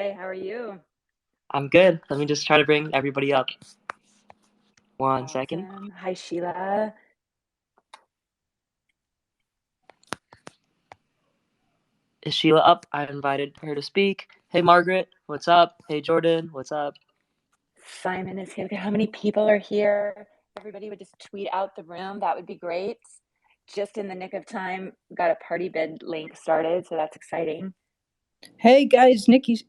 Hi, how are you? I'm good. Let me just try to bring everybody up. One second. Awesome. Hi, Sheila. Is Sheila up? I invited her to speak. Hey, Margaret, what's up? Hey, Jordan, what's up? Simon is here. Look at how many people are here. Everybody would just tweet out the room. That would be great. Just in the nick of time, got a party bid link started, so that's exciting. Hey guys, Nikki's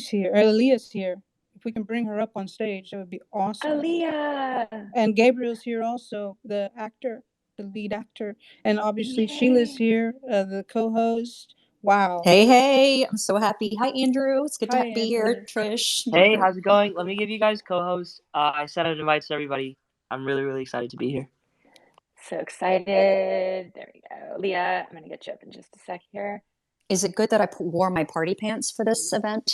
here. Aliah's here. If we can bring her up on stage, that would be awesome. Aliah! And Gabriel's here also, the actor, the lead actor. And obviously Yay. Sheila's here, the co-host. Wow. Hey, I'm so happy. Hi, Andrew. It's good Hi, to be Andrew. here. Trish. Hey, how's it going? Let me give you guys co-host. I sent out invites to everybody. I'm really, really excited to be here. So excited. There we go. Leah, I'm going to get you up in just a sec here. Is it good that I wore my party pants for this event?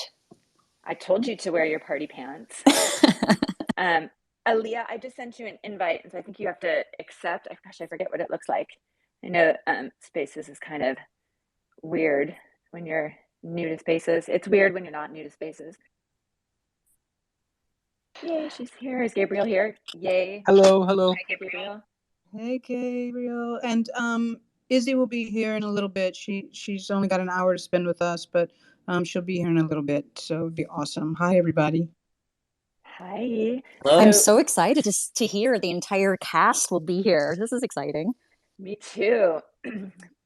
I told you to wear your party pants. Aliah, I just sent you an invite, and so I think you have to accept. Gosh, I forget what it looks like. I know Spaces is kind of weird when you're new to Spaces. It's weird when you're not new to Spaces. Yay, she's here. Is Gabriel here? Yay. Hello. Hi, Gabriel. Hey, Gabriel. And Izzy will be here in a little bit. She's only got an hour to spend with us, but she'll be here in a little bit. So it'd be awesome. Hi, everybody. Hi. Hello. I'm so excited to hear the entire cast will be here. This is exciting. Me too.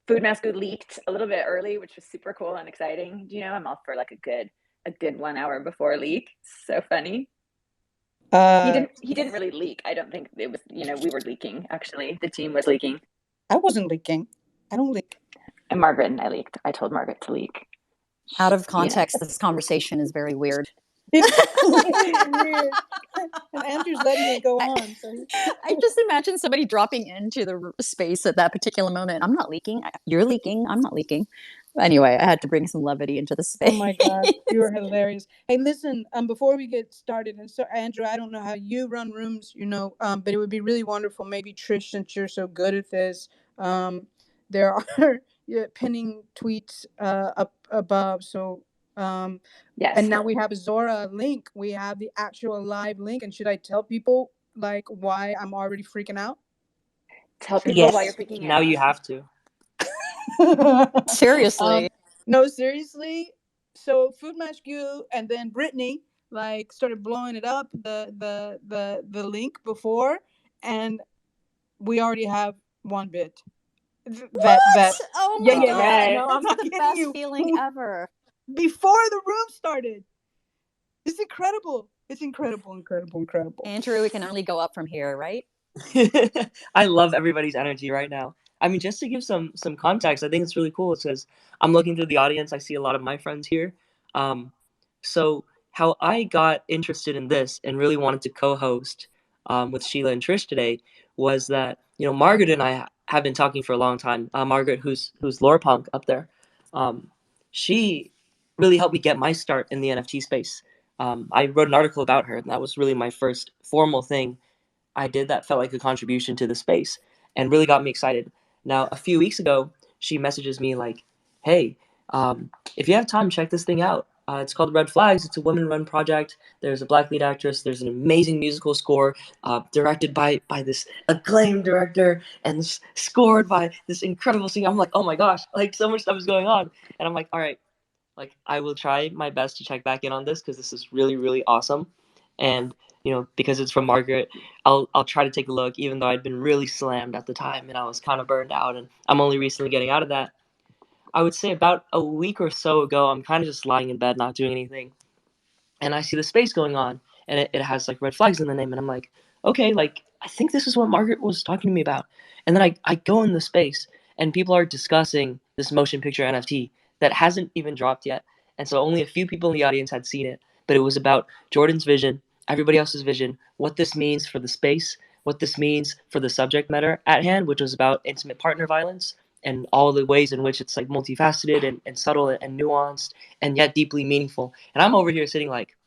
Food Mask leaked a little bit early, which was super cool and exciting. Do you know I'm off for like a good 1 hour before leak? So funny. He didn't really leak. I don't think it was, we were leaking, actually. The team was leaking. I wasn't leaking. I don't leak. And Margaret and I leaked. I told Margaret to leak. Out of context, this conversation is very weird. It's weird. And Andrew's letting it go on. So I just imagine somebody dropping into the space at that particular moment. I'm not leaking. You're leaking. I'm not leaking. Anyway, I had to bring some levity into the space. Oh my God, you were hilarious. Hey, listen, before we get started, and so Andrew, I don't know how you run rooms, but it would be really wonderful. Maybe Trish, since you're so good at this, there are pinning tweets up above. So, yes. And now we have a Zora link. We have the actual live link. And should I tell people like why I'm already freaking out? Tell people why you're freaking out. Now you have to. Seriously. No, seriously. So Food Match U and then Brittany like started blowing it up the link before, and we already have one bid. What? Oh my God! Right. No, I'm That's not the kidding best you. feeling ever. Before the room started. It's incredible. It's incredible. Andrew, we can only go up from here, right? I love everybody's energy right now. I mean, just to give some context, I think it's really cool. It says, I'm looking through the audience. I see a lot of my friends here. So how I got interested in this and really wanted to co-host with Sheila and Trish today was that, Margaret and I have been talking for a long time. Margaret, who's lorepunk up there, she really helped me get my start in the NFT space. I wrote an article about her, and that was really my first formal thing I did that felt like a contribution to the space and really got me excited. Now, a few weeks ago, she messages me like, hey, if you have time, check this thing out. It's called Red Flags. It's a women-run project. There's a black lead actress. There's an amazing musical score directed by this acclaimed director and scored by this incredible singer. I'm like, oh my gosh, like so much stuff is going on. And I'm like, all right, like I will try my best to check back in on this because this is really, really awesome. And because it's from Margaret, I'll try to take a look, even though I'd been really slammed at the time and I was kind of burned out, and I'm only recently getting out of that. I would say about a week or so ago, I'm kind of just lying in bed, not doing anything, and I see the space going on, and it has like red flags in the name, and I'm like, okay, like I think this is what Margaret was talking to me about. And then I go in the space, and people are discussing this motion picture NFT that hasn't even dropped yet, and so only a few people in the audience had seen it, but it was about Jordan's vision, everybody else's vision, what this means for the space, what this means for the subject matter at hand, which was about intimate partner violence and all the ways in which it's like multifaceted and subtle and nuanced and yet deeply meaningful. And I'm over here sitting like,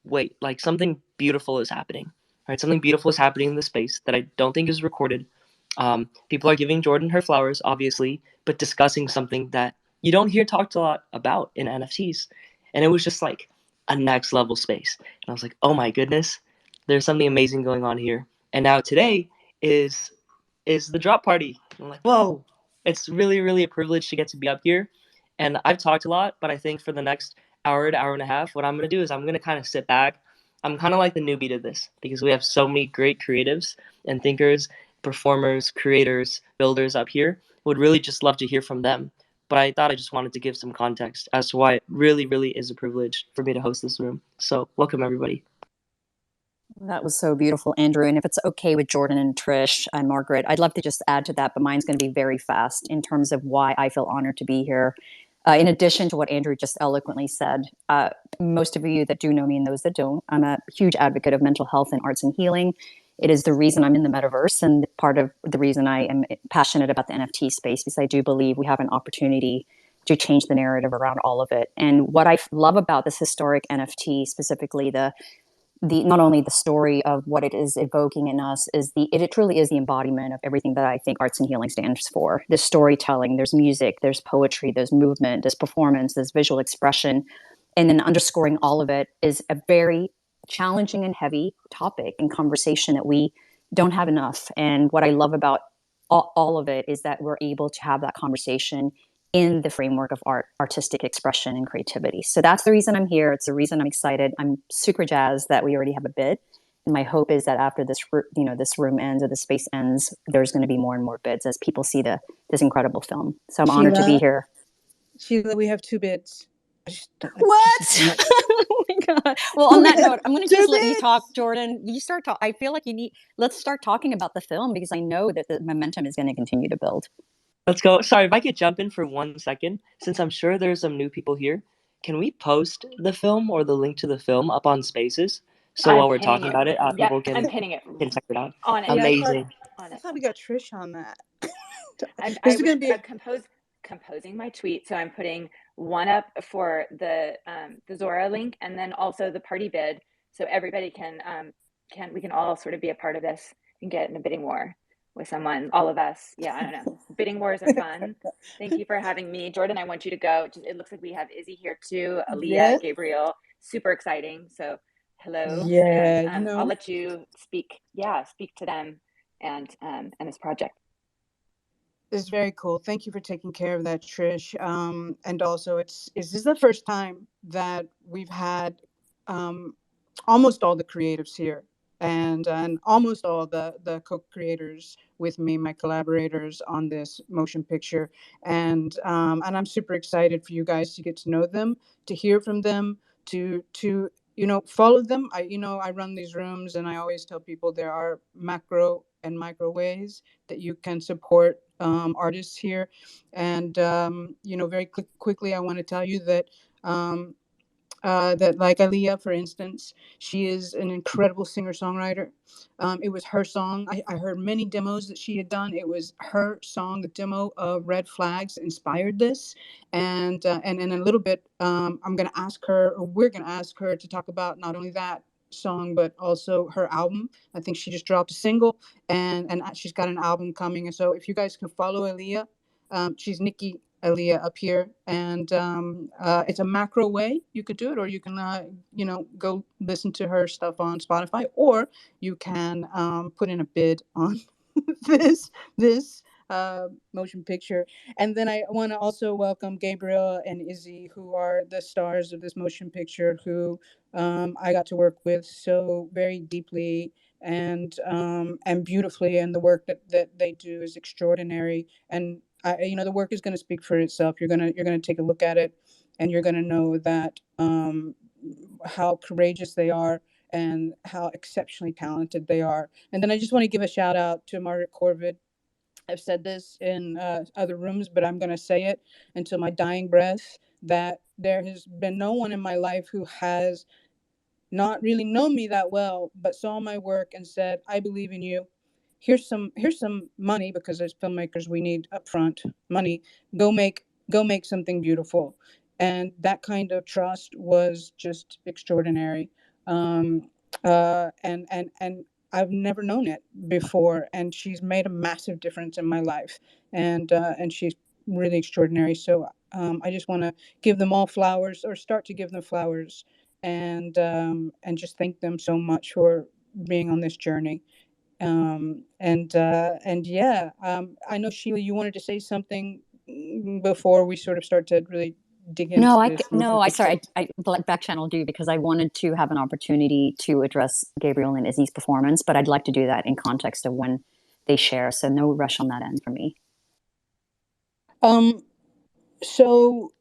wait, like something beautiful is happening, right? Something beautiful is happening in the space that I don't think is recorded. People are giving Jordan her flowers, obviously, but discussing something that you don't hear talked a lot about in NFTs. and it was just like a next level space. And I was like, oh my goodness, there's something amazing going on here. And now today is the drop party. I'm like, whoa, it's really, really a privilege to get to be up here. And I've talked a lot, but I think for the next hour to hour and a half, what I'm going to do is I'm going to kind of sit back. I'm kind of like the newbie to this because we have so many great creatives and thinkers, performers, creators, builders up here. Would really just love to hear from them. But I thought I just wanted to give some context as to why it really, really is a privilege for me to host this room. So welcome, everybody. That was so beautiful, Andrew. And if it's okay with Jordan and Trish and Margaret, I'd love to just add to that, but mine's going to be very fast in terms of why I feel honored to be here. In addition to what Andrew just eloquently said, most of you that do know me and those that don't, I'm a huge advocate of mental health and arts and healing. It is the reason I'm in the metaverse and part of the reason I am passionate about the NFT space, because I do believe we have an opportunity to change the narrative around all of it. And what I love about this historic NFT, specifically the not only the story of what it is evoking in us is it truly is the embodiment of everything that I think arts and healing stands for. There's storytelling, there's music, there's poetry, there's movement, there's performance, there's visual expression. And then underscoring all of it is a very challenging and heavy topic and conversation that we don't have enough. And what I love about all of it is that we're able to have that conversation in the framework of artistic expression and creativity. So that's the reason I'm here. It's the reason I'm excited. I'm super jazzed that we already have a bid. And my hope is that after this room ends or the space ends, there's going to be more and more bids as people see this incredible film. So I'm honored to be here. Sheila, we have 2 bids. What? Oh my God. Well, on that note, I'm going to just let you talk, Jordan. You start talk. I feel like let's start talking about the film because I know that the momentum is going to continue to build. Let's go. Sorry, if I could jump in for 1 second, since I'm sure there's some new people here. Can we post the film or the link to the film up on Spaces? So while we're talking about it, people I'm pinning it can check it out. on it. Amazing. I thought we got Trish on that. I'm composing my tweet, so I'm putting one up for the Zora link, and then also the party bid, so everybody we can all sort of be a part of this and get in a bidding war with someone, all of us. Yeah, I don't know. Bidding wars are fun. Thank you for having me, Jordan. I want you to go. It looks like we have Izzy here too. Aliah, Gabriel, super exciting. So hello. Yeah, and, I'll let you speak. Yeah, speak to them and this project. It's very cool. Thank you for taking care of that, Trish. And also, this is the first time that we've had almost all the creatives here, and almost all the co-creators with me, my collaborators on this motion picture. And I'm super excited for you guys to get to know them, to hear from them, to follow them. I run these rooms, and I always tell people there are macro and micro ways that you can support artists here. And very quickly, I want to tell you that that, like Aliah, for instance, she is an incredible singer-songwriter. It was her song. I heard many demos that she had done. It was her song, the demo of Red Flags, inspired this. And in a little bit, we're going to ask her to talk about not only that song, but also her album. I think she just dropped a single, and she's got an album coming. And so if you guys can follow Aliah, she's Nikki Aliah up here, and it's a macro way you could do it, or you can go listen to her stuff on Spotify, or you can put in a bid on this motion picture. And then I want to also welcome Gabriel and Izzy, who are the stars of this motion picture, who I got to work with so very deeply and beautifully, and the work that they do is extraordinary. And the work is going to speak for itself. You're gonna take a look at it, and you're gonna know that how courageous they are and how exceptionally talented they are. And then I just want to give a shout out to Margaret Corvid. I've said this in other rooms, but I'm going to say it until my dying breath, that there has been no one in my life who has not really known me that well, but saw my work and said, "I believe in you. Here's some money, because as filmmakers we need upfront money. Go make something beautiful." And that kind of trust was just extraordinary. And I've never known it before, and she's made a massive difference in my life. And she's really extraordinary. So I just want to give them all flowers, or start to give them flowers, and just thank them so much for being on this journey. And yeah, I know, Sheila, you wanted to say something before we sort of start to really dig into this. Sorry, I back channeled you because I wanted to have an opportunity to address Gabriel and Izzy's performance, but I'd like to do that in context of when they share. So no rush on that end for me. So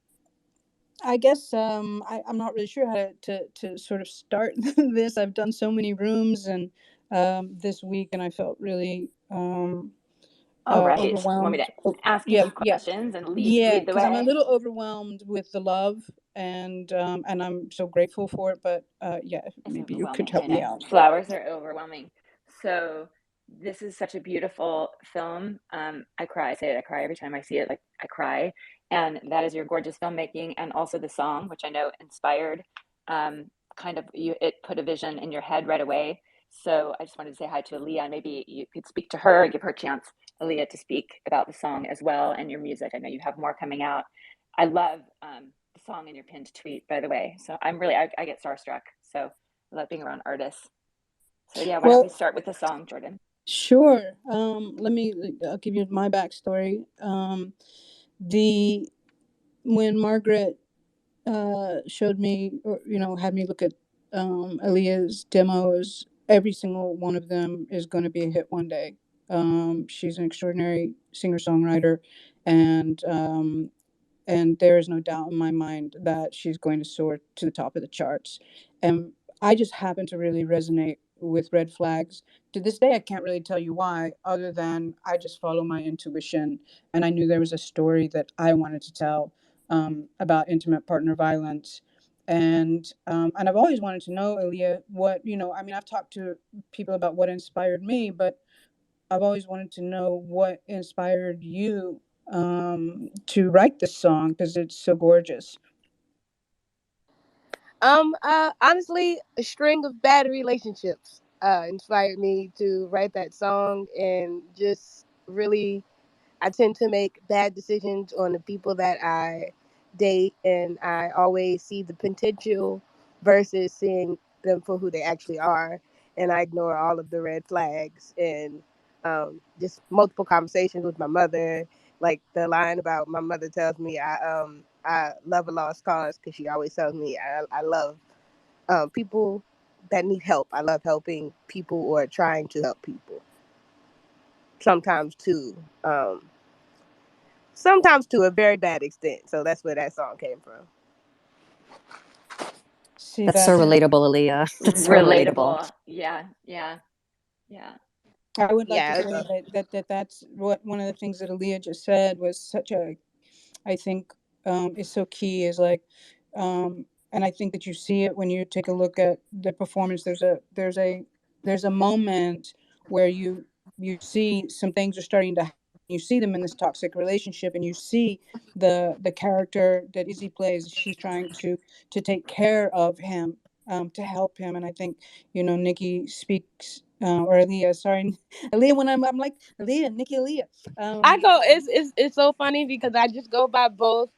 I guess I'm not really sure how to sort of start this. I've done so many rooms and this week, and I felt really All right. Want me overwhelmed. to ask you Yeah, some questions and yeah, lead the because I'm a way? little overwhelmed with the love, and I'm so grateful for it. But yeah, It's maybe you could overwhelming. help I me know. out. Flowers are overwhelming. So this is such a beautiful film. I cry. I say it. I cry every time I see it. Like I cry, and that is your gorgeous filmmaking, and also the song, which I know inspired. Kind of you. It put a vision in your head right away. So I just wanted to say hi to Aliah. Maybe you could speak to her, give her a chance, Aliah, to speak about the song as well and your music. I know you have more coming out. I love the song in your pinned tweet, by the way. So I'm really, I get starstruck. So I love being around artists. So yeah, why don't we Well, start with the song, Jordan? sure. I'll give you my backstory. The When Margaret showed me, or had me look at Aliah's demos, every single one of them is going to be a hit one day. She's an extraordinary singer songwriter, and there is no doubt in my mind that she's going to soar to the top of the charts. And I just happen to really resonate with Red Flags. To this day, I can't really tell you why, other than I just follow my intuition, and I knew there was a story that I wanted to tell about intimate partner violence. And I've always wanted to know, Aliah, what I mean, I've talked to people about what inspired me, but I've always wanted to know what inspired you to write this song, because it's so gorgeous. Honestly, a string of bad relationships inspired me to write that song, and just really, I tend to make bad decisions on the people that I date, and I always see the potential versus seeing them for who they actually are, and I ignore all of the red flags. And just multiple conversations with my mother, like the line about my mother tells me I love a lost cause, because she always tells me I love people that need help. I love helping people or trying to help people. Sometimes to a very bad extent. So that's where that song came from. See, That's so relatable, Aliah. That's so relatable. Relatable. Yeah, yeah, yeah. I would like to Yeah. say that's what one of the things that Aliah just said was such a, I think, is so key, is like, and I think that you see it when you take a look at the performance. There's a moment where you see some things are starting to happen. You see them in this toxic relationship, and you see the character that Izzy plays. She's trying to take care of him, to help him. And I think, Nikki speaks, or Aliah, sorry, Aliah, when I'm like Aliah, Nikki, Aliah. I go. It's so funny because I just go by both.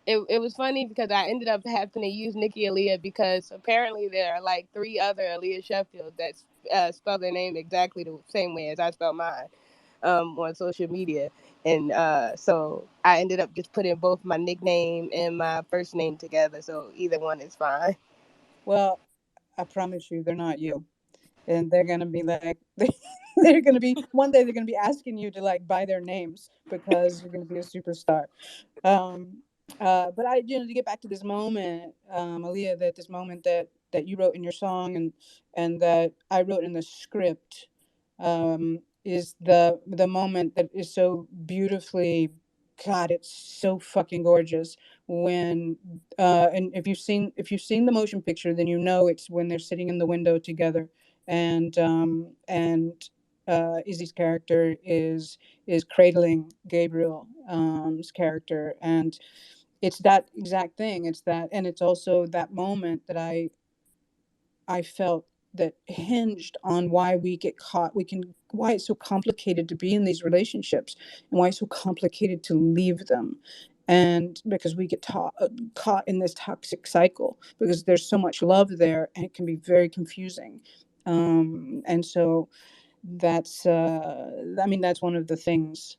It was funny because I ended up having to use Nikki Aliah because apparently there are like 3 other Aliah Sheffield that spell their name exactly the same way as I spell mine on social media, and so I ended up just putting both my nickname and my first name together. So either one is fine. Well, I promise you, they're not you, and they're gonna be like, they're gonna be one day they're gonna be asking you to like buy their names because you're gonna be a superstar. Um, but to get back to this moment, Aliah, that this moment that you wrote in your song, and that I wrote in the script, is the moment that is so beautifully, God, it's so fucking gorgeous when, and if you've seen the motion picture, then it's when they're sitting in the window together, and Izzy's character is cradling Gabriel's character, and it's that exact thing. It's that, and it's also that moment that I felt that hinged on why we get caught. it's so complicated to be in these relationships, and why it's so complicated to leave them. And because we get caught in this toxic cycle, because there's so much love there, and it can be very confusing. And so that's that's one of the things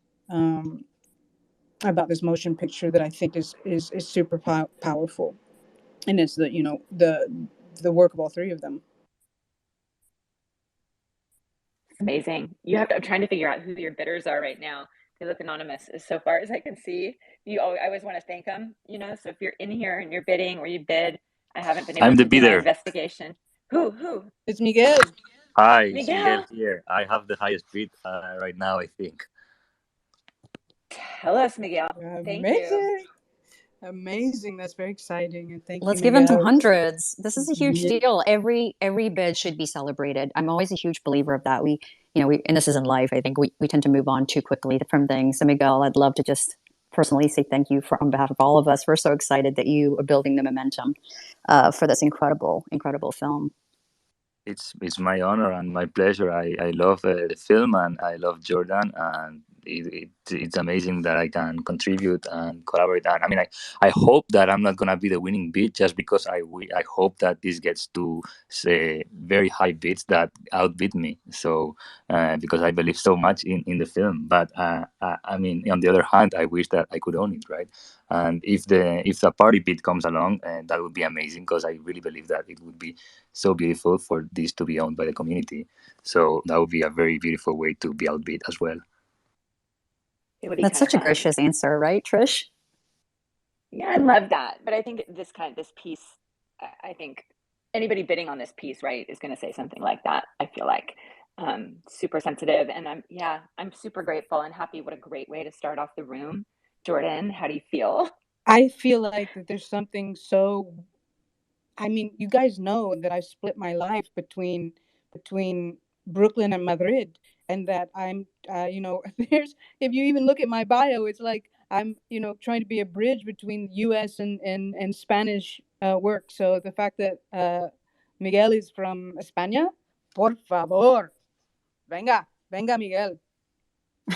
about this motion picture that I think is super powerful, and it's the work of all three of them. Amazing. I'm trying to figure out who your bidders are right now. They look anonymous as so far as I can see. I always want to thank them, so if you're in here and you're bidding or you bid, I haven't been able I'm to the do my bidder. investigation. Who? It's Miguel. Hi, it's Miguel? Miguel here. I have the highest bid right now, I think. Tell us, Miguel. Thank you. Amazing. That's very exciting. And thank Let's you, give him Miguel. some hundreds. This is a huge deal. Every bid should be celebrated. I'm always a huge believer of that. We and this is in life, I think we tend to move on too quickly from things. So Miguel, I'd love to just personally say thank you on behalf of all of us. We're so excited that you are building the momentum for this incredible film. It's my honor and my pleasure. I love the film, and I love Jordan, and it's amazing that I can contribute and collaborate. And I mean, I hope that I'm not gonna be the winning bid, just because I hope that this gets to say very high bids that outbid me. So because I believe so much in the film, but I mean, on the other hand, I wish that I could own it, right? And if the party bid comes along, that would be amazing, because I really believe that it would be so beautiful for this to be owned by the community. So that would be a very beautiful way to be outbid as well. That's such a gracious answer, right, Trish? Yeah, I love that. But I think this piece, I think anybody bidding on this piece, right, is going to say something like that. I feel like super sensitive, and I'm super grateful and happy. What a great way to start off the room. Jordan, how do you feel? I feel like that there's something so. I mean, you guys know that I've split my life between Brooklyn and Madrid, and that I'm, there's, if you even look at my bio, it's like I'm, trying to be a bridge between U.S. and Spanish work. So the fact that Miguel is from España, por favor, venga, Miguel.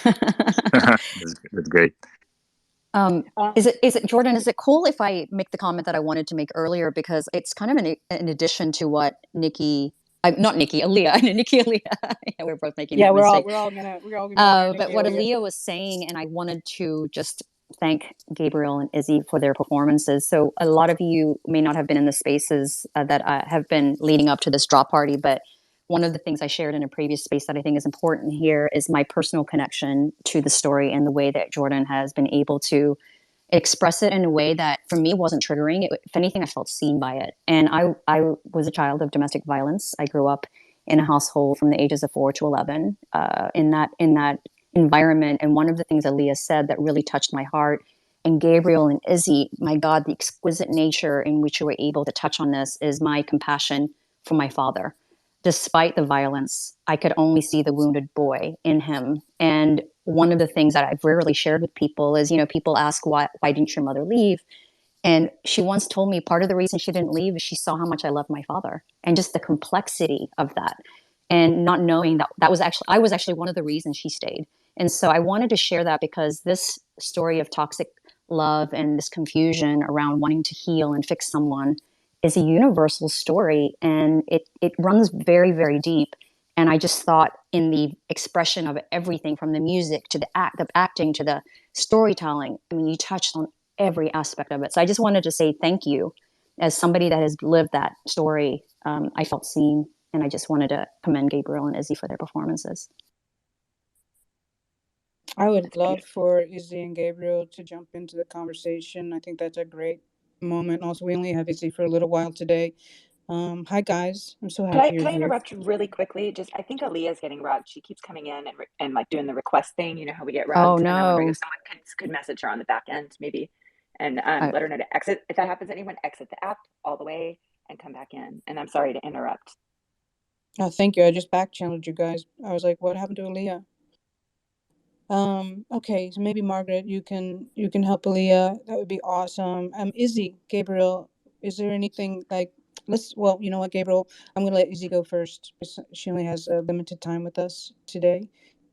That's great. Is it Jordan? Is it cool if I make the comment that I wanted to make earlier, because it's kind of in addition to what Aliah, yeah, we're both making that mistake. We're all gonna. But what Aliah was saying, and I wanted to just thank Gabriel and Izzy for their performances. So a lot of you may not have been in the spaces that have been leading up to this drop party, but one of the things I shared in a previous space that I think is important here is my personal connection to the story, and the way that Jordan has been able to express it in a way that for me wasn't triggering. If anything, I felt seen by it. And I was a child of domestic violence. I grew up in a household from the ages of 4 to 11 in that environment. And one of the things Aliah said that really touched my heart, and Gabriel and Izzy, my God, the exquisite nature in which you were able to touch on this, is my compassion for my father. Despite the violence, I could only see the wounded boy in him. And one of the things that I've rarely shared with people is, people ask, why didn't your mother leave? And she once told me part of the reason she didn't leave is she saw how much I loved my father, and just the complexity of that. And not knowing that I was actually one of the reasons she stayed. And so I wanted to share that, because this story of toxic love and this confusion around wanting to heal and fix someone is a universal story, and it runs very, very deep. And I just thought, in the expression of everything from the music to the acting to the storytelling, I mean, you touched on every aspect of it. So I just wanted to say thank you. As somebody that has lived that story, I felt seen, and I just wanted to commend Gabriel and Izzy for their performances. I would love for Izzy and Gabriel to jump into the conversation. I think that's a great moment. Also, we only have Izzy for a little while today. Hi guys, I'm so happy Can I here. interrupt really quickly? I think Aliah's getting rugged. She keeps coming in and like doing the request thing. You know how we get rugged. Oh no! And I'm wondering if someone could message her on the back end, maybe, and let her know to exit. If that happens, anyone exit the app all the way and come back in. And I'm sorry to interrupt. Oh, thank you. I just back channeled you guys. I was like, what happened to Aliah? Okay, so maybe Margaret, you can help Aliah. That would be awesome. Izzy, Gabriel, is there anything like Well, you know what, Gabriel? I'm going to let Izzy go first. She only has a limited time with us today.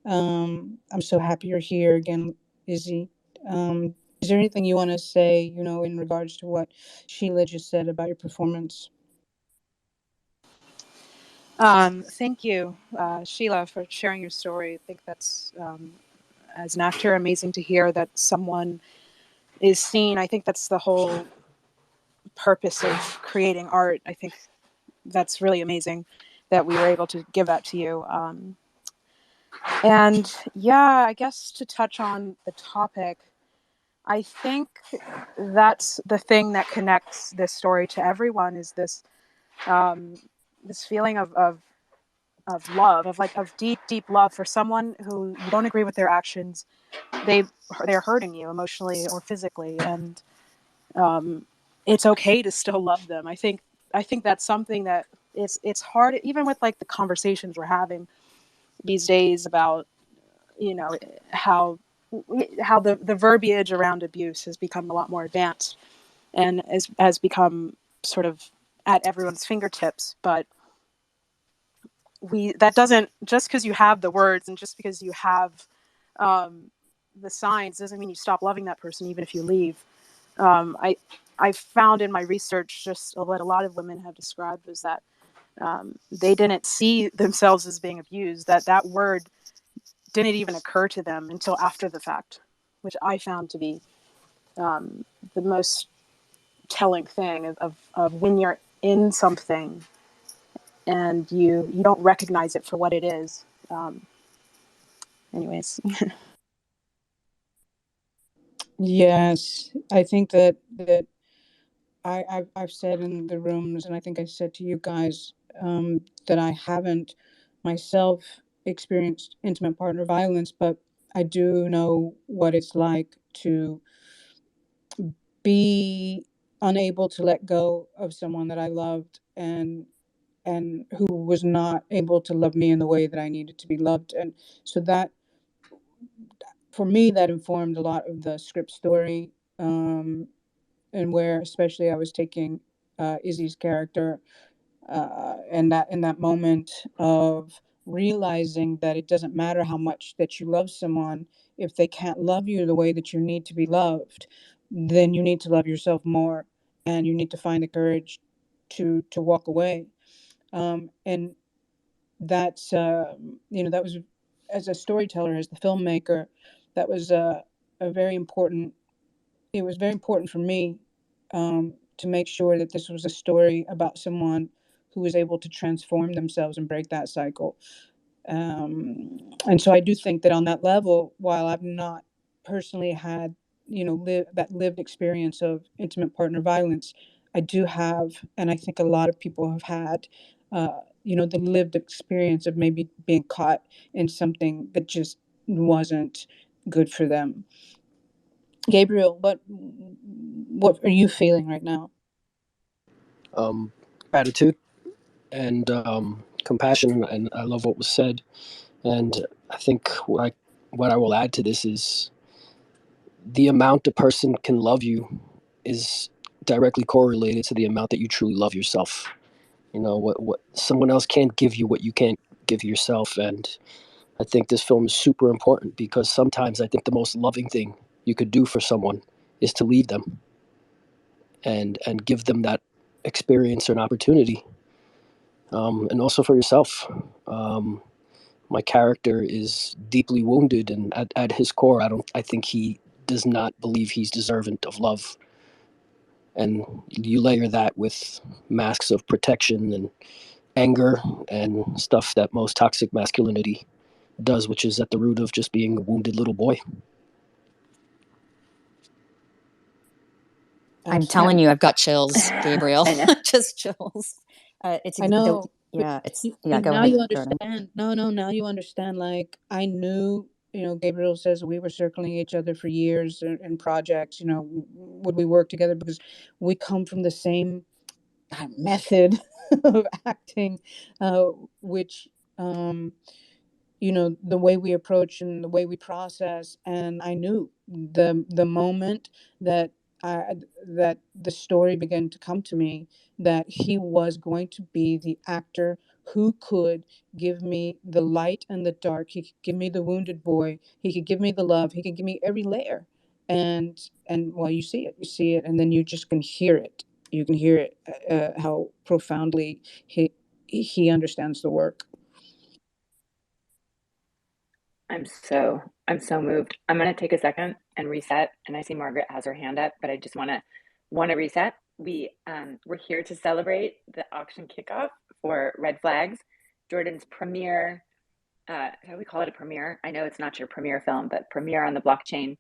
I'm so happy you're here again, Izzy. Is there anything you want to say, you know, in regards to what Sheila just said about your performance? Thank you, Sheila, for sharing your story. I think that's, as an actor, amazing to hear that someone is seen. I think that's the whole purpose of creating art. I think that's really amazing that we were able to give that to you. And yeah, I guess to touch on the topic, I think that's the thing that connects this story to everyone is this this feeling of love, of deep love for someone who you don't agree with their actions. They're hurting you emotionally or physically, and it's okay to still love them. I think that's something that it's hard, even with like the conversations we're having these days about, you know, how the verbiage around abuse has become a lot more advanced and has become sort of at everyone's fingertips. But that doesn't, just because you have the words and just because you have the signs doesn't mean you stop loving that person even if you leave. I found in my research, just what a lot of women have described, was that they didn't see themselves as being abused, that word didn't even occur to them until after the fact, which I found to be the most telling thing of when you're in something and you don't recognize it for what it is. Anyways. Yes, I think that I've said in the rooms, and I think I said to you guys, that I haven't myself experienced intimate partner violence, but I do know what it's like to be unable to let go of someone that I loved and who was not able to love me in the way that I needed to be loved. And so that, for me, that informed a lot of the script story, and where especially I was taking Izzy's character, and that in that moment of realizing that it doesn't matter how much that you love someone, if they can't love you the way that you need to be loved, then you need to love yourself more, and you need to find the courage to walk away. And that's you know, that was, as a storyteller, as the filmmaker, that was a very important, it was very important for me, to make sure that this was a story about someone who was able to transform themselves and break that cycle. And so I do think that on that level, while I've not personally had, you know, that lived experience of intimate partner violence, I do have, and I think a lot of people have had, you know, the lived experience of maybe being caught in something that just wasn't good for them. Gabriel, what are you feeling right now? Gratitude and compassion, and I love what was said. And I think what I will add to this is the amount a person can love you is directly correlated to the amount that you truly love yourself. You know, what someone else can't give you what you can't give yourself. And I think this film is super important because sometimes I think the most loving thing you could do for someone is to leave them and give them that experience or an opportunity. And also for yourself. My character is deeply wounded, and at his core, I think he does not believe he's deserving of love. And you layer that with masks of protection and anger and stuff that most toxic masculinity does, which is at the root of just being a wounded little boy. I'm telling you, I've got chills, Gabriel. I know. Just chills. It's I know. yeah. It's But Go now ahead, you Jordan. understand. No, no, now you understand. Like, I knew, you know, Gabriel says we were circling each other for years in projects. You know, would we work together because we come from the same method of acting, which, you know, the way we approach and the way we process. And I knew the moment that that the story began to come to me that he was going to be the actor who could give me the light and the dark. He could give me the wounded boy. He could give me the love. He could give me every layer. And well, you see it, and then you just can hear it. You can hear it, how profoundly he understands the work. I'm so moved. I'm gonna take a second and reset. And I see Margaret has her hand up, but I just wanna reset. We're here to celebrate the auction kickoff for Red Flags, Jordan's premiere. How do we call it, a premiere? I know it's not your premiere film, but premiere on the blockchain.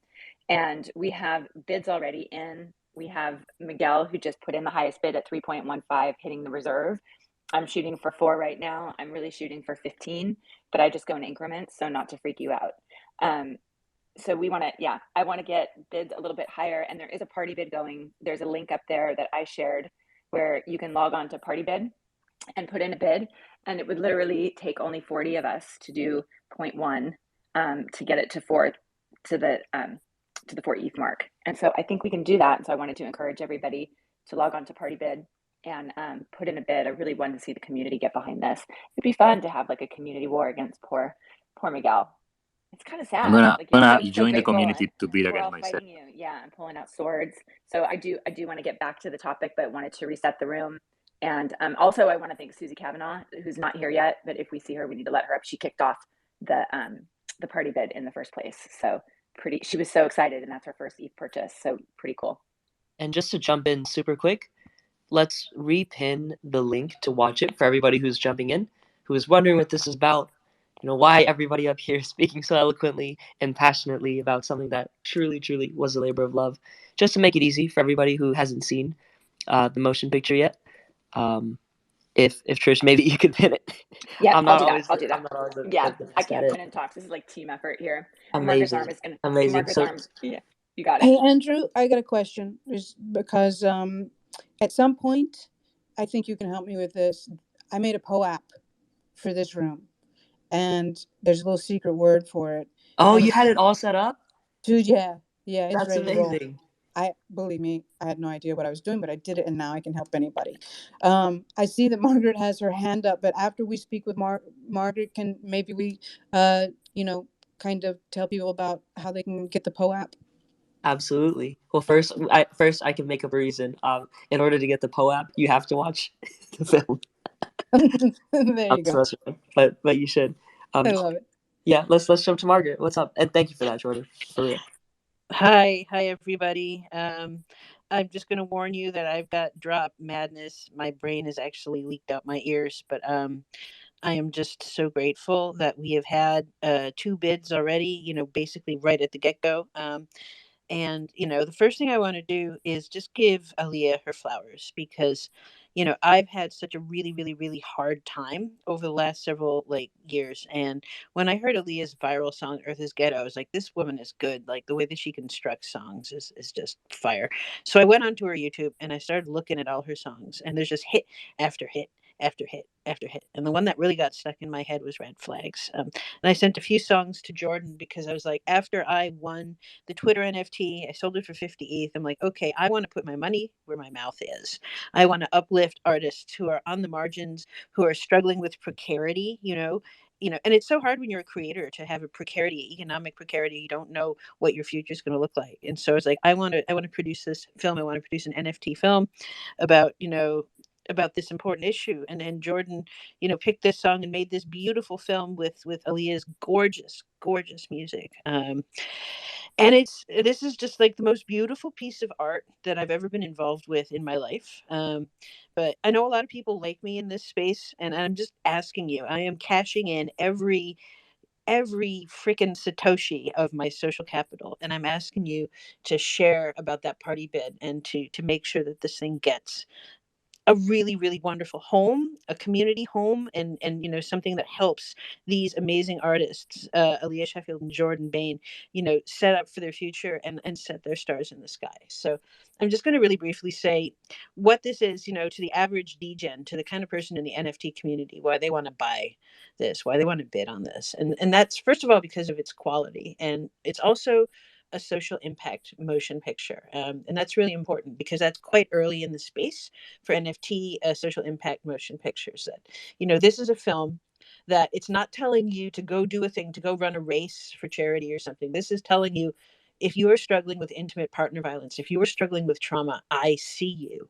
And we have bids already in. We have Miguel, who just put in the highest bid at 3.15, hitting the reserve. I'm shooting for 4 right now. I'm really shooting for 15, but I just go in increments, so not to freak you out. So I want to get bids a little bit higher, and there is a party bid going. There's a link up there that I shared where you can log on to party bid and put in a bid, and it would literally take only 40 of us to do 0.1 to get it to 4 to the 4 ETH mark. And so I think we can do that. And so I wanted to encourage everybody to log on to party bid and put in a bid. I really wanted to see the community get behind this. It'd be fun to have like a community war against poor Miguel. It's kind of sad. I'm gonna Like, you're so join the grateful, community to beat we're against all myself. fighting you. Yeah, I'm pulling out swords. So I do want to get back to the topic, but wanted to reset the room. And also, I want to thank Susie Kavanaugh, who's not here yet, but if we see her, we need to let her up. She kicked off the party bid in the first place. So she was so excited, and that's her first ETH purchase. So pretty cool. And just to jump in super quick, let's repin the link to watch it for everybody who's jumping in, who is wondering what this is about. You know, why everybody up here speaking so eloquently and passionately about something that truly, truly was a labor of love. Just to make it easy for everybody who hasn't seen the motion picture yet. If Trish, maybe you could pin it. Yeah, I'll do that. I'm not always the I can't pin and talk. This is like team effort here. Amazing. Margaret's arm. Yeah, you got it. Hey, Andrew, I got a question. Because at some point, I think you can help me with this. I made a POAP for this room, and there's a little secret word for it. Oh, you had it all set up? Dude, yeah, it's That's ready amazing. to roll. Believe me, I had no idea what I was doing, but I did it, and now I can help anybody. I see that Margaret has her hand up, but after we speak with Margaret, can maybe we, kind of tell people about how they can get the POAP? Absolutely. Well, first I can make up a reason. In order to get the POAP, you have to watch the film. There you go. But you should. I love it. Yeah, let's jump to Margaret. What's up? And thank you for that, Jordan. For real. Hi everybody. I'm just gonna warn you that I've got drop madness. My brain has actually leaked out my ears, but I am just so grateful that we have had 2 bids already. Basically right at the get go. And, the first thing I want to do is just give Aliah her flowers because, I've had such a really, really, really hard time over the last several years. And when I heard Aliah's viral song, Earth is Ghetto, I was like, this woman is good. Like the way that she constructs songs is just fire. So I went onto her YouTube and I started looking at all her songs, and there's just hit after hit after hit after hit. And the one that really got stuck in my head was Red Flags. And I sent a few songs to Jordan because I was like, after I won the Twitter NFT, I sold it for 50 ETH. I'm like, okay, I want to put my money where my mouth is. I want to uplift artists who are on the margins, who are struggling with precarity, and it's so hard when you're a creator to have a precarity, economic precarity. You don't know what your future is going to look like. And so it's like, I want to produce this film. I want to produce an NFT film about this important issue. And then Jordan, picked this song and made this beautiful film with Aliah's gorgeous, gorgeous music. And this is just like the most beautiful piece of art that I've ever been involved with in my life. But I know a lot of people like me in this space, and I'm just asking you, I am cashing in every freaking Satoshi of my social capital. And I'm asking you to share about that party bid and to make sure that this thing gets a really, really wonderful home, a community home, and something that helps these amazing artists, Aliah Sheffield and Jordan Bayne, set up for their future and set their stars in the sky. So I'm just going to really briefly say what this is, to the average degen, to the kind of person in the NFT community, why they want to buy this, why they want to bid on this. And that's, first of all, because of its quality. And it's also a social impact motion picture. And that's really important because that's quite early in the space for NFT social impact motion pictures. That, this is a film that it's not telling you to go do a thing, to go run a race for charity or something. This is telling you, if you are struggling with intimate partner violence, if you are struggling with trauma, I see you.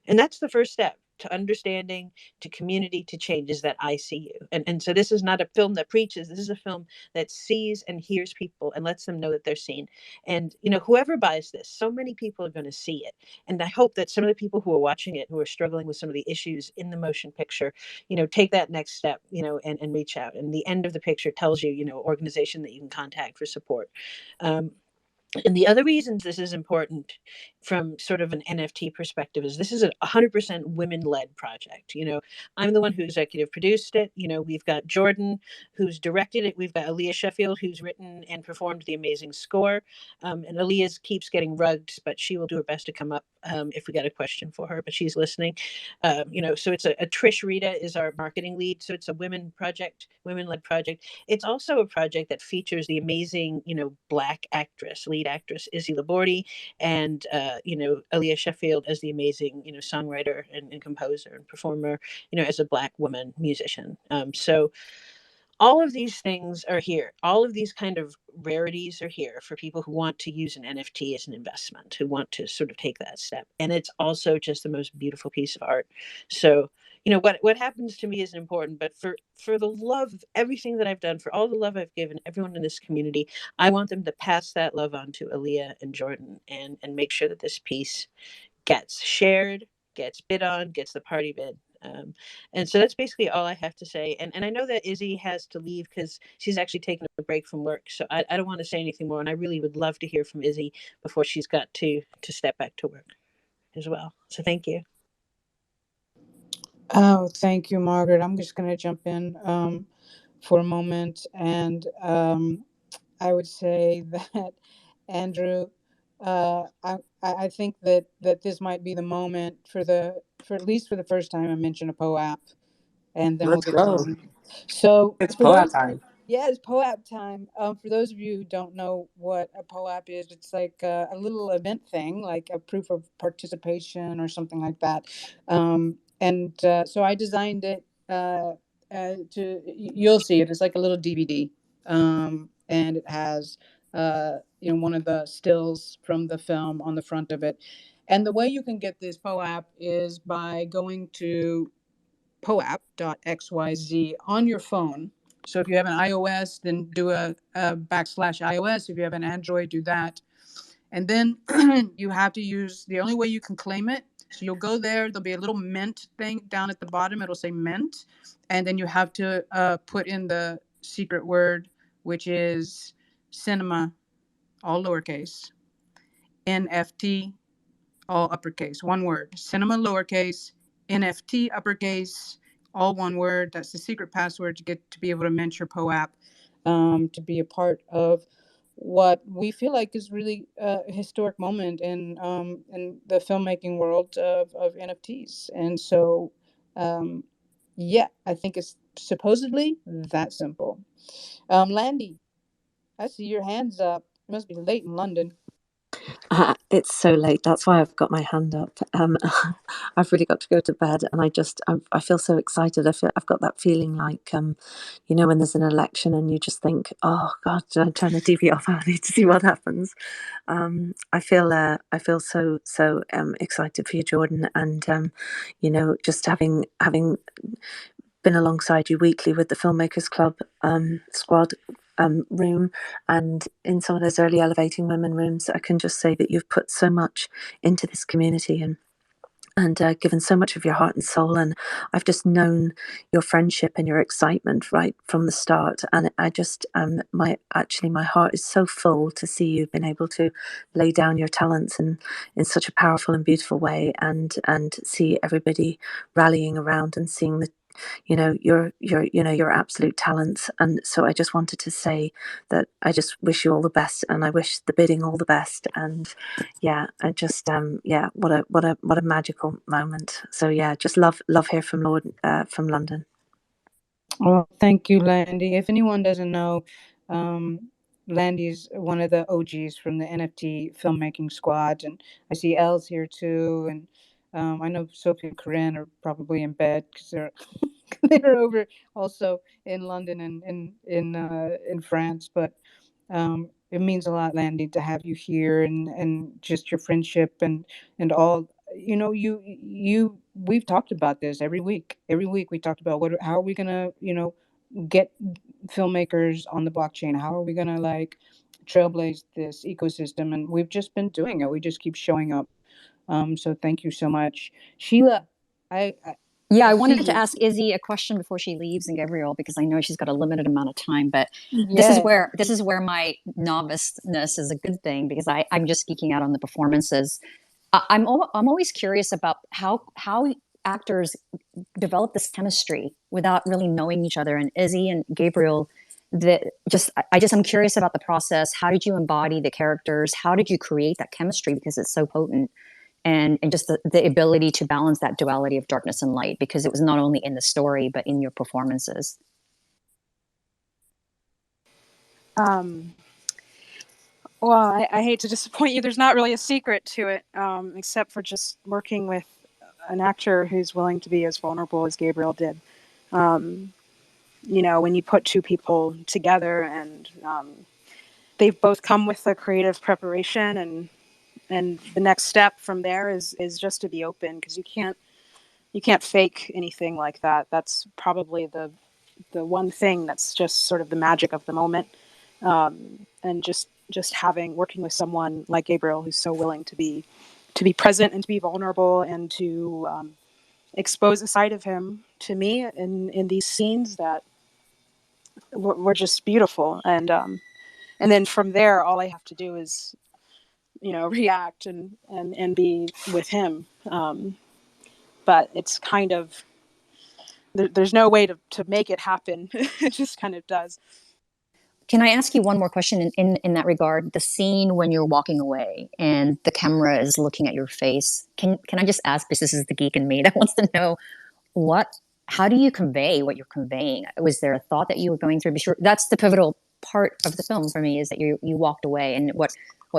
And that's the first step to understanding, to community, to change, is that I see you. And so this is not a film that preaches. This is a film that sees and hears people and lets them know that they're seen. And, whoever buys this, so many people are going to see it. And I hope that some of the people who are watching it, who are struggling with some of the issues in the motion picture, take that next step, and reach out. And the end of the picture tells you, organization that you can contact for support. And the other reasons this is important from sort of an NFT perspective is this is a 100% women-led project. I'm the one who executive produced it. We've got Jordan, who's directed it. We've got Aliah Sheffield, who's written and performed the amazing score. And Aliah keeps getting rugged, but she will do her best to come up if we got a question for her, but she's listening. So it's a Trish Reda is our marketing lead. So it's a women-led project. It's also a project that features the amazing, Black lead actress, Izzy Labordi, and, Aliah Sheffield as the amazing, songwriter and composer and performer, as a Black woman musician. So all of these things are here. All of these kind of rarities are here for people who want to use an NFT as an investment, who want to sort of take that step. And it's also just the most beautiful piece of art. So, what happens to me is important, but for the love of everything that I've done, for all the love I've given everyone in this community, I want them to pass that love on to Aliah and Jordan and make sure that this piece gets shared, gets bid on, gets the party bid. And so that's basically all I have to say. And I know that Izzy has to leave because she's actually taking a break from work. So I don't want to say anything more. And I really would love to hear from Izzy before she's got to step back to work as well. So thank you. Oh, thank you, Margaret. I'm just going to jump in for a moment. And I would say that, Andrew, I think that this might be the moment for at least for the first time I mention a POAP, and then Let's we'll get go. going. So It's for POAP those, time. yeah, it's POAP time. For those of you who don't know what a POAP is, it's like a little event thing, like a proof of participation or something like that. So I designed it you'll see it. It's like a little DVD, and it has one of the stills from the film on the front of it. And the way you can get this POAP is by going to poap.xyz on your phone. So if you have an iOS, then do a /iOS. If you have an Android, do that. And then you have to use the only way you can claim it. So you'll go there. There'll be a little mint thing down at the bottom. It'll say mint. And then you have to put in the secret word, which is cinema, all lowercase, NFT, all uppercase, one word, cinema lowercase, NFT uppercase, all one word. That's the secret password to be able to mint your POAP, to be a part of what we feel like is really a historic moment in the filmmaking world of NFTs. And so, I think it's supposedly that simple. Landy, I see your hands up. It must be late in London. It's so late. That's why I've got my hand up. I've really got to go to bed, and I feel so excited. I've got that feeling like, when there's an election and you just think, oh God, don't turn the TV off. I need to see what happens. I feel so excited for you, Jordan, and just having been alongside you weekly with the Filmmakers Club squad room and in some of those early Elevating Women rooms. I can just say that you've put so much into this community and given so much of your heart and soul, and I've just known your friendship and your excitement right from the start, and I just my heart is so full to see you've been able to lay down your talents in such a powerful and beautiful way, and see everybody rallying around and seeing your absolute talents. And so I just wanted to say that I just wish you all the best, and I wish the bidding all the best. And I just what a magical moment. So just love here from London. Well, thank you, Landy. If anyone doesn't know, Landy's one of the OGs from the NFT filmmaking squad, and I see Elle's here too, and I know Sophie and Corinne are probably in bed because they're they're over also in London and in France. But it means a lot, Landy, to have you here, and just your friendship and all. You know, we've talked about this every week. Every week we talked about how are we gonna get filmmakers on the blockchain. How are we gonna trailblaze this ecosystem? And we've just been doing it. We just keep showing up. So thank you so much, Sheila. Yeah, I I see wanted to you. ask Izzy a question before she leaves, and Gabriel, because I know she's got a limited amount of time. But Yeah. this is where my noviceness is a good thing, because I'm just geeking out on the performances. I'm always curious about how actors develop this chemistry without really knowing each other. And Izzy and Gabriel, I'm curious about the process. How did you embody the characters? How did you create that chemistry? Because it's so potent. And just the ability to balance that duality of darkness and light, because it was not only in the story but in your performances. Well, I hate to disappoint you. There's not really a secret to it, except for just working with an actor who's willing to be as vulnerable as Gabriel did. When you put two people together and they've both come with a creative preparation, and the next step from there is just to be open, because you can't fake anything like that. That's probably the one thing that's just sort of the magic of the moment. And just working with someone like Gabriel, who's so willing to be present and to be vulnerable and to expose a side of him to me in these scenes that were just beautiful. And then from there, all I have to do is react and be with him. But it's kind of there's no way to make it happen. It just kind of does. Can I ask you one more question in that regard? The scene when you're walking away and the camera is looking at your face. Can I just ask, because this is the geek in me that wants to know, how do you convey what you're conveying? Was there a thought that you were going through? That's the pivotal part of the film for me, is that you walked away, and what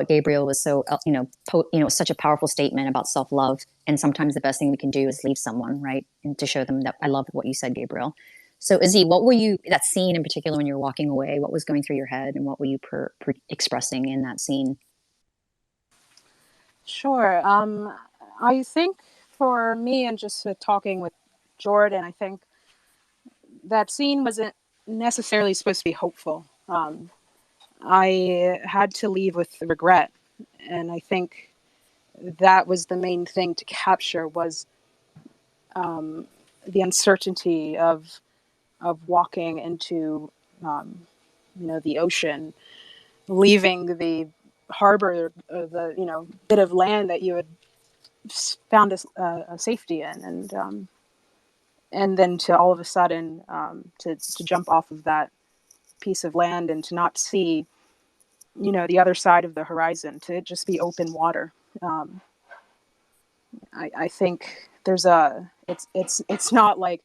Gabriel was so such a powerful statement about self-love. And sometimes the best thing we can do is leave someone, right, and to show them that. I love what you said, Gabriel. So Izzy, what were you, that scene in particular when you're walking away, what was going through your head, and what were you expressing in that scene? Sure. I think for me, and just talking with Jordan, I think that scene wasn't necessarily supposed to be hopeful. I had to leave with regret, and I think that was the main thing to capture, was the uncertainty of walking into the ocean, leaving the harbor, the bit of land that you had found a safety in, and then to all of a sudden to jump off of that piece of land and to not see the other side of the horizon, to just be open water. I think there's it's not like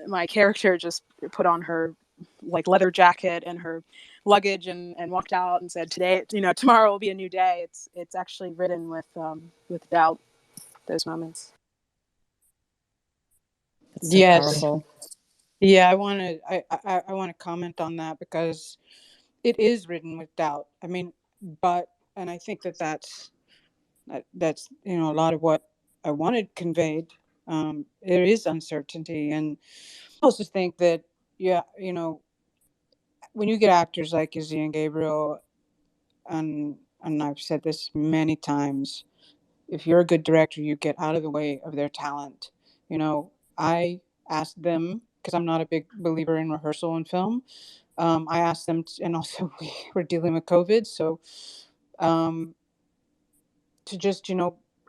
my character just put on her leather jacket and her luggage and walked out and said, today, tomorrow will be a new day. It's actually written with doubt, those moments. That's so Yes. powerful. Yeah, I want to comment on that, because it is written with doubt. I mean, and I think that's a lot of what I wanted conveyed. There is uncertainty, and I also think that when you get actors like Izzy and Gabriel, and I've said this many times, if you're a good director, you get out of the way of their talent. I asked them, because I'm not a big believer in rehearsal in film. I asked them, and also we were dealing with COVID, so to just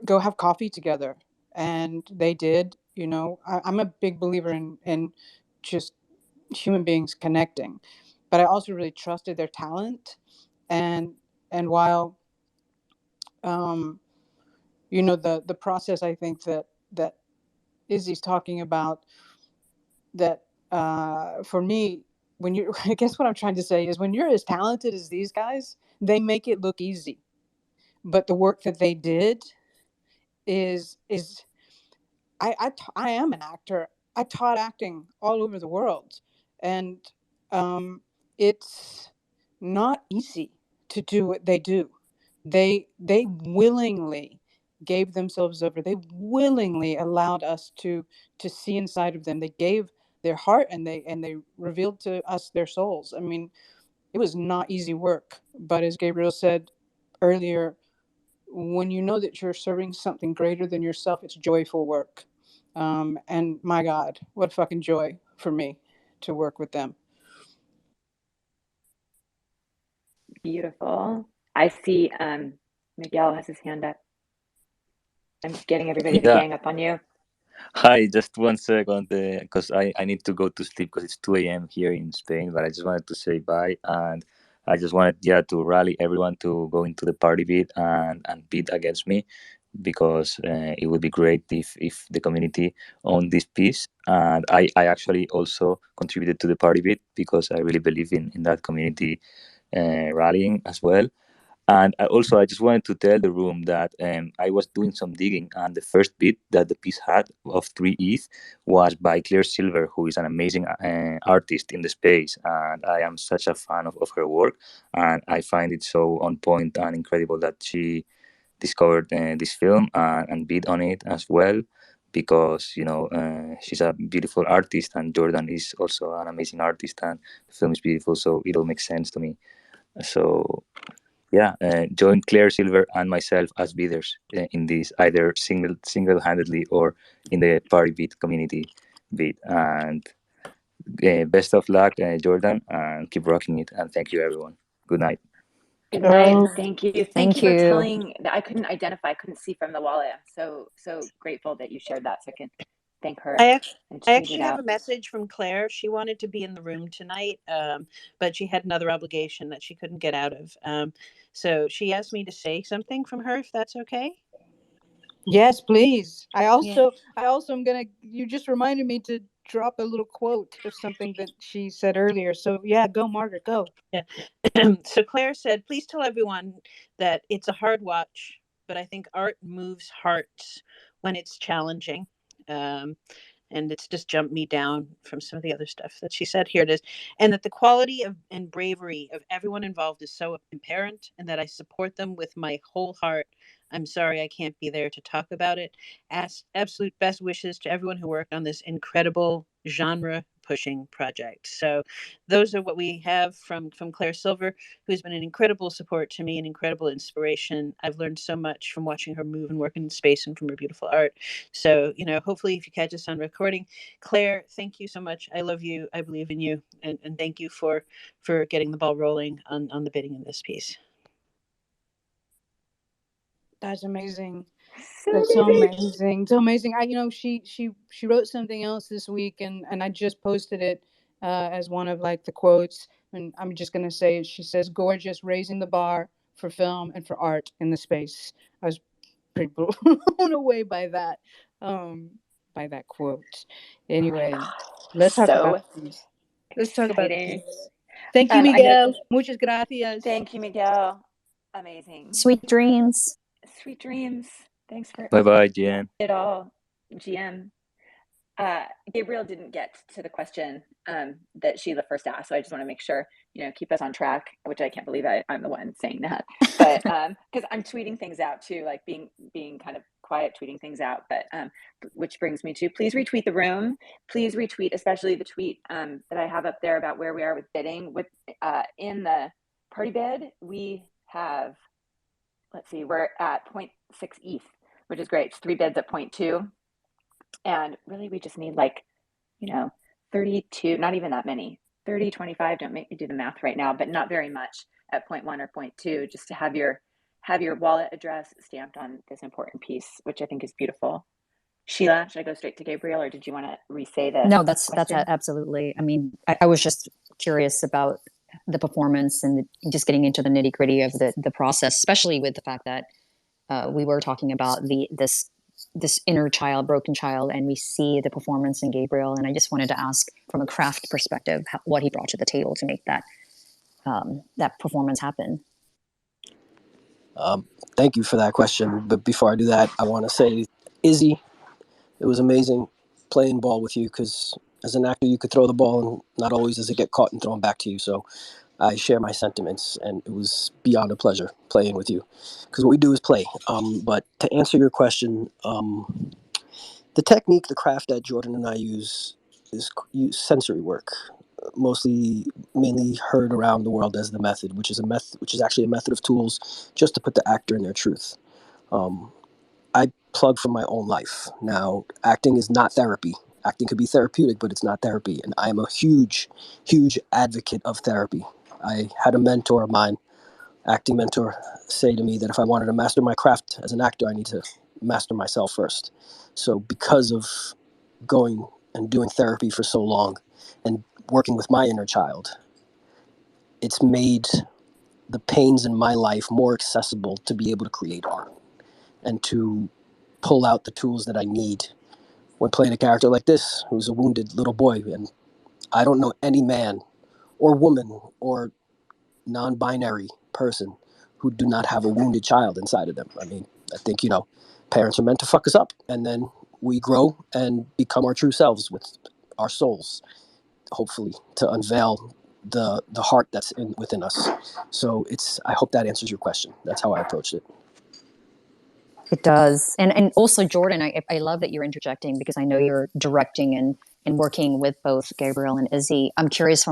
go have coffee together, and they did. I'm a big believer in just human beings connecting, but I also really trusted their talent, and while the process, I think that Izzy's talking about, that for me, I guess what I'm trying to say is when you're as talented as these guys, they make it look easy. But the work that they did is I am an actor. I taught acting all over the world, and it's not easy to do what they do. They willingly gave themselves over. They willingly allowed us to see inside of them. They gave their heart, and they revealed to us their souls. I mean, it was not easy work, but as Gabriel said earlier, when you know that you're serving something greater than yourself, it's joyful work. And my God, what fucking joy for me to work with them. Beautiful. I see Miguel has his hand up. I'm getting everybody to Yeah. gang up on you. Hi, just 1 second, because I need to go to sleep because it's 2 a.m. here in Spain. But I just wanted to say bye, and I just wanted, to rally everyone to go into the party beat and beat against me, because it would be great if the community owned this piece. And I actually also contributed to the party beat because I really believe in that community rallying as well. And I just wanted to tell the room that I was doing some digging, and the first beat that the piece had of 3 ETH was by Claire Silver, who is an amazing artist in the space. And I am such a fan of her work. And I find it so on point and incredible that she discovered this film and beat on it as well, because, she's a beautiful artist, and Jordan is also an amazing artist, and the film is beautiful. So it all makes sense to me. So yeah, join Claire Silver and myself as bidders in this, either single-handedly or in the party beat community bid. And best of luck, Jordan, and keep rocking it. And thank you, everyone. Good night. Good night, and Oh, thank you. Thank Thank you for you. telling that. I couldn't identify, I couldn't see from the wallet. I'm so grateful that you shared that, so I can thank her I and tweet it actually have out. a message from Claire. She wanted to be in the room tonight, but she had another obligation that she couldn't get out of. So she asked me to say something from her, if that's okay. yes, please. I Yeah. also am gonna. You just reminded me to drop a little quote of something that she said earlier. So yeah, go, Margaret, go. Yeah. So Claire said, please tell everyone that it's a hard watch, but I think art moves hearts when it's challenging. Um, and it's just jumped me down from some of the other stuff that she said. Here it is. And that the quality of and bravery of everyone involved is so apparent, and that I support them with my whole heart. I'm sorry I can't be there to talk about it. Absolute best wishes to everyone who worked on this incredible genre pushing project. So those are what we have from Claire Silver, who's been an incredible support to me, an incredible inspiration. I've learned so much from watching her move and work in space, and from her beautiful art. So, hopefully if you catch us on recording, Claire, thank you so much. I love you. I believe in you. And thank you for getting the ball rolling on the bidding in this piece. That's amazing. So That's so amazing. amazing. So amazing. She wrote something else this week, and I just posted it as one of like the quotes. And I'm just gonna say it. She says, "Gorgeous, raising the bar for film and for art in the space." I was pretty blown away by that quote. Anyway, let's talk about So these. Let's talk about exciting. these. Thank you, I know. Miguel. Muchas gracias. Thank you, Miguel. Amazing. Sweet dreams. Sweet dreams. Thanks for Bye bye, Jen. it all, GM. Gabriel didn't get to the question that Sheila first asked, so I just want to make sure, keep us on track, which I can't believe I'm the one saying that, but because I'm tweeting things out too, like being kind of quiet, tweeting things out, but which brings me to, please retweet the room, please retweet, especially the tweet that I have up there about where we are with bidding. With in the party bid, we have, let's see, we're at 0.6 ETH, which is great. It's 3 bids at 0.2. And really, we just need 32, not even that many, 30, 25. Don't make me do the math right now, but not very much at 0.1 or 0.2, just to have your wallet address stamped on this important piece, which I think is beautiful. Sheila, should I go straight to Gabriel, or did you want to re-say the No, that's question? absolutely. I mean, I was just curious about the performance and just getting into the nitty gritty of the process, especially with the fact that we were talking about this this inner child, broken child, and we see the performance in Gabriel. And I just wanted to ask, from a craft perspective, what he brought to the table to make that performance happen. Thank you for that question. But before I do that, I want to say, Izzy, it was amazing playing ball with you, because as an actor, you could throw the ball and not always does it get caught and thrown back to you. So I share my sentiments, and it was beyond a pleasure playing with you, because what we do is play. But to answer your question, the technique, the craft that Jordan and I use is sensory work, mainly heard around the world as the method, which is actually a method of tools just to put the actor in their truth. I plug from my own life. Now, acting is not therapy. Acting could be therapeutic, but it's not therapy. And I am a huge, huge advocate of therapy. I had a mentor of mine, acting mentor, say to me that if I wanted to master my craft as an actor, I need to master myself first. So because of going and doing therapy for so long and working with my inner child, it's made the pains in my life more accessible to be able to create art and to pull out the tools that I need when playing a character like this, who's a wounded little boy. And I don't know any man or woman or non-binary person who do not have a wounded child inside of them. I mean, I think, parents are meant to fuck us up, and then we grow and become our true selves with our souls, hopefully, to unveil the heart that's within us. So I hope that answers your question. That's how I approached it. It does. And also, Jordan, I love that you're interjecting, because I know you're directing and working with both Gabriel and Izzy. I'm curious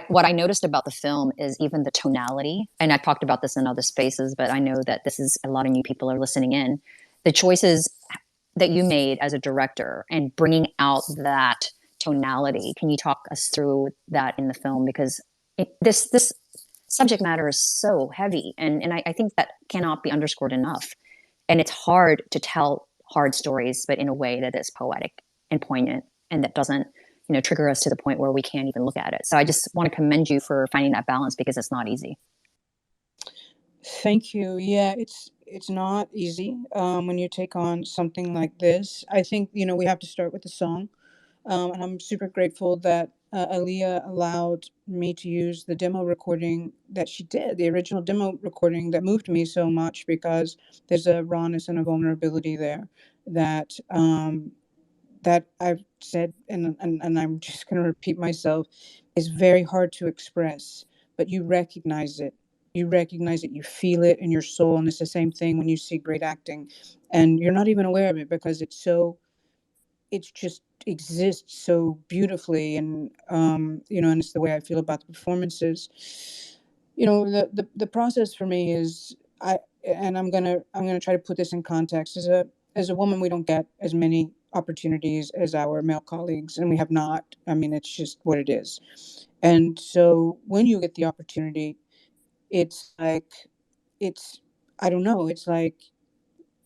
what I noticed about the film is even the tonality, and I've talked about this in other spaces, but I know that this is a lot of new people are listening in. The choices that you made as a director and bringing out that tonality. Can you talk us through that in the film? Because this subject matter is so heavy, and I think that cannot be underscored enough. And it's hard to tell hard stories, but in a way that is poetic and poignant, and that doesn't, trigger us to the point where we can't even look at it. So I just want to commend you for finding that balance, because it's not easy. Thank you. Yeah, it's not easy when you take on something like this. I think, we have to start with the song. And I'm super grateful that Aliah allowed me to use the demo recording that she did, the original demo recording that moved me so much, because there's a rawness and a vulnerability there that that I've said, and I'm just going to repeat myself, is very hard to express, but you recognize it. You recognize it, you feel it in your soul. And it's the same thing when you see great acting, and you're not even aware of it, because it's just exists so beautifully. And and it's the way I feel about the performances. The process for me is, I'm gonna try to put this in context. As a woman, we don't get as many opportunities as our male colleagues, and we have not. I mean, it's just what it is. And so when you get the opportunity, it's like, it's I don't know, it's like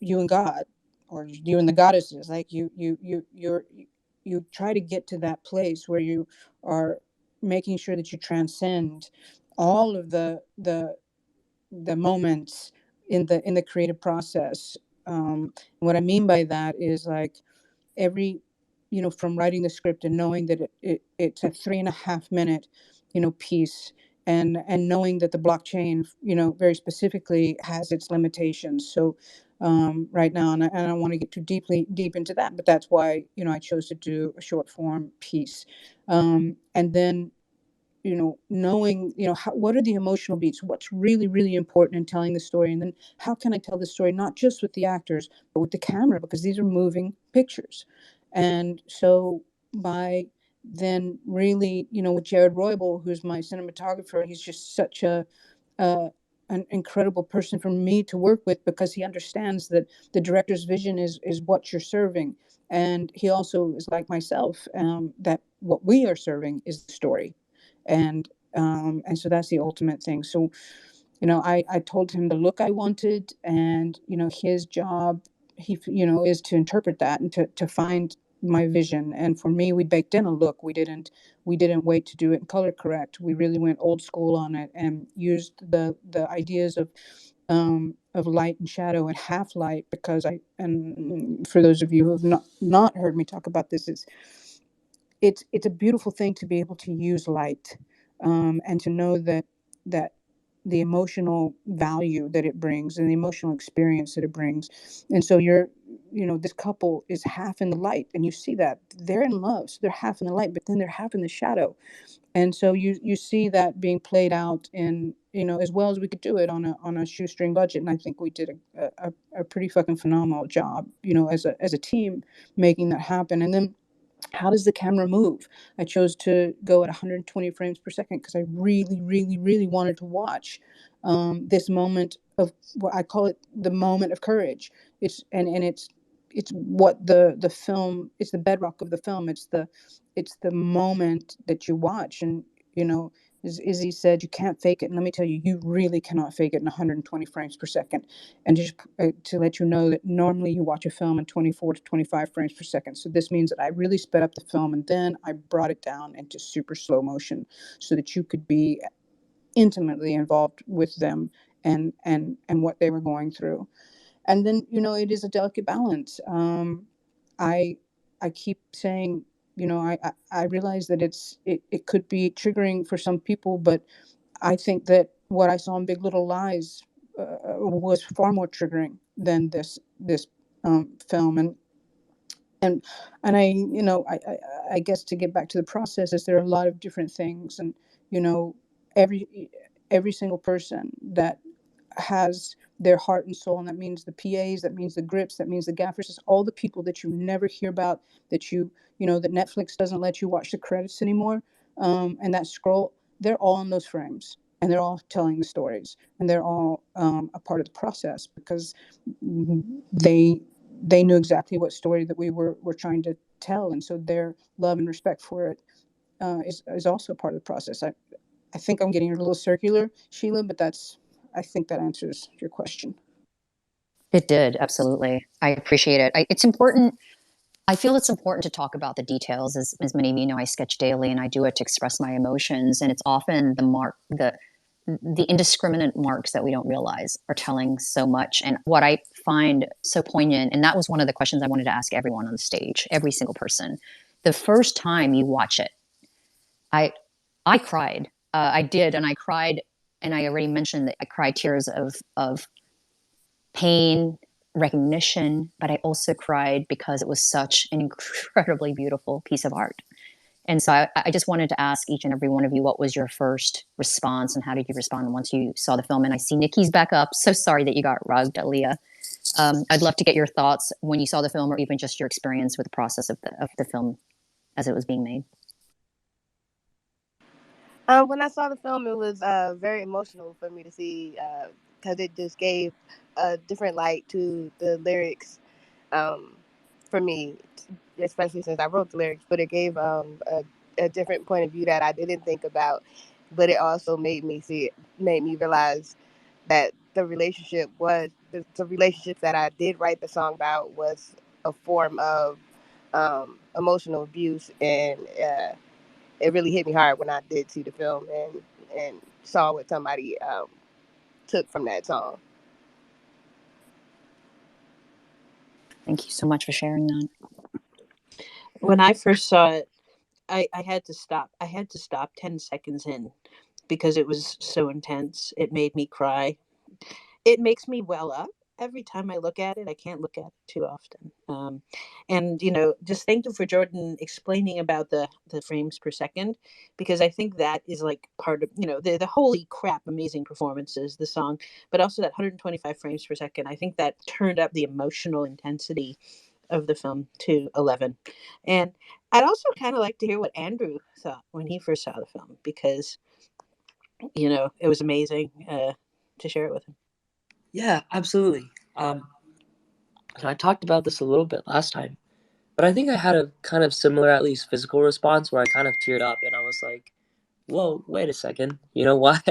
you and God, or you and the goddesses. Like you try to get to that place where you are making sure that you transcend all of the moments in the creative process. What I mean by that is, like, every, from writing the script and knowing that it's a 3.5 minute, piece, and knowing that the blockchain, very specifically has its limitations. So right now, and I don't want to get too deep into that, but that's why, I chose to do a short form piece. And then, knowing, what are the emotional beats, what's really, really important in telling the story, and then how can I tell the story not just with the actors, but with the camera, because these are moving pictures. And so by then really, with Jared Roybal, who's my cinematographer, he's just such uh, an incredible person for me to work with, because he understands that the director's vision is what you're serving. And he also is like myself, that what we are serving is the story. And so that's the ultimate thing. So, I told him the look I wanted, and, his job, is to interpret that and to find my vision. And for me, we baked in a look. We didn't wait to do it in color correct. We really went old school on it and used the ideas of of light and shadow and half light, because and for those of you who have not heard me talk about this, it's a beautiful thing to be able to use light, and to know that the emotional value that it brings and the emotional experience that it brings. And so this couple is half in the light, and you see that they're in love, so they're half in the light, but then they're half in the shadow. And so you see that being played out in, as well as we could do it on a shoestring budget. And I think we did a pretty fucking phenomenal job, as a team, making that happen. And then, how does the camera move? I chose to go at 120 frames per second because I really, really, really wanted to watch this moment of what I call it, the moment of courage. It's what the film, it's the bedrock of the film. It's the moment that you watch. And as Izzy said, you can't fake it. And let me tell you, you really cannot fake it in 120 frames per second. And just to let you know that normally you watch a film in 24 to 25 frames per second. So this means that I really sped up the film, and then I brought it down into super slow motion so that you could be intimately involved with them and what they were going through. And then, it is a delicate balance. I keep saying, I realize that it could be triggering for some people, but I think that what I saw in Big Little Lies was far more triggering than this film. And I guess, to get back to the process, is there are a lot of different things. And every every single person that has their heart and soul, and that means the PAs, that means the grips, that means the gaffers, it's all the people that you never hear about, that that Netflix doesn't let you watch the credits anymore, and that scroll, they're all in those frames, and they're all telling the stories, and they're all a part of the process, because they knew exactly what story that we were trying to tell, and so their love and respect for it is also part of the process. I think I'm getting a little circular, Sheila, but I think that answers your question. It did, absolutely. I appreciate it. It's important. I feel it's important to talk about the details. As many of you know, I sketch daily, and I do it to express my emotions. And it's often the indiscriminate marks that we don't realize are telling so much. And what I find so poignant, and that was one of the questions I wanted to ask everyone on the stage, every single person. The first time you watch it, I cried. I did, and I cried, and I already mentioned that I cried tears of pain, recognition, but I also cried because it was such an incredibly beautiful piece of art. And so I just wanted to ask each and every one of you, what was your first response, and how did you respond once you saw the film? And I see Nikki's back up. So sorry that you got rugged, Aliah. I'd love to get your thoughts when you saw the film, or even just your experience with the process of the film as it was being made. When I saw the film, it was very emotional for me to see, because it just gave a different light to the lyrics, for me, especially since I wrote the lyrics. But it gave a different point of view that I didn't think about. But it also made me realize that the relationship was the relationships that I did write the song about was a form of emotional abuse, and it really hit me hard when I did see the film and saw what somebody took from that song. Thank you so much for sharing that. When I first saw it, I had to stop. I had to stop 10 seconds in because it was so intense. It made me cry. It makes me well up every time I look at it. I can't look at it too often. And, just thank you for Jordan explaining about the frames per second, because I think that is like part of, the holy crap, amazing performances, the song, but also that 125 frames per second. I think that turned up the emotional intensity of the film to 11. And I'd also kind of like to hear what Andrew thought when he first saw the film, because, it was amazing to share it with him. Yeah, absolutely. And I talked about this a little bit last time, but I think I had a kind of similar, at least physical response, where I kind of teared up, and I was like, whoa, wait a second. Why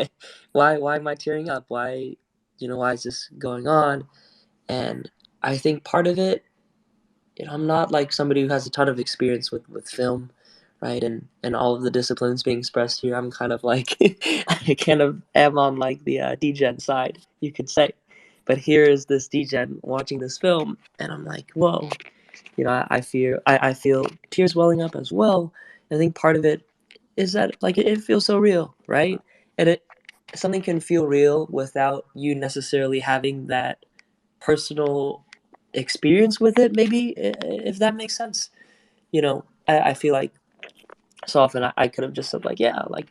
am I tearing up? Why is this going on? And I think part of it, I'm not like somebody who has a ton of experience with film, right? And all of the disciplines being expressed here. I'm kind of like, I kind of am on like the degen side, you could say. But here is this DGen watching this film, and I'm like, whoa, I feel tears welling up as well. I think part of it is that like it feels so real, right? And something can feel real without you necessarily having that personal experience with it. Maybe if that makes sense. I feel like so often I could have just said like, yeah, like,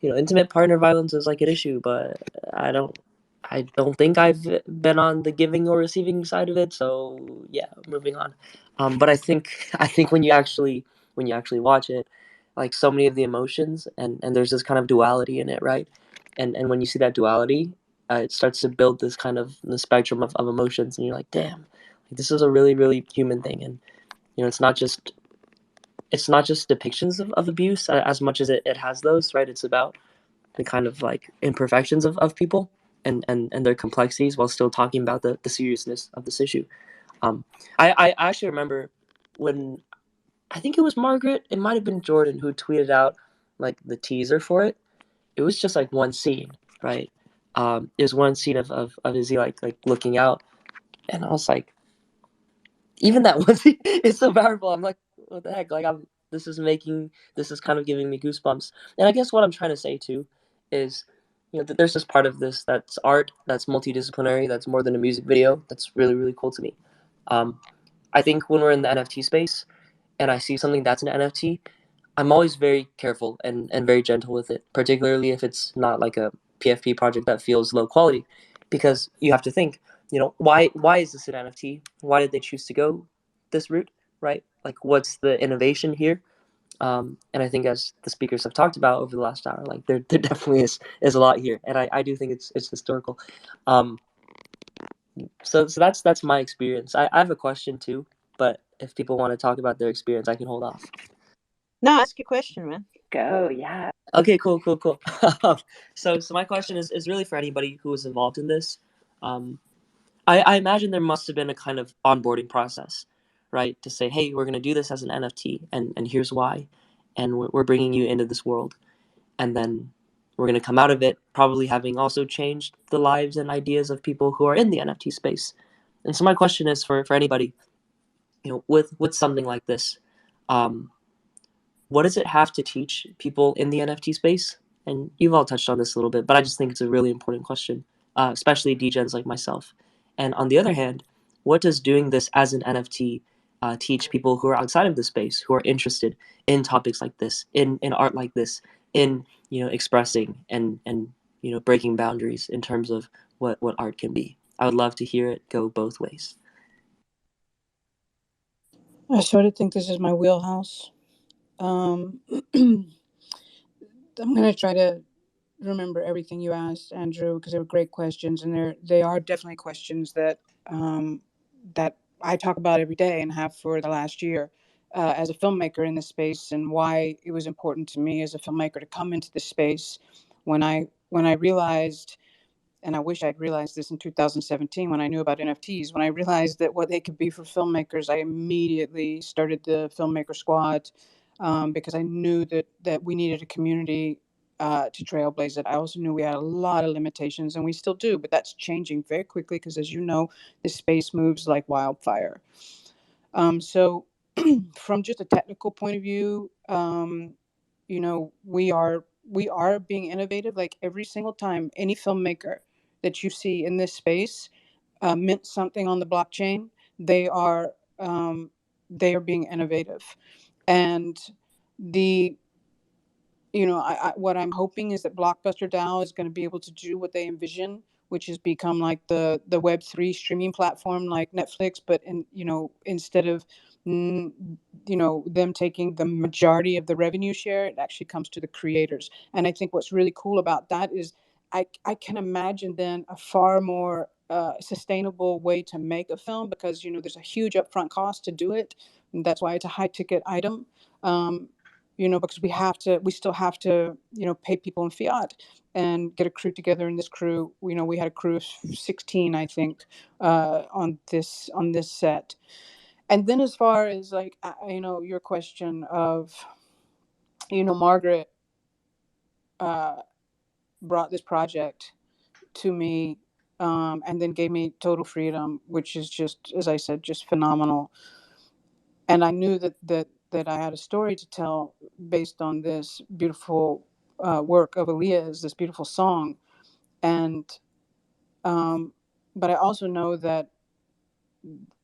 intimate partner violence is like an issue, but I don't I don't think I've been on the giving or receiving side of it. So yeah, moving on. But I think when you actually watch it, like so many of the emotions and there's this kind of duality in it, right? And when you see that duality, it starts to build this kind of the spectrum of emotions, and you're like, damn, like, this is a really really human thing, and it's not just depictions of abuse as much as it has those, right? It's about the kind of like imperfections of people and their complexities while still talking about the seriousness of this issue. Um, I actually remember when I think it was Margaret, it might have been Jordan who tweeted out like the teaser for it. It was just like one scene, right? It was one scene of Izzy like looking out, and I was like, even that one scene is so powerful. I'm like, what the heck? Like this is kind of giving me goosebumps. And I guess what I'm trying to say too is, that there's this part of this that's art, that's multidisciplinary, that's more than a music video. That's really really cool to me. Um, I think when we're in the NFT space and I see something that's an NFT, I'm always very careful and very gentle with it, particularly if it's not like a PFP project that feels low quality, because you have to think, why is this an NFT? Why did they choose to go this route, right? Like, what's the innovation here? And I think as the speakers have talked about over the last hour, like there definitely is a lot here, and I do think it's historical. Um, so that's my experience. I have a question too, but if people want to talk about their experience, I can hold off. No, ask your question, man. Go, yeah. Okay, cool. So my question is really for anybody who was involved in this. Um, I imagine there must have been a kind of onboarding process, right? To say, hey, we're going to do this as an NFT, and here's why, and we're bringing you into this world, and then we're going to come out of it probably having also changed the lives and ideas of people who are in the NFT space. And so my question is for anybody, with something like this. Um, what does it have to teach people in the NFT space? And you've all touched on this a little bit, but I just think it's a really important question, especially degens like myself. And on the other hand, what does doing this as an NFT teach people who are outside of the space, who are interested in topics like this, in art like this, in expressing and breaking boundaries in terms of what art can be? I would love to hear it go both ways. I sort of think this is my wheelhouse. I'm going to try to remember everything you asked, Andrew, because they were great questions, and they are definitely questions that I talk about every day and have for the last year as a filmmaker in this space, and why it was important to me as a filmmaker to come into this space when I realized. And I wish I'd realized this in 2017 when I knew about NFTs. When I realized that what they could be for filmmakers, I immediately started the Filmmaker Squad because I knew that we needed a community to trailblaze it. I also knew we had a lot of limitations, and we still do, but that's changing very quickly because, as you know, this space moves like wildfire. So, from just a technical point of view, we are being innovative. Like every single time, any filmmaker that you see in this space mint something on the blockchain, they are being innovative, and the what I'm hoping is that Blockbuster DAO is going to be able to do what they envision, which is become like the Web3 streaming platform like Netflix, but instead of them taking the majority of the revenue share, it actually comes to the creators. And I think what's really cool about that is I can imagine then a far more sustainable way to make a film, because there's a huge upfront cost to do it, and that's why it's a high ticket item. Because we still have to, pay people in fiat and get a crew together. And this crew, we had a crew of 16, I think, on this set. And then as far as like, your question of, Margaret brought this project to me and then gave me total freedom, which is just, as I said, just phenomenal. And I knew that I had a story to tell based on this beautiful work of Aliah's, this beautiful song. And but I also know that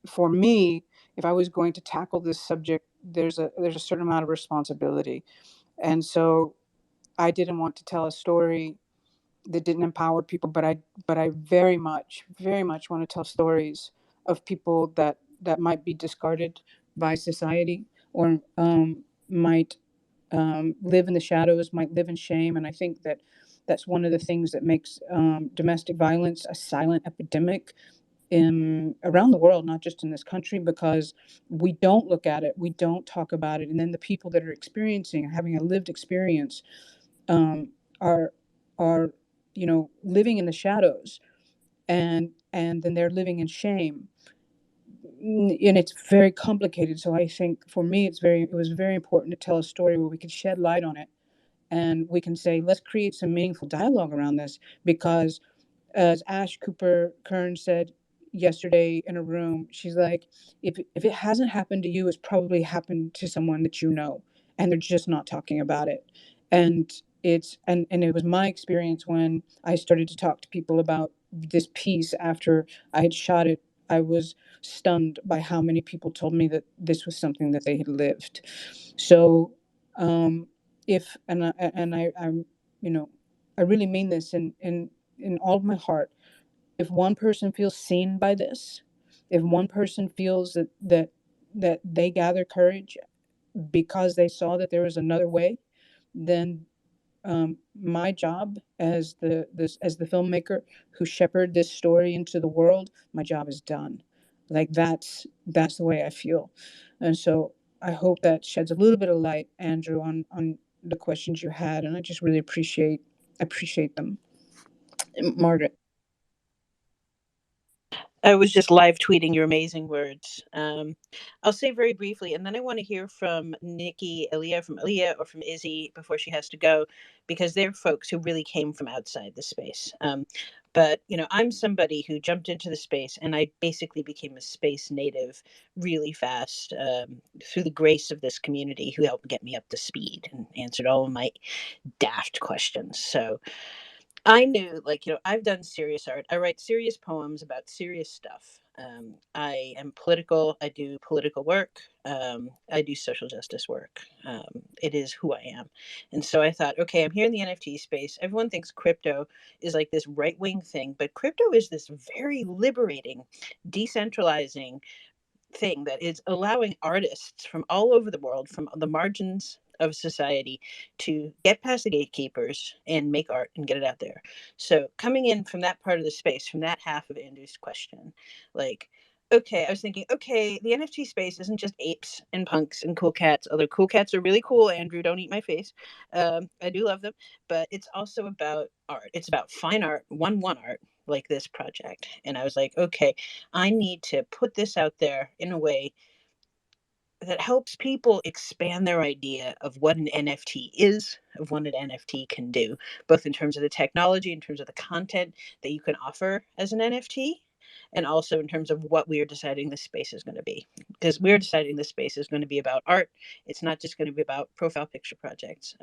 for me, if I was going to tackle this subject, there's a certain amount of responsibility. And so I didn't want to tell a story that didn't empower people, but I very much want to tell stories of people that might be discarded by society, or might live in the shadows, might live in shame. And I think that that's one of the things that makes domestic violence a silent epidemic around the world, not just in this country, because we don't look at it, we don't talk about it, and then the people that are experiencing, having a lived experience, um, are are living in the shadows, and then they're living in shame, and it's very complicated. So I think for me, it was very important to tell a story where we could shed light on it, and we can say, let's create some meaningful dialogue around this, because as Ash Cooper Kern said yesterday in a room, she's like, if it hasn't happened to you, it's probably happened to someone that you know, and they're just not talking about it. And and it was my experience when I started to talk to people about this piece after I had shot it. I was stunned by how many people told me that this was something that they had lived. So, if I'm, I really mean this in all of my heart. If one person feels seen by this, if one person feels that they gather courage because they saw that there was another way, then my job as the filmmaker who shepherded this story into the world, my job is done. Like that's the way I feel. And so I hope that sheds a little bit of light, Andrew, on the questions you had, and I just really appreciate them. Margaret. I was just live tweeting your amazing words. I'll say very briefly, and then I want to hear from Nikki, from Aliah, or from Izzy before she has to go, because they're folks who really came from outside the space. But I'm somebody who jumped into the space, and I basically became a space native really fast, through the grace of this community who helped get me up to speed and answered all of my daft questions. So I knew, I've done serious art. I write serious poems about serious stuff. I am political. I do political work. I do social justice work. It is who I am. And so I thought, okay, I'm here in the NFT space. Everyone thinks crypto is like this right wing thing, but crypto is this very liberating, decentralizing thing that is allowing artists from all over the world, from the margins of society, to get past the gatekeepers and make art and get it out there. So coming in from that part of the space, from that half of Andrew's question, okay, I was thinking, okay, the NFT space isn't just apes and punks and cool cats, although cool cats are really cool, Andrew, don't eat my face. I do love them, but it's also about art. It's about fine art, one art, like this project. And I was like, okay, I need to put this out there in a way that helps people expand their idea of what an NFT is, of what an NFT can do, both in terms of the technology, in terms of the content that you can offer as an NFT, and also in terms of what we are deciding the space is going to be. Because we're deciding the space is going to be about art. It's not just going to be about profile picture projects.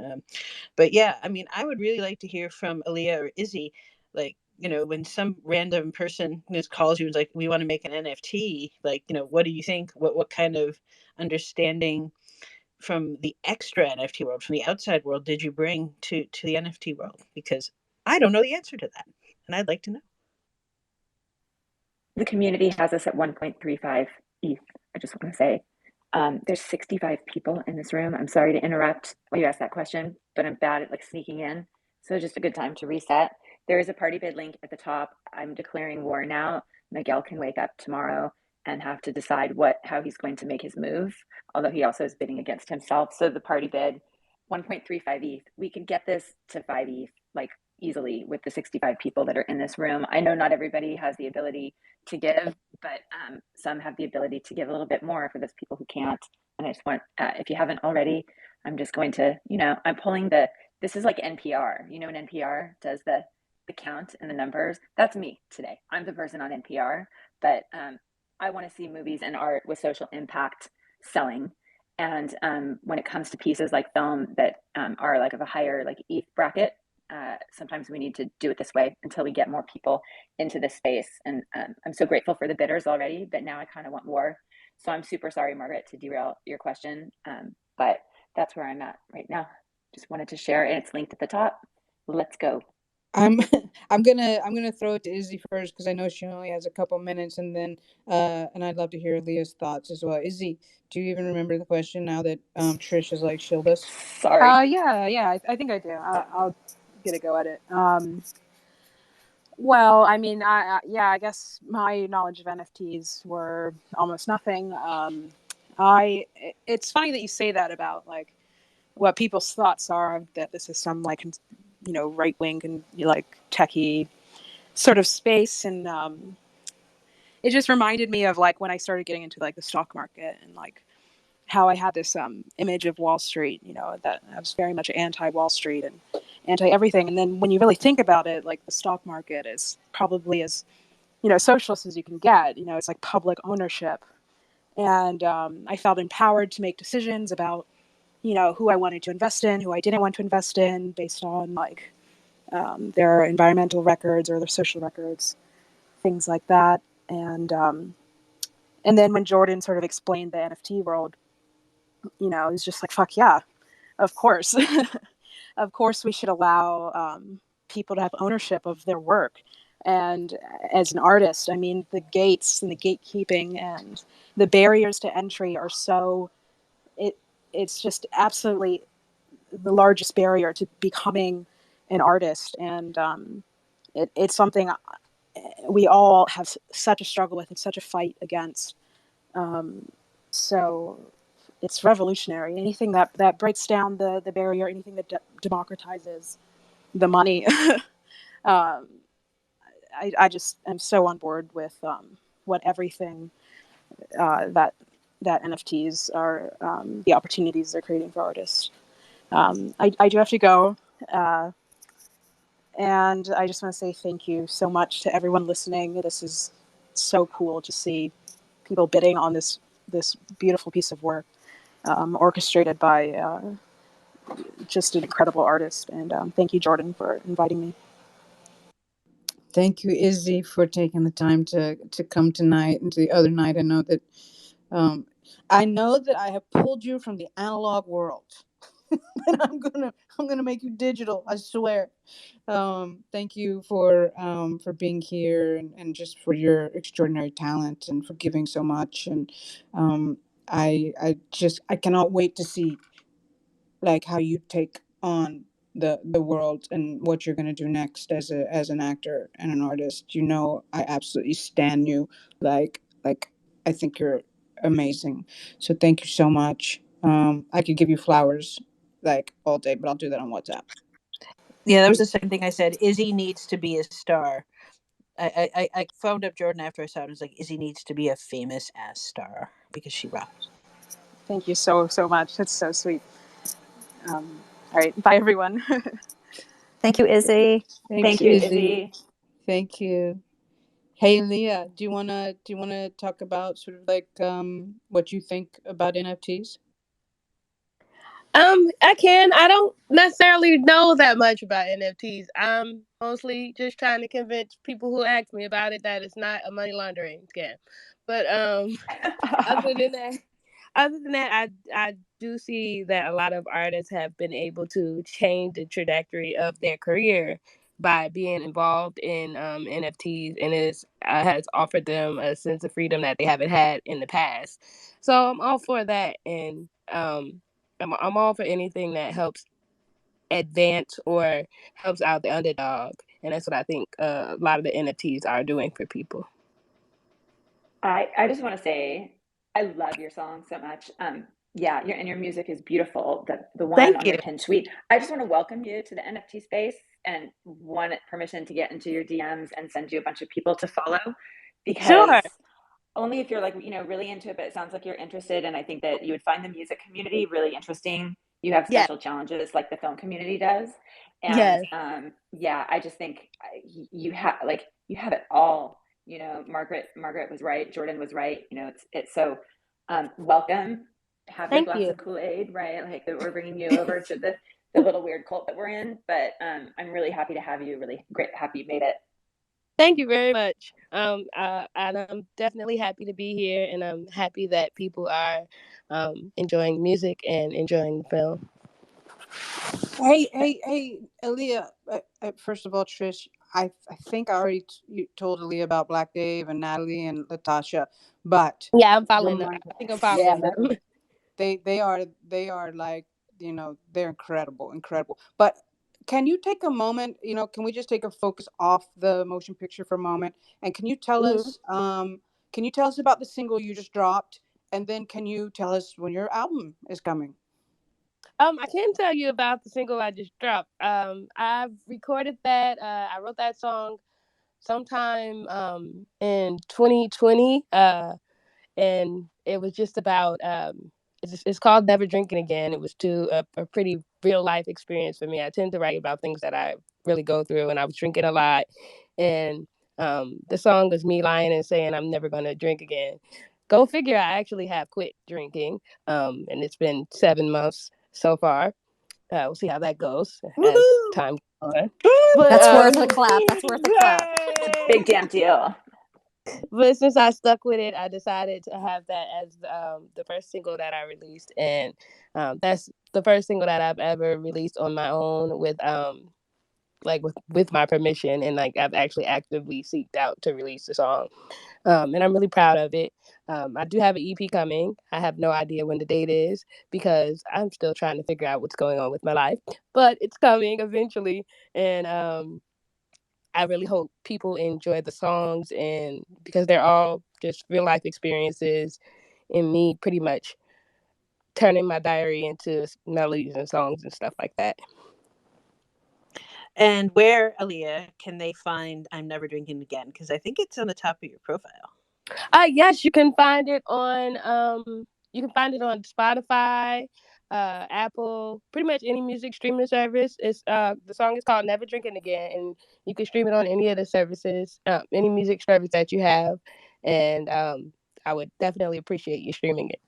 But yeah, I mean, I would really like to hear from Aliah or Izzy, when some random person just calls you and is like, we want to make an NFT, what do you think? What kind of understanding from the extra NFT world, from the outside world, did you bring to the NFT world? Because I don't know the answer to that, and I'd like to know. The community has us at 1.35 ETH. I just want to say there's 65 people in this room. I'm sorry to interrupt when you asked that question, but I'm bad at sneaking in. So just a good time to reset. There is a party bid link at the top. I'm declaring war now. Miguel can wake up tomorrow and have to decide how he's going to make his move, although he also is bidding against himself. So the party bid, 1.35 ETH. We could get this to 5 ETH easily with the 65 people that are in this room. I know not everybody has the ability to give, but some have the ability to give a little bit more for those people who can't. And I just want, if you haven't already, I'm just going to, I'm pulling this is like NPR. When NPR does the the count and the numbers, that's me today. I'm the person on NPR, but I want to see movies and art with social impact selling. And when it comes to pieces like film that are like of a higher like ETH bracket, sometimes we need to do it this way until we get more people into this space. And I'm so grateful for the bidders already, but now I kind of want more. So I'm super sorry, Margaret, to derail your question, but that's where I'm at right now. Just wanted to share, and it's linked at the top. Let's go. I'm I'm gonna throw it to Izzy first because I know she only has a couple minutes, and then and I'd love to hear Leah's thoughts as well. Izzy, do you even remember the question now that Trish has like shielded us? Sorry. Yeah, I think I do. I'll get a go at it. Well, I mean, I guess my knowledge of NFTs were almost nothing. It's funny that you say that about like what people's thoughts are that this is some like, right wing and like techie sort of space, and it just reminded me of like when I started getting into like the stock market and like how I had this image of Wall Street, that I was very much anti Wall Street and anti everything. And then when you really think about it, like the stock market is probably as, socialist as you can get. It's like public ownership. And I felt empowered to make decisions about, who I wanted to invest in, who I didn't want to invest in based on like their environmental records or their social records, things like that. And then when Jordan sort of explained the NFT world, it was just like, fuck yeah, of course. Of course we should allow people to have ownership of their work. And as an artist, I mean, the gates and the gatekeeping and the barriers to entry are it's just absolutely the largest barrier to becoming an artist. And it's something we all have such a struggle with and such a fight against. So it's revolutionary. Anything that breaks down the barrier, anything that democratizes the money. I just am so on board with what everything that NFTs are, the opportunities they're creating for artists. I do have to go. And I just want to say thank you so much to everyone listening. This is so cool to see people bidding on this beautiful piece of work, orchestrated by just an incredible artist. And thank you, Jordan, for inviting me. Thank you, Izzy, for taking the time to come tonight and to the other night. I know that I have pulled you from the analog world. And I'm gonna make you digital, I swear. Thank you for being here and just for your extraordinary talent and for giving so much. And I cannot wait to see like how you take on the world and what you're gonna do next as an actor and an artist. I absolutely stan you. Like I think you're amazing. So thank you so much. I could give you flowers like all day, but I'll do that on WhatsApp. Yeah, that was the second thing I said. Izzy needs to be a star. I phoned up Jordan after I saw it and was like, Izzy needs to be a famous ass star because she rocks. Thank you so much. That's so sweet. All right, bye everyone. Thank you, Izzy. Thank you, Izzy. Thank you. Hey, Leah, do you wanna talk about sort of like what you think about NFTs? I can. I don't necessarily know that much about NFTs. I'm mostly just trying to convince people who ask me about it that it's not a money laundering scam. But other than that, I do see that a lot of artists have been able to change the trajectory of their career by being involved in NFTs, and it has offered them a sense of freedom that they haven't had in the past. So I'm all for that, and I'm all for anything that helps advance or helps out the underdog, and that's what I think a lot of the NFTs are doing for people. I just want to say I love your song so much. Yeah, your music is beautiful. The one Thank on you. your pin suite. I just want to welcome you to the NFT space and want permission to get into your DMs and send you a bunch of people to follow, because Sure. only if you're like really into it. But it sounds like you're interested, and I think that you would find the music community really interesting you have Yeah. special challenges like the film community does. And Yes. yeah, I just think you have it all. Margaret was right. Jordan was right. It's so welcome. Have your Thank glass you. of Kool-Aid, right? Like that we're bringing you over to the little weird cult that we're in. But I'm really happy to have you. Really great, happy you made it. Thank you very much. And I'm definitely happy to be here, and I'm happy that people are enjoying music and enjoying the film. Hey, Aliah. First of all, Trish, I think I already told Aliah about Black Dave and Natalie and Latasha, but Yeah, I'm following them. remind I think I'm Yeah, following them. they are like, they're incredible. But can you take a moment? Can we just take a focus off the motion picture for a moment? And can you tell Mhm. us about the single you just dropped? And then can you tell us when your album is coming? I can tell you about the single I just dropped. I've recorded that. I wrote that song sometime in 2020. And it was just about it's called Never Drinking Again. It was a pretty real life experience for me. I tend to write about things that I really go through, and I was drinking a lot. And the song was me lying and saying I'm never going to drink again. Go figure, I actually have quit drinking, and it's been 7 months so far. We'll see how that goes as Woohoo! time goes on. Woo! But That's worth a clap. That's worth a clap. big damn deal. But since I stuck with it, I decided to have that as the first single that I released, and that's the first single that I've ever released on my own with my permission, and like I've actually actively seeked out to release the song, and I'm really proud of it. I do have an EP coming. I have no idea when the date is because I'm still trying to figure out what's going on with my life, but it's coming eventually, and I really hope people enjoy the songs, and because they're all just real life experiences and me pretty much turning my diary into melodies and songs and stuff like that. And where, Aliah, can they find I'm Never Drinking Again? Because I think it's on the top of your profile. Yes, you can find it on Spotify, Apple, pretty much any music streaming service. The song is called Never Drinking Again, and you can stream it on any of the services, any music service that you have, and I would definitely appreciate you streaming it.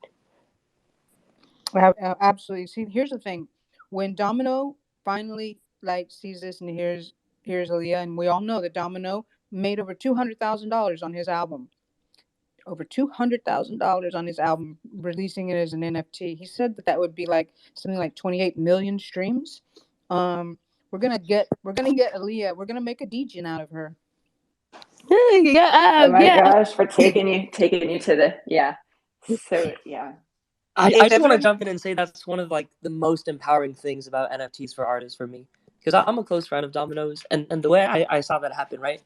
Absolutely. See, here's the thing: when Domino finally sees this and hears Aaliyah, and we all know that Domino made over $200,000 on his album, releasing it as an NFT. He said that would be like something like 28 million streams. We're gonna get Aaliyah. We're gonna make a DJ out of her. Oh my Yeah. gosh, we're taking you to the So yeah. I If just want to everyone, jump in and say that's one of like the most empowering things about NFTs for artists for me, because I'm a close friend of Domino's, and the way I saw that happen, right?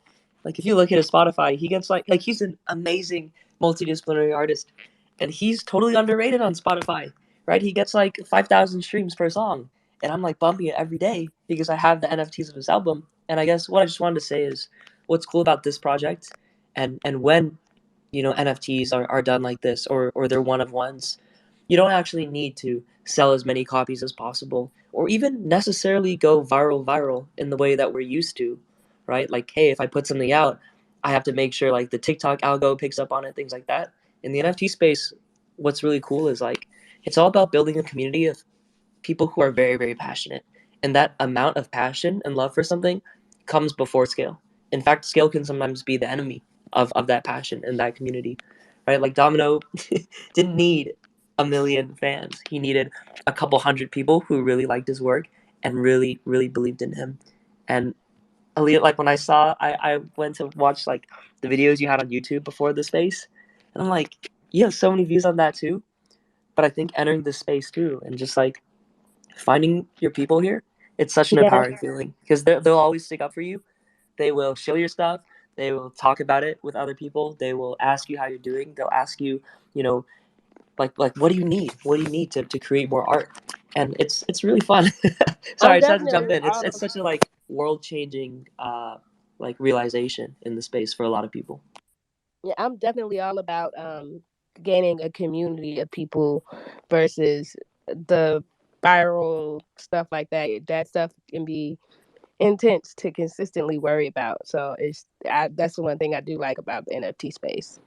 Like if you look at his Spotify, he gets like he's an amazing multidisciplinary artist, and he's totally underrated on Spotify, right? He gets like 5,000 streams per song, and I'm like bumping it every day because I have the NFTs of his album. And I guess what I just wanted to say is what's cool about this project, and when NFTs are done like this, or they're one of ones, you don't actually need to sell as many copies as possible or even necessarily go viral in the way that we're used to, right? Like, hey, if I put something out, I have to make sure like the TikTok algo picks up on it, things like that. In the NFT space, what's really cool is like it's all about building a community of people who are very, very passionate. And that amount of passion and love for something comes before scale. In fact, scale can sometimes be the enemy of that passion and that community, right? Like Domino didn't need a million fans. He needed a couple hundred people who really liked his work and really, really believed in him. And Aliah, like when I went to watch like the videos you had on YouTube before the space, and I'm like, you have so many views on that too. But I think entering this space too and just like finding your people here, it's such an Yeah. empowering feeling because they'll always stick up for you. They will show your stuff. They will talk about it with other people. They will ask you how you're doing. They'll ask you, you know, like what do you need? What do you need to create more art? And it's really fun. Sorry, I'm I just had to definitely jump in. It's such a like world changing like realization in the space for a lot of people. Yeah, I'm definitely all about gaining a community of people versus the viral stuff like that. That stuff can be intense to consistently worry about. So that's the one thing I do like about the NFT space.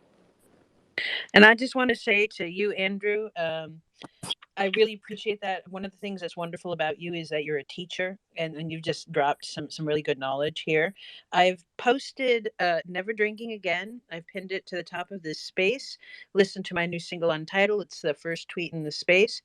And I just want to say to you, Andrew, I really appreciate that. One of the things that's wonderful about you is that you're a teacher, and you've just dropped some really good knowledge here. I've posted Never Drinking Again. I've pinned it to the top of this space. Listen to my new single Untitled. It's the first tweet in the space.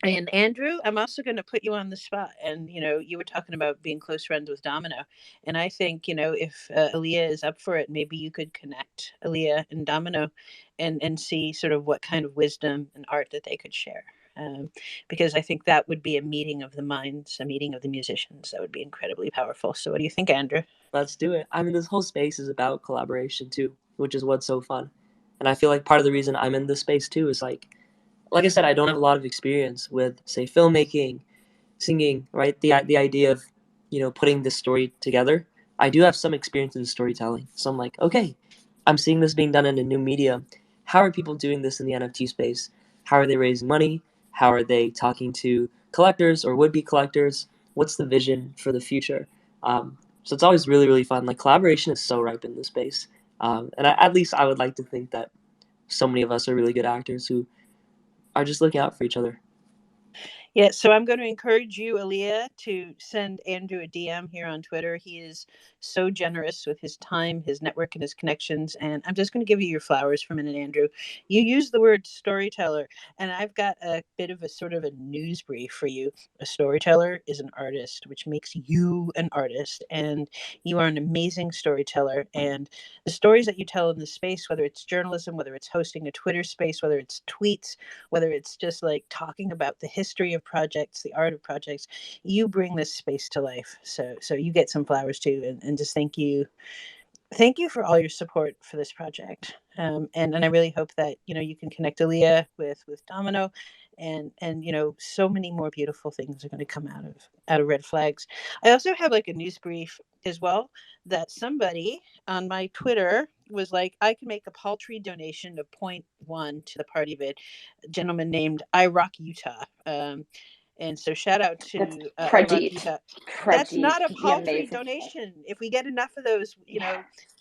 And Andrew, I'm also going to put you on the spot. And, you were talking about being close friends with Domino. And I think, if Aliah is up for it, maybe you could connect Aliah and Domino and see sort of what kind of wisdom and art that they could share. Because I think that would be a meeting of the minds, a meeting of the musicians. That would be incredibly powerful. So what do you think, Andrew? Let's do it. I mean, this whole space is about collaboration too, which is what's so fun. And I feel like part of the reason I'm in this space too is like I said, I don't have a lot of experience with, say, filmmaking, singing, right? The idea of, putting this story together. I do have some experience in storytelling. So I'm like, okay, I'm seeing this being done in a new medium. How are people doing this in the NFT space? How are they raising money? How are they talking to collectors or would-be collectors? What's the vision for the future? So it's always really, really fun. Like, collaboration is so ripe in this space. And at least I would like to think that so many of us are really good actors who are just looking out for each other. Yeah, so I'm going to encourage you, Aliah, to send Andrew a DM here on Twitter. He is so generous with his time, his network, and his connections. And I'm just going to give you your flowers for a minute, Andrew. You used the word storyteller, and I've got a bit of a sort of a news brief for you. A storyteller is an artist, which makes you an artist. And you are an amazing storyteller. And the stories that you tell in this space, whether it's journalism, whether it's hosting a Twitter space, whether it's tweets, whether it's just like talking about the history of projects, the art of projects, you bring this space to life. So you get some flowers too, and just thank you for all your support for this project. And I really hope that you can connect Aliah with Domino, and so many more beautiful things are going to come out of Red Flags. I also have like a news brief as well, that somebody on my Twitter was like, I can make a paltry donation of 0.1 to the party bid. A gentleman named I Rock Utah. And so shout out That's to I Rock Prajeet. Utah. That's Prajeet, not a the paltry amazing. donation. If we get enough of those,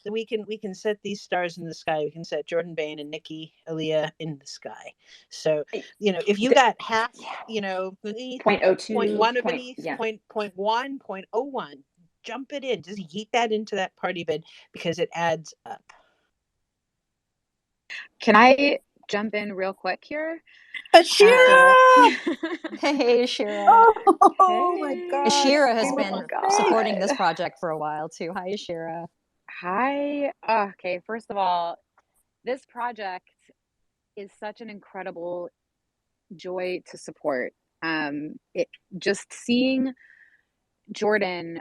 then we can set these stars in the sky. We can set Jordan Bayne and Nikki Aliah in the sky. So if you got half, 0.02, 0.1 of an ETH, yeah. 0.1, 0.01, jump it in. Just yeet that into that party bid because it adds up. Can I jump in real quick here? Ashira! Hey, Shira. Oh my God. Shira has Oh been my God. supporting this project for a while too. Hi, Shira. Hi. Okay, first of all, this project is such an incredible joy to support. It just seeing Jordan,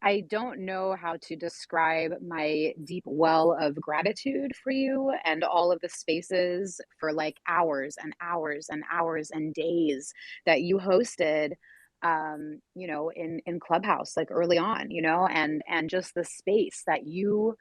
I don't know how to describe my deep well of gratitude for you and all of the spaces for like hours and hours and hours and days that you hosted in Clubhouse, like early on, and just the space that you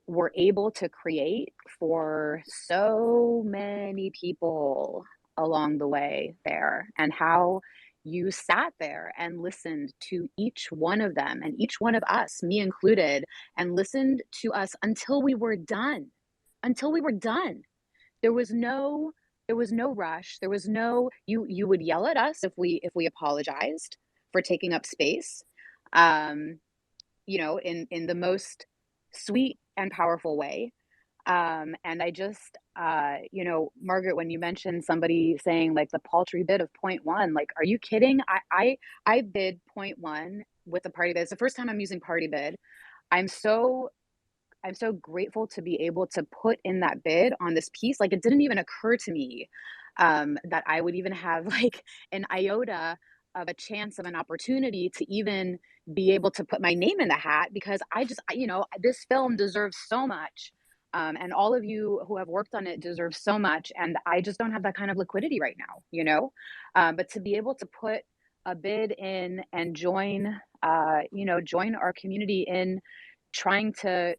were able to create for so many people along the way there, and how you sat there and listened to each one of them and each one of us, me included, and listened to us until we were done. Until we were done. There was no rush. There was no, you would yell at us if we apologized for taking up space. In the most sweet and powerful way. And I just, Margaret, when you mentioned somebody saying like the paltry bid of 0.1, like, are you kidding? I bid 0.1 with the party bid. It's the first time I'm using party bid. I'm so grateful to be able to put in that bid on this piece. Like, it didn't even occur to me that I would even have like an iota of a chance of an opportunity to even be able to put my name in the hat, because this film deserves so much. And all of you who have worked on it deserve so much. And I just don't have that kind of liquidity right now, but to be able to put a bid in and join our community in trying to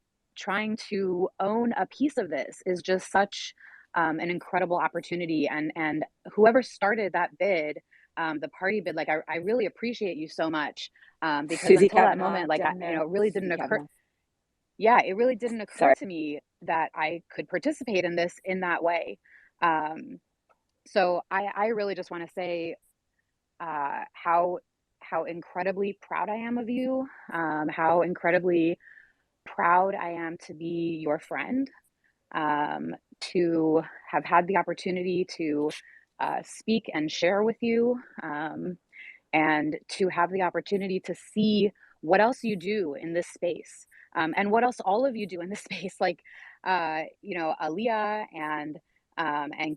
own a piece of this is just such an incredible opportunity. And whoever started that bid, the party bid, like I really appreciate you so much, because Susie until that Kavanaugh moment, like down there. it really didn't Susie occur. Kavanaugh. Yeah, it really didn't occur Sorry. to me that I could participate in this in that way. So I really just want to say how incredibly proud I am of you, how incredibly proud I am to be your friend, to have had the opportunity to speak and share with you, and to have the opportunity to see what else you do in this space, and what else all of you do in this space. Like, Aliah and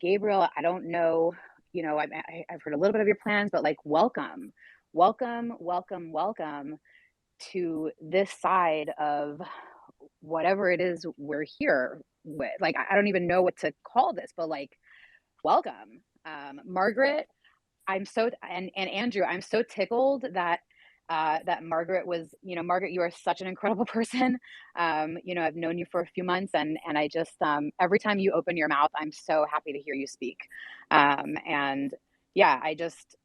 Gabriel, I don't know, I've heard a little bit of your plans, but like, welcome, welcome, welcome, welcome to this side of whatever it is we're here with. Like, I don't even know what to call this, but like, welcome. Margaret, I'm so, and Andrew, I'm so tickled that that Margaret was, Margaret, you are such an incredible person. I've known you for a few months, and I just, every time you open your mouth, I'm so happy to hear you speak. And yeah, I just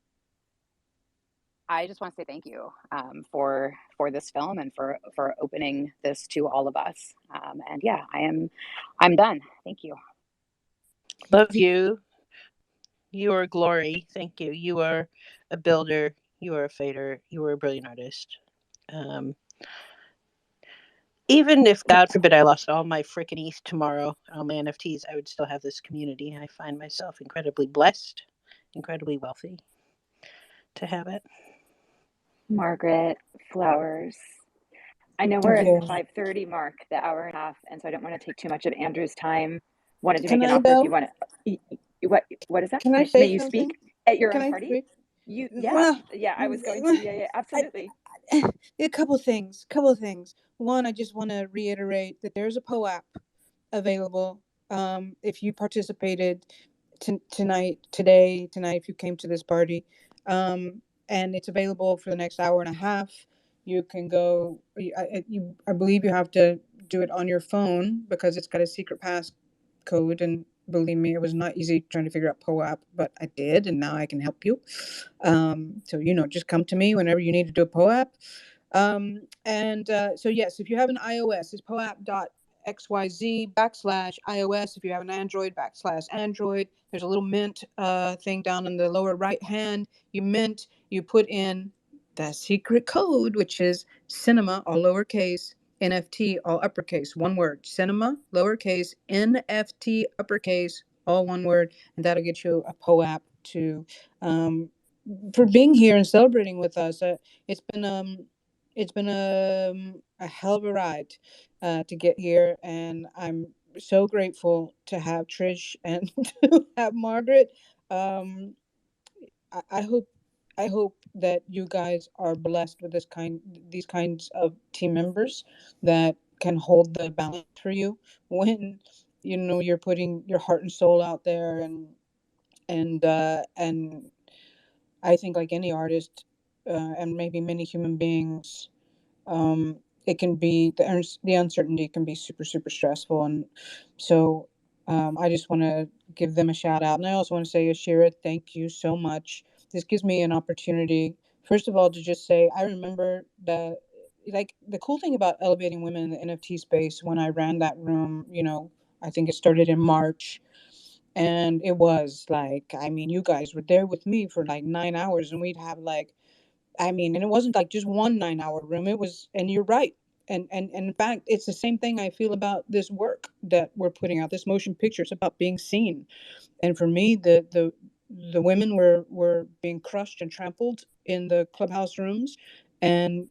want to say thank you, for this film and for opening this to all of us. And yeah, I'm done. Thank you. Love you. You are glory. Thank you. You are a builder. You are a fighter. You are a brilliant artist. Even if, God forbid, I lost all my freaking ETH tomorrow, all my NFTs, I would still have this community. I find myself incredibly blessed, incredibly wealthy to have it. Margaret, flowers. I know we're at the 5:30 mark, the hour and a half, and so I don't want to take too much of Andrew's time. Wanted to make an offer if you want to. What is that? Can I May say you something? speak at your Can own I party? speak? Yeah, I was going to. Yeah, absolutely. A couple of things. One, I just want to reiterate that there's a POAP available. If you participated tonight, if you came to this party, and it's available for the next hour and a half. You can go. I believe you have to do it on your phone because it's got a secret pass code, and believe me, it was not easy trying to figure out POAP, but I did, and now I can help you. So just come to me whenever you need to do a POAP. So yes, if you have an iOS, it's poap.xyz/iOS. If you have an Android, /Android. There's a little mint thing down in the lower right hand. You put in the secret code, which is cinema, all lowercase, NFT, all uppercase, one word. Cinema, lowercase, NFT, uppercase, all one word, and that'll get you a POAP to for being here and celebrating with us. It's been a hell of a ride to get here, and I'm so grateful to have Trish and to have Margaret. Um, I hope that you guys are blessed with these kinds of team members that can hold the balance for you when you're putting your heart and soul out there, and I think, like any artist, and maybe many human beings, it can be the uncertainty can be super, super stressful. And so I just want to give them a shout out. And I also want to say, Ashira, thank you so much. This gives me an opportunity, first of all, to just say, I remember the cool thing about elevating women in the NFT space when I ran that room, I think it started in March. And it was like, you guys were there with me for like 9 hours, and we'd have and it wasn't like just one 9 hour room. It was, and you're right. And in fact, it's the same thing I feel about this work that we're putting out, this motion picture. It's about being seen. And for me, the women were being crushed and trampled in the clubhouse rooms and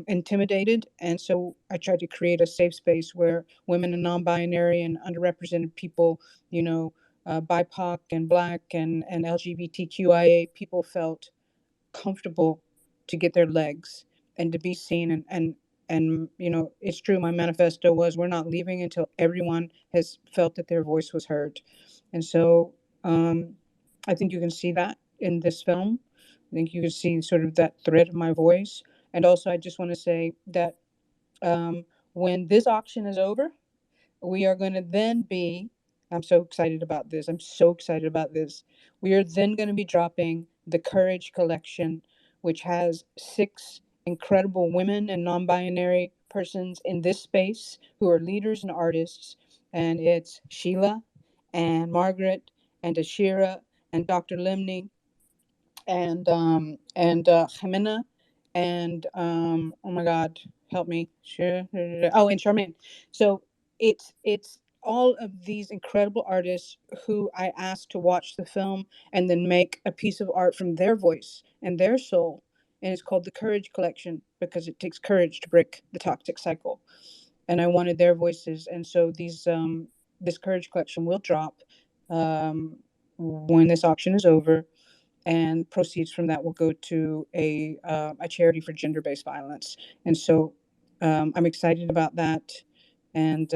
intimidated. And so I tried to create a safe space where women and non-binary and underrepresented people, BIPOC and Black and LGBTQIA people felt comfortable to get their legs and to be seen. And it's true, my manifesto was, we're not leaving until everyone has felt that their voice was heard. And so I think you can see that in this film. I think you can see sort of that thread of my voice. And also, I just want to say that when this auction is over, we are going to then be I'm so excited about this. I'm so excited about this. We are then going to be dropping the Courage collection, which has 6 incredible women and non-binary persons in this space who are leaders and artists. And it's Sheila and Margaret and Ashira and Dr. Limney and Jimena and oh my God, help me. Oh, and Charmaine. So it's all of these incredible artists who I asked to watch the film and then make a piece of art from their voice and their soul. And it's called the Courage Collection because it takes courage to break the toxic cycle. And I wanted their voices. And so this Courage Collection will drop when this auction is over, and proceeds from that will go to a charity for gender-based violence. And so I'm excited about that. And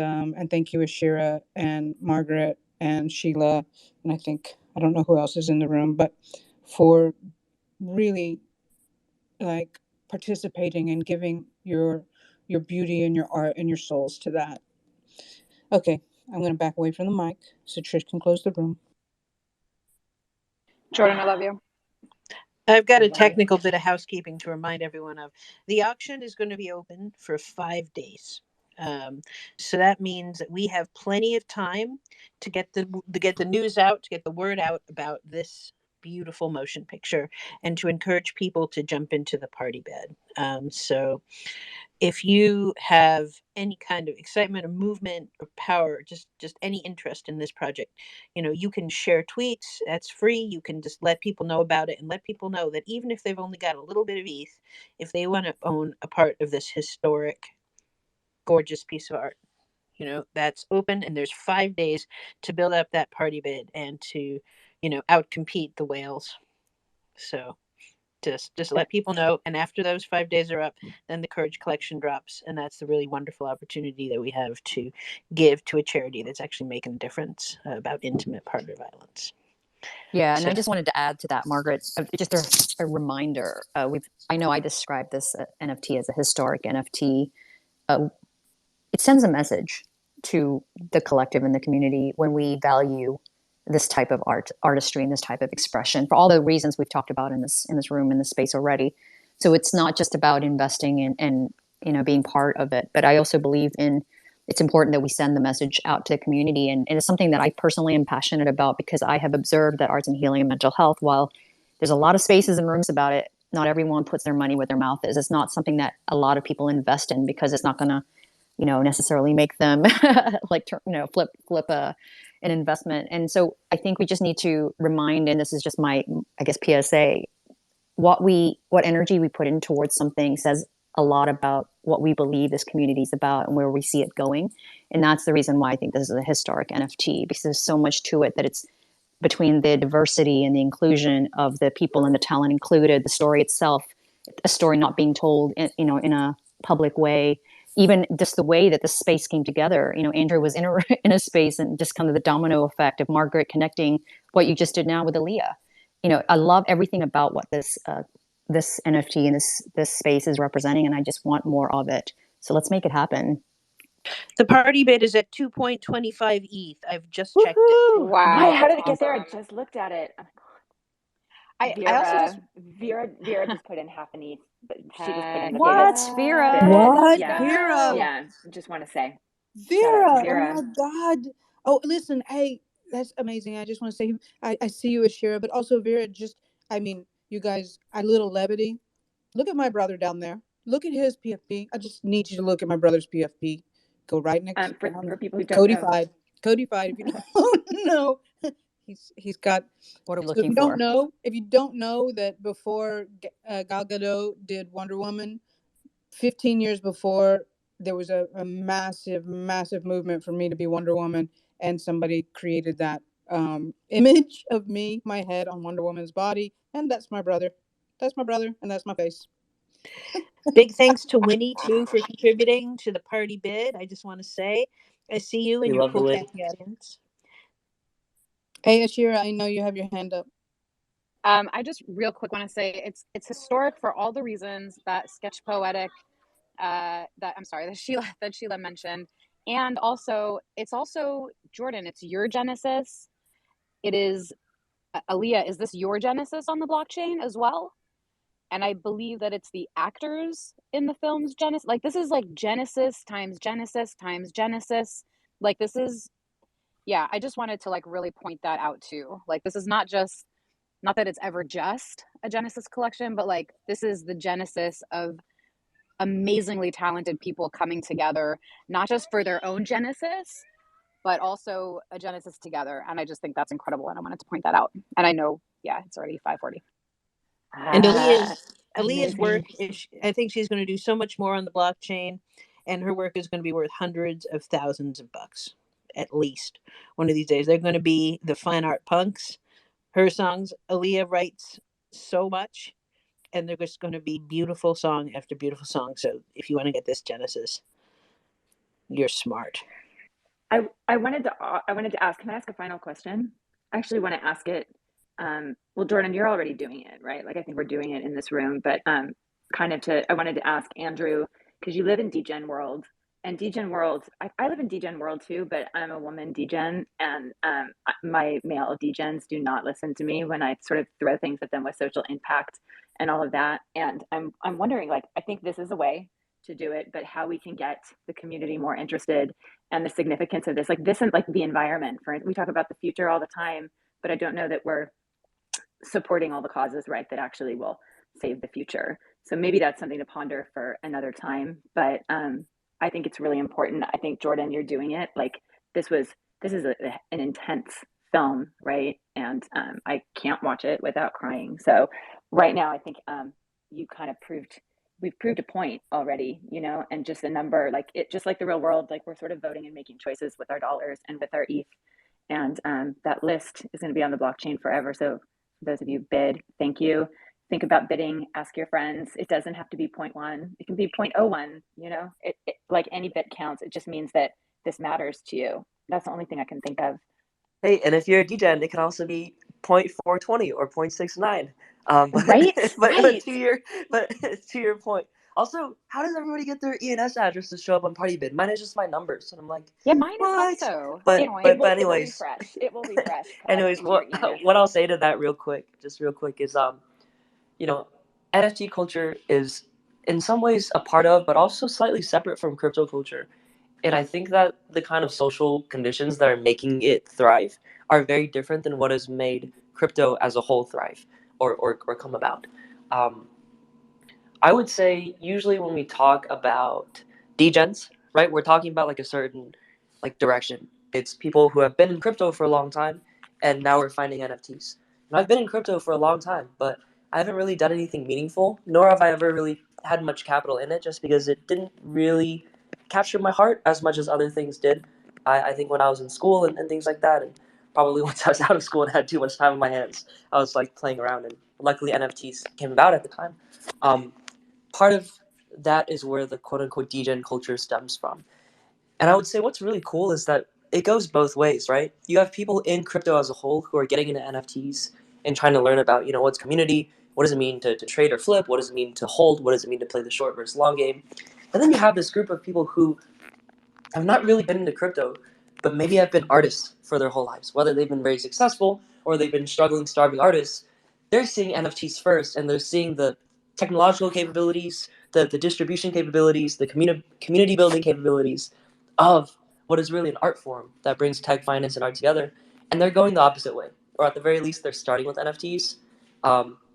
thank you, Ashira and Margaret and Sheila, and I don't know who else is in the room, but for really like participating and giving your beauty and your art and your souls to that. Okay, I'm going to back away from the mic so Trish can close the room. Jordan, I love you. I've got a technical bit of housekeeping to remind everyone of. The auction is going to be open for 5 days. So that means that we have plenty of time to get the news out, to get the word out about this beautiful motion picture, and to encourage people to jump into the party bed. So if you have any kind of excitement or movement or power, just any interest in this project, you can share tweets. That's free. You can just let people know about it and let people know that even if they've only got a little bit of ETH, if they want to own a part of this historic, gorgeous piece of art, that's open. And there's 5 days to build up that party bid and to, outcompete the whales. So just let people know, and after those 5 days are up, then the Courage collection drops, and that's the really wonderful opportunity that we have to give to a charity that's actually making a difference about intimate partner violence. Yeah, and I just wanted to add to that, Margaret, just a reminder. I know I described this NFT as a historic NFT. It sends a message to the collective and the community when we value this type of artistry and this type of expression for all the reasons we've talked about in this room, in this space already. So it's not just about investing and being part of it, but I also believe it's important that we send the message out to the community, and it's something that I personally am passionate about because I have observed that arts and healing and mental health, while there's a lot of spaces and rooms about it, not everyone puts their money where their mouth is. It's not something that a lot of people invest in because it's not going to necessarily make them flip an investment. And so I think we just need to remind, and this is just my, I guess, PSA, what energy we put in towards something says a lot about what we believe this community is about and where we see it going. And that's the reason why I think this is a historic NFT, because there's so much to it that it's between the diversity and the inclusion of the people and the talent included, the story itself, a story not being told in a public way, even just the way that the space came together. Andrew was in a space, and just kind of the domino effect of Margaret connecting what you just did now with Aliah. I love everything about what this NFT and this space is representing, and I just want more of it. So let's make it happen. The party bid is at 2.25 ETH. I've just checked it. Wow. How did it get there? I just looked at it. Vera just put in half an ETH, but she just put in what? Vera? What? Yeah. Vera? Yeah, just want to say. Vera, Vera. oh my God. Oh, listen, hey, that's amazing. I just want to say, I see you, Ashira, but also Vera, you guys, a little levity. Look at my brother down there. Look at his PFP. I just need you to look at my brother's PFP. Go right next for people who don't know. Codified, if you don't know. He's got. What are we looking for? If you don't know that before Gal Gadot did Wonder Woman, 15 years before, there was a massive movement for me to be Wonder Woman, and somebody created that image of me, my head on Wonder Woman's body, and that's my brother, and that's my face. Big thanks to Winnie too for contributing to the party bid. I just want to say, I see you in your cool cat audience. Hey Ashira, I know you have your hand up. I just real quick want to say it's historic for all the reasons that Sketch Poetic that Sheila mentioned. And also, it's also, Jordan, it's your genesis. It is, Aliah, is this your genesis on the blockchain as well? And I believe that it's the actors in the film's genesis. Like, this is like Genesis times Genesis times Genesis. Like, this is, yeah, I just wanted to like really point that out too. Like, this is not just, not that it's ever just a Genesis collection, but like, this is the genesis of amazingly talented people coming together, not just for their own genesis, but also a genesis together. And I just think that's incredible. And I wanted to point that out. And I know, yeah, it's already 5:40. And Ah, Aliah's work amazing. is, I think she's going to do so much more on the blockchain, and her work is going to be worth hundreds of thousands of bucks at least. One of these days, they're going to be the fine art punks. Her songs, Aliah writes so much, and they're just going to be beautiful song after beautiful song. So if you want to get this Genesis, you're smart. I wanted to ask. Can I ask a final question? I actually want to ask it. Well, Jordan, you're already doing it, right? Like I think we're doing it in this room, but I wanted to ask Andrew because you live in Degen world, and Degen world. I live in Degen world too, but I'm a woman Degen, and my male Degens do not listen to me when I sort of throw things at them with social impact and all of that. And I'm wondering, like, I think this is a way to do it, but how we can get the community more interested and the significance of this, like this and like the environment. For we talk about the future all the time, but I don't know that we're supporting all the causes, right, that actually will save the future. So maybe that's something to ponder for another time. But I think it's really important. I think Jordan, you're doing it. Like this is an intense film, right? And I can't watch it without crying. So right now, I think you kind of we've proved a point already, you know, and just the number, like it, just like the real world, like we're sort of voting and making choices with our dollars and with our ETH. And that list is going to be on the blockchain forever. So for those of you bid, thank you. Think about bidding, ask your friends. It doesn't have to be 0.1. It can be 0.01, you know, like any bit counts. It just means that this matters to you. That's the only thing I can think of. Hey, and if you're a DGen, it can also be 0.420 or 0.69. Right? But Right. but to your point. Also, how does everybody get their ENS address to show up on Party Bid? Mine is just my numbers, and I'm like, Yeah, mine is what? also. But It but will anyways, refresh. It will refresh anyways, into your what ENS. what I'll say to that real quick, is you know, NFT culture is in some ways a part of, but also slightly separate from crypto culture. And I think that the kind of social conditions that are making it thrive are very different than what has made crypto as a whole thrive or come about. Um, I would say usually when we talk about degens, right, we're talking about like a certain like direction. It's people who have been in crypto for a long time and now we're finding NFTs. And I've been in crypto for a long time, but I haven't really done anything meaningful, nor have I ever really had much capital in it just because it didn't really capture my heart as much as other things did. I think when I was in school and things like that, and probably once I was out of school and had too much time on my hands, I was like playing around, and luckily NFTs came about at the time. Um, Part of that is where the quote unquote degen culture stems from. And I would say what's really cool is that it goes both ways, right? You have people in crypto as a whole who are getting into NFTs and trying to learn about, what's community, what does it mean to trade or flip, what does it mean to hold, what does it mean to play the short versus long game. And then you have this group of people who have not really been into crypto, but maybe have been artists for their whole lives. Whether they've been very successful or they've been struggling, starving artists, they're seeing NFTs first, and they're seeing the technological capabilities, the distribution capabilities, the community building capabilities of what is really an art form that brings tech, finance, and art together. And they're going the opposite way, or at the very least, they're starting with NFTs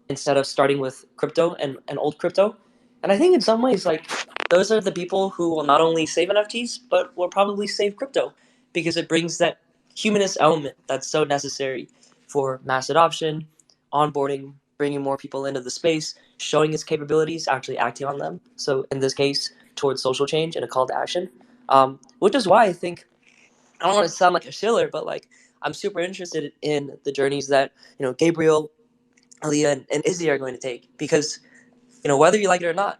instead of starting with crypto and old crypto. And I think in some ways, like, those are the people who will not only save NFTs, but will probably save crypto because it brings that humanist element that's so necessary for mass adoption, onboarding, bringing more people into the space, showing its capabilities, actually acting on them. So in this case, towards social change and a call to action, which is why I think, I don't want to sound like a shiller, but like I'm super interested in the journeys that Gabriel, Aliah, and Izzy are going to take because whether you like it or not,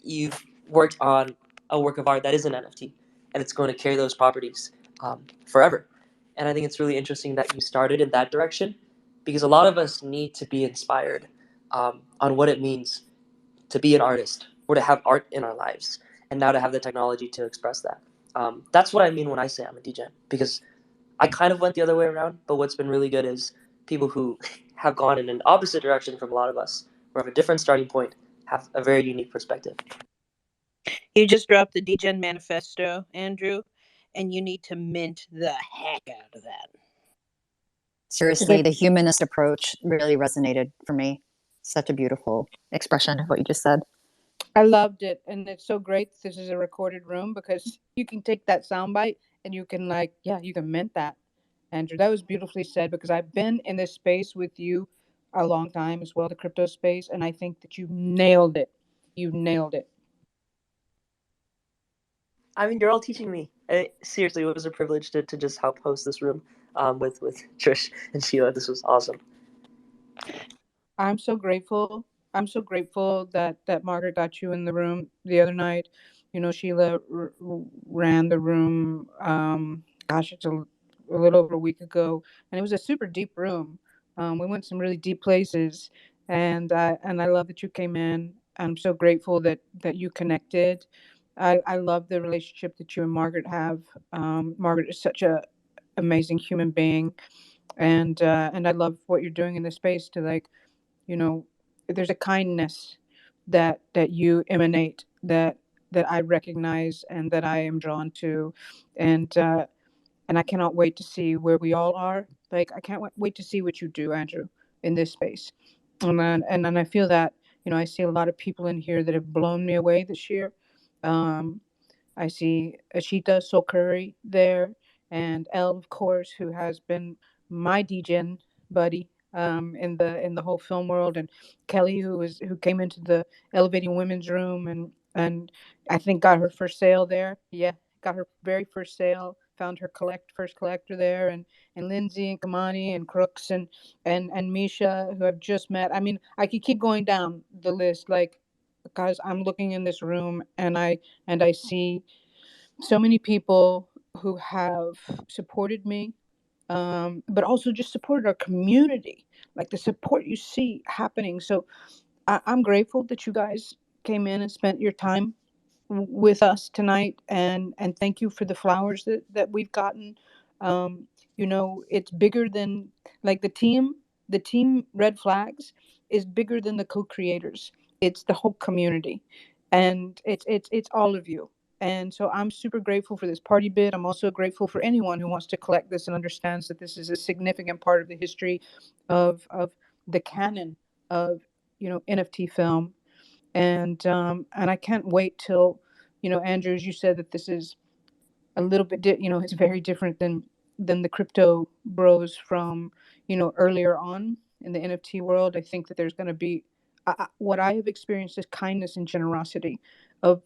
you've worked on a work of art that is an NFT, and it's going to carry those properties forever. And I think it's really interesting that you started in that direction because a lot of us need to be inspired on what it means to be an artist or to have art in our lives, and now to have the technology to express that. That's what I mean when I say I'm a DJ, because I kind of went the other way around. But what's been really good is people who have gone in an opposite direction from a lot of us, or have a different starting point, have a very unique perspective. You just dropped the DGen manifesto, Andrew, and you need to mint the heck out of that. Seriously, the humanist approach really resonated for me. Such a beautiful expression of what you just said. I loved it, and it's so great this is a recorded room, because you can take that soundbite and you can you can mint that. Andrew, that was beautifully said, because I've been in this space with you a long time as well, the crypto space, and I think that you nailed it. You nailed it. I mean, you're all teaching me. Seriously, it was a privilege to just help host this room with Trish and Sheila. This was awesome. I'm so grateful. I'm so grateful that Margaret got you in the room the other night. You know, Sheila ran the room. It's a little over a week ago, and it was a super deep room. We went some really deep places, and I love that you came in. I'm so grateful that you connected. I love the relationship that you and Margaret have. Margaret is such a amazing human being, and I love what you're doing in this space to there's a kindness that you emanate that I recognize and that I am drawn to, and I cannot wait to see where we all are. Like, I can't wait to see what you do, Andrew, in this space. And I feel that, I see a lot of people in here that have blown me away this year. I see Ashita Soul Curry there, and Elle, of course, who has been my DJ buddy in the whole film world, and Kelly, who came into the Elevating Women's Room, and I think got her first sale there. Yeah, got her very first sale. Found her first collector there, and Lindsay and Kamani and Crooks and Misha, who I've just met. I mean, I could keep going down the list, because I'm looking in this room and I see so many people who have supported me, but also just supported our community, like the support you see happening. So I'm grateful that you guys came in and spent your time with us tonight, and thank you for the flowers that we've gotten. It's bigger than, like, the team Red Flags is bigger than the co-creators. It's the whole community, and it's all of you. And so I'm super grateful for this party bit. I'm also grateful for anyone who wants to collect this and understands that this is a significant part of the history of the canon of NFT film. And I can't wait till, Andrew, as you said, that this is a little bit it's very different than the crypto bros from earlier on in the NFT world. I think that there's going to be, what I have experienced is kindness and generosity of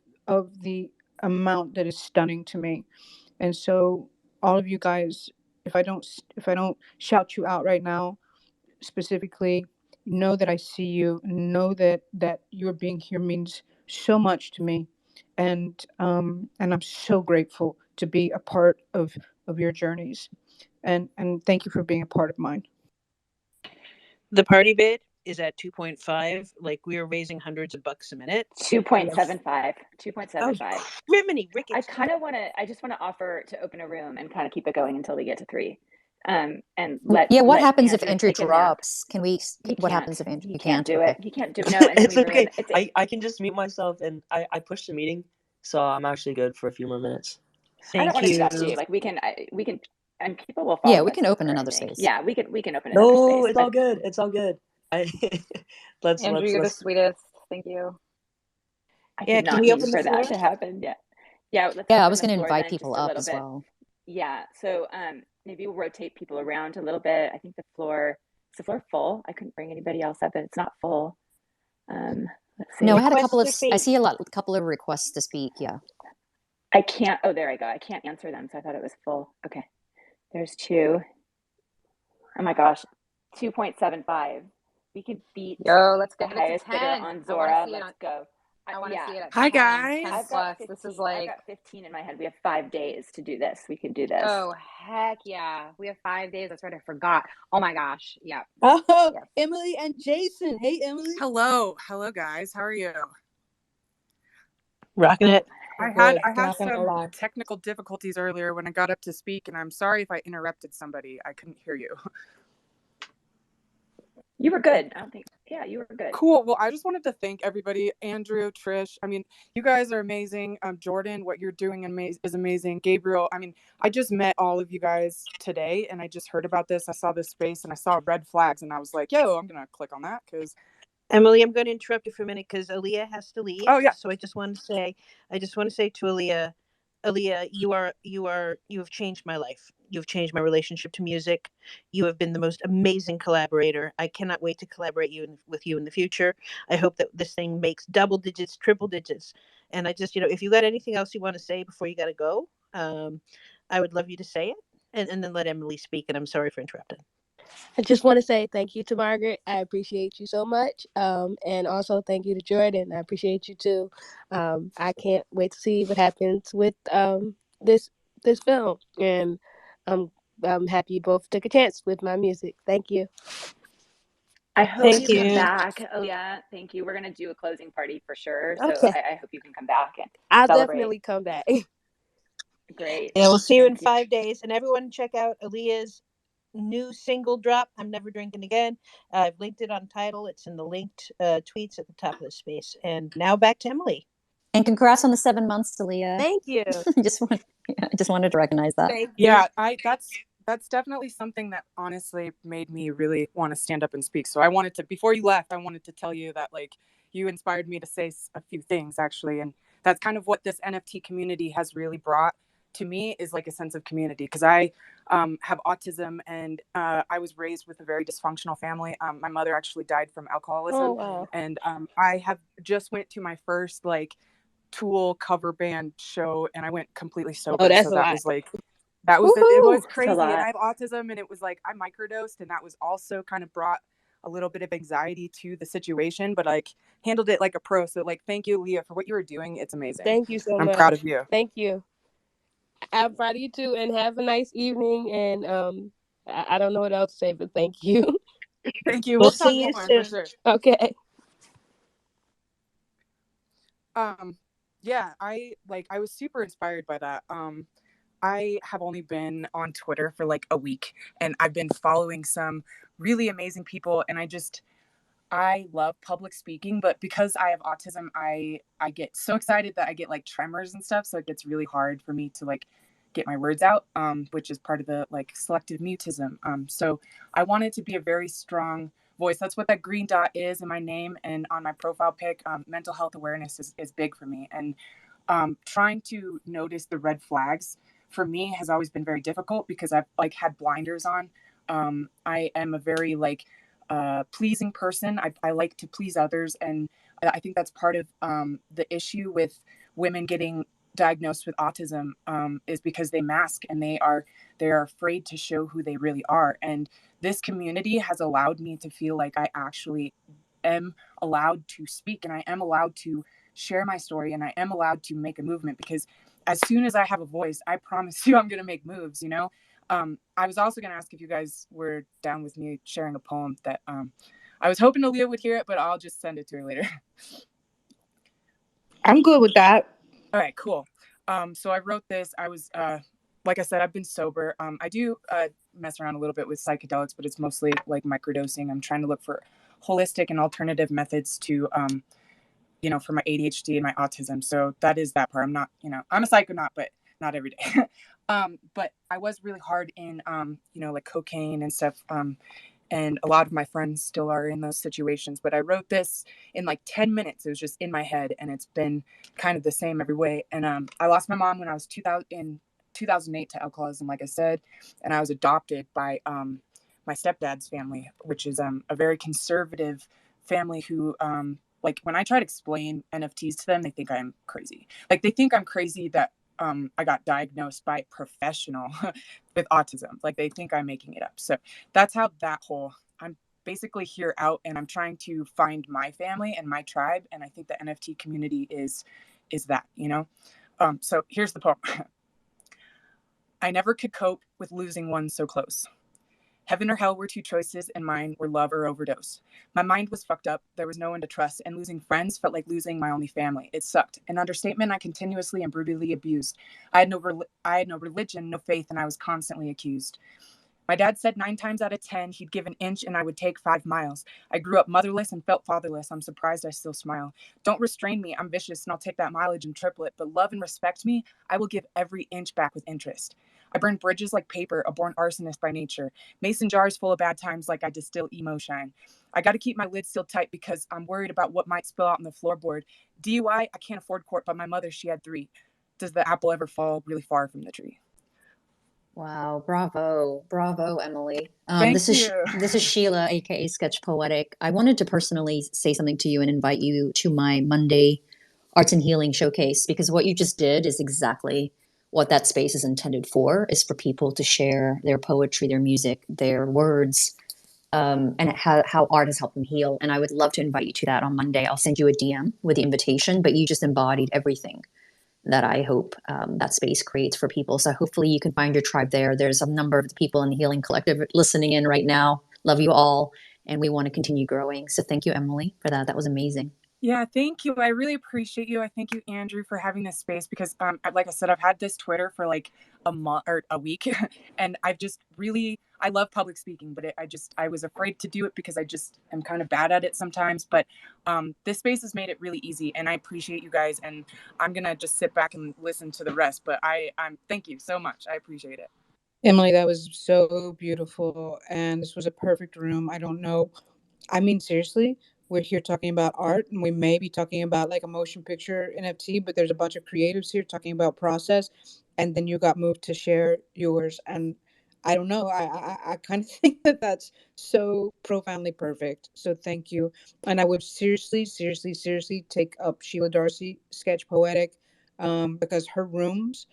the amount that is stunning to me. And so, all of you guys, if I don't shout you out right now specifically, know that I see you. Know that your being here means so much to me, and I'm so grateful to be a part of your journeys, and thank you for being a part of mine. The party bid is at 2.5. Like, we are raising hundreds of bucks a minute. 2.75. 2.75. Criminy Rickets. I just want to offer to open a room and kind of keep it going until we get to 3. And what happens if Andrew Andrew drops? Can we? What happens if Andrew? He can't do Okay. it. He can't do it. No, and It's okay. I can just mute myself, and I pushed the meeting, so I'm actually good for a few more minutes. I don't want to stop you. Like, we can, and people will follow. Yeah, we can open another space. Yeah, we can open another space. No, it's all good. It's all good. Andrew, you're the sweetest. Thank you. I Yeah, did not mean for that to happen. Yeah. I was going to invite people up as well. Yeah. So maybe we'll rotate people around a little bit. I think is the floor full? I couldn't bring anybody else up, but it's not full. Let's see. No, I had I see a couple of requests to speak. Yeah. I can't. Oh, there I go. I can't answer them, so I thought it was full. Okay. There's 2. Oh my gosh, 2.75. We could beat. Let's get the highest bidder on Zora. Let's go. I want to see it at 10. Hi guys. 10 plus. This is like, I've got 15 in my head. We have 5 days to do this. We could do this. Oh heck yeah! We have 5 days. That's right. I forgot. Oh my gosh. Yeah. Oh, yes. Emily and Jason. Hey, Emily. Hello guys. How are you? Rocking it. I Good. had Not gonna some lie. technical difficulties earlier when I got up to speak, and I'm sorry if I interrupted somebody. I couldn't hear you. You were good. I don't think. Yeah, you were good. Cool. Well, I just wanted to thank everybody. Andrew, Trish. I mean, you guys are amazing. Jordan, what you're doing is amazing. Gabriel. I mean, I just met all of you guys today, and I just heard about this. I saw this space, and I saw red flags, and I was like, "Yo, I'm gonna click on that." Because Emily, I'm going to interrupt you for a minute because Aliah has to leave. oh yeah, So I just want to say to Aliah, you have changed my life. You've changed my relationship to music. You have been the most amazing collaborator. I cannot wait to collaborate with you in the future. I hope that this thing makes double digits, triple digits. And I just, if you got anything else you want to say before you got to go, I would love you to say it, and then let Emily speak. And I'm sorry for interrupting. I just want to say thank you to Margaret. I appreciate you so much. And also thank you to Jordan. I appreciate you too. I can't wait to see what happens with this film. And I'm happy you both took a chance with my music. Thank you. I hope Thank you come you. back, Aliah. Thank you. We're gonna do a closing party for sure. So Okay. I hope you can come back and I'll celebrate. definitely come back. Great. Yeah, we'll see you in Thank you. 5 days. And everyone check out Aliah's new single drop, I'm Never Drinking Again. I've linked it on Tidal. It's in the linked tweets at the top of the space. And now back to Emily. And congrats on the 7 months, Aliah. Thank you. I just wanted to recognize that. Thank you. yeah. That's definitely something that honestly made me really want to stand up and speak. So I wanted to, before you left, I wanted to tell you that like you inspired me to say a few things actually, and that's kind of what this NFT community has really brought to me is like a sense of community because I have autism and I was raised with a very dysfunctional family. My mother actually died from alcoholism. Oh wow. And I have just went to my first like Tool cover band show and I went completely sober. Oh, that's so a that lot. was like it was Woohoo! crazy. It's a And lot. I have autism and it was like I microdosed and that was also kind of brought a little bit of anxiety to the situation, but like handled it like a pro. So like thank you, Leah, for what you were doing. It's amazing. Thank you so I'm much. proud of you. Thank you. I'm proud of you too, and have a nice evening. And I don't know what else to say, but thank you. Thank you. We'll We'll talk see you more for soon. sure. Okay. Yeah, I was super inspired by that. I have only been on Twitter for like a week and I've been following some really amazing people and I love public speaking, but because I have autism, I get so excited that I get like tremors and stuff, so it gets really hard for me to like get my words out, which is part of the like selective mutism. So I wanted to be a very strong voice. That's what that green dot is in my name and on my profile pic. Mental health awareness is big for me, and trying to notice the red flags for me has always been very difficult because I've like had blinders on. I am a very like pleasing person. I like to please others, and I think that's part of the issue with women getting diagnosed with autism is because they mask and they're afraid to show who they really are. And this community has allowed me to feel like I actually am allowed to speak and I am allowed to share my story and I am allowed to make a movement, because as soon as I have a voice, I promise you I'm going to make moves, you know? I was also going to ask if you guys were down with me sharing a poem that I was hoping Aliah would hear it, but I'll just send it to her later. I'm good with that. All right, cool. So I wrote this. I was, like I said, I've been sober. I do mess around a little bit with psychedelics, but it's mostly like microdosing. I'm trying to look for holistic and alternative methods to, for my ADHD and my autism. So that is that part. I'm not, I'm a psychonaut, but not every day. But I was really hard in, like cocaine and stuff. And a lot of my friends still are in those situations. But I wrote this in like 10 minutes. It was just in my head, and it's been kind of the same every way. And I lost my mom when I was 2008 to alcoholism, like I said, and I was adopted by my stepdad's family, which is a very conservative family who like when I try to explain NFTs to them, they think I'm crazy. Like they think I'm crazy that I got diagnosed by a professional with autism. Like they think I'm making it up. So that's how I'm basically here out, and I'm trying to find my family and my tribe. And I think the NFT community is that, so here's the poem. I never could cope with losing one so close. Heaven or hell were two choices, and mine were love or overdose. My mind was fucked up. There was no one to trust, and losing friends felt like losing my only family. It sucked. An understatement. I continuously and brutally abused. I had no religion, no faith, and I was constantly accused. My dad said 9 times out of 10 he'd give an inch and I would take 5 miles. I grew up motherless and felt fatherless. I'm surprised I still smile. Don't restrain me. I'm vicious and I'll take that mileage and triple it. But love and respect me, I will give every inch back with interest. I burn bridges like paper, a born arsonist by nature. Mason jars full of bad times like I distill emo shine. I got to keep my lid still tight because I'm worried about what might spill out on the floorboard. DUI, I can't afford court, but my mother, she had 3. Does the apple ever fall really far from the tree? Wow, bravo, Emily. Thank you. This is Sheila, aka Sketch Poetic. I wanted to personally say something to you and invite you to my Monday Arts and Healing Showcase, because what you just did is exactly what that space is intended for, is for people to share their poetry, their music, their words, and how art has helped them heal. And I would love to invite you to that on Monday. I'll send you a DM with the invitation, but you just embodied everything that I hope that space creates for people. So hopefully you can find your tribe there. There's a number of the people in the Healing Collective listening in right now. Love you all. And we want to continue growing. So thank you, Emily, for that. That was amazing. Yeah, thank you. I really appreciate you. I thank you, Andrew, for having this space because, like I said, I've had this Twitter for like a month or a week, and I've just really, I love public speaking, but I was afraid to do it because I just am kind of bad at it sometimes. But this space has made it really easy, and I appreciate you guys. And I'm gonna just sit back and listen to the rest. But I'm thank you so much. I appreciate it. Emily, that was so beautiful, and this was a perfect room. I don't know. I mean, seriously, we're here talking about art, and we may be talking about like a motion picture NFT, but there's a bunch of creatives here talking about process, and then you got moved to share yours, and I don't know. I kind of think that that's so profoundly perfect. So thank you, and I would seriously take up Sheila Darcey, Sketch Poetic, because her rooms,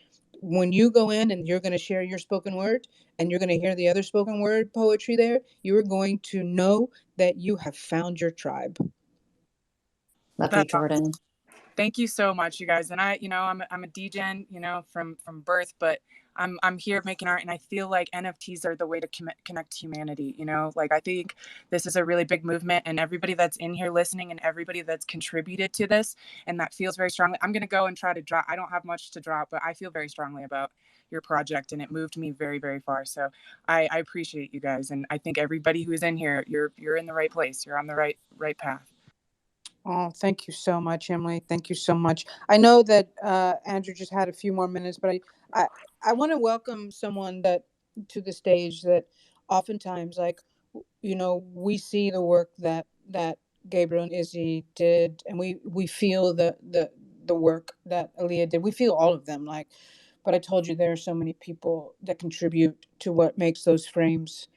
when you go in and you're going to share your spoken word and you're going to hear the other spoken word poetry there, you're going to know that you have found your tribe. Love you, That's awesome. Jordan. Thank you so much, you guys. And I'm a DGen, from birth, but I'm here making art, and I feel like NFTs are the way to connect humanity. Like I think this is a really big movement, and everybody that's in here listening, and everybody that's contributed to this, and that feels very strongly. I'm gonna go and try to drop. I don't have much to drop, but I feel very strongly about your project, and it moved me very, very far. So I appreciate you guys, and I think everybody who's in here, you're in the right place. You're on the right path. Oh, thank you so much, Emily. Thank you so much. I know that Andrew just had a few more minutes, but I want to welcome someone that to the stage that oftentimes, like, we see the work that Gabriel and Izzy did, and we feel the work that Aliah did. We feel all of them, like, but I told you there are so many people that contribute to what makes those frames.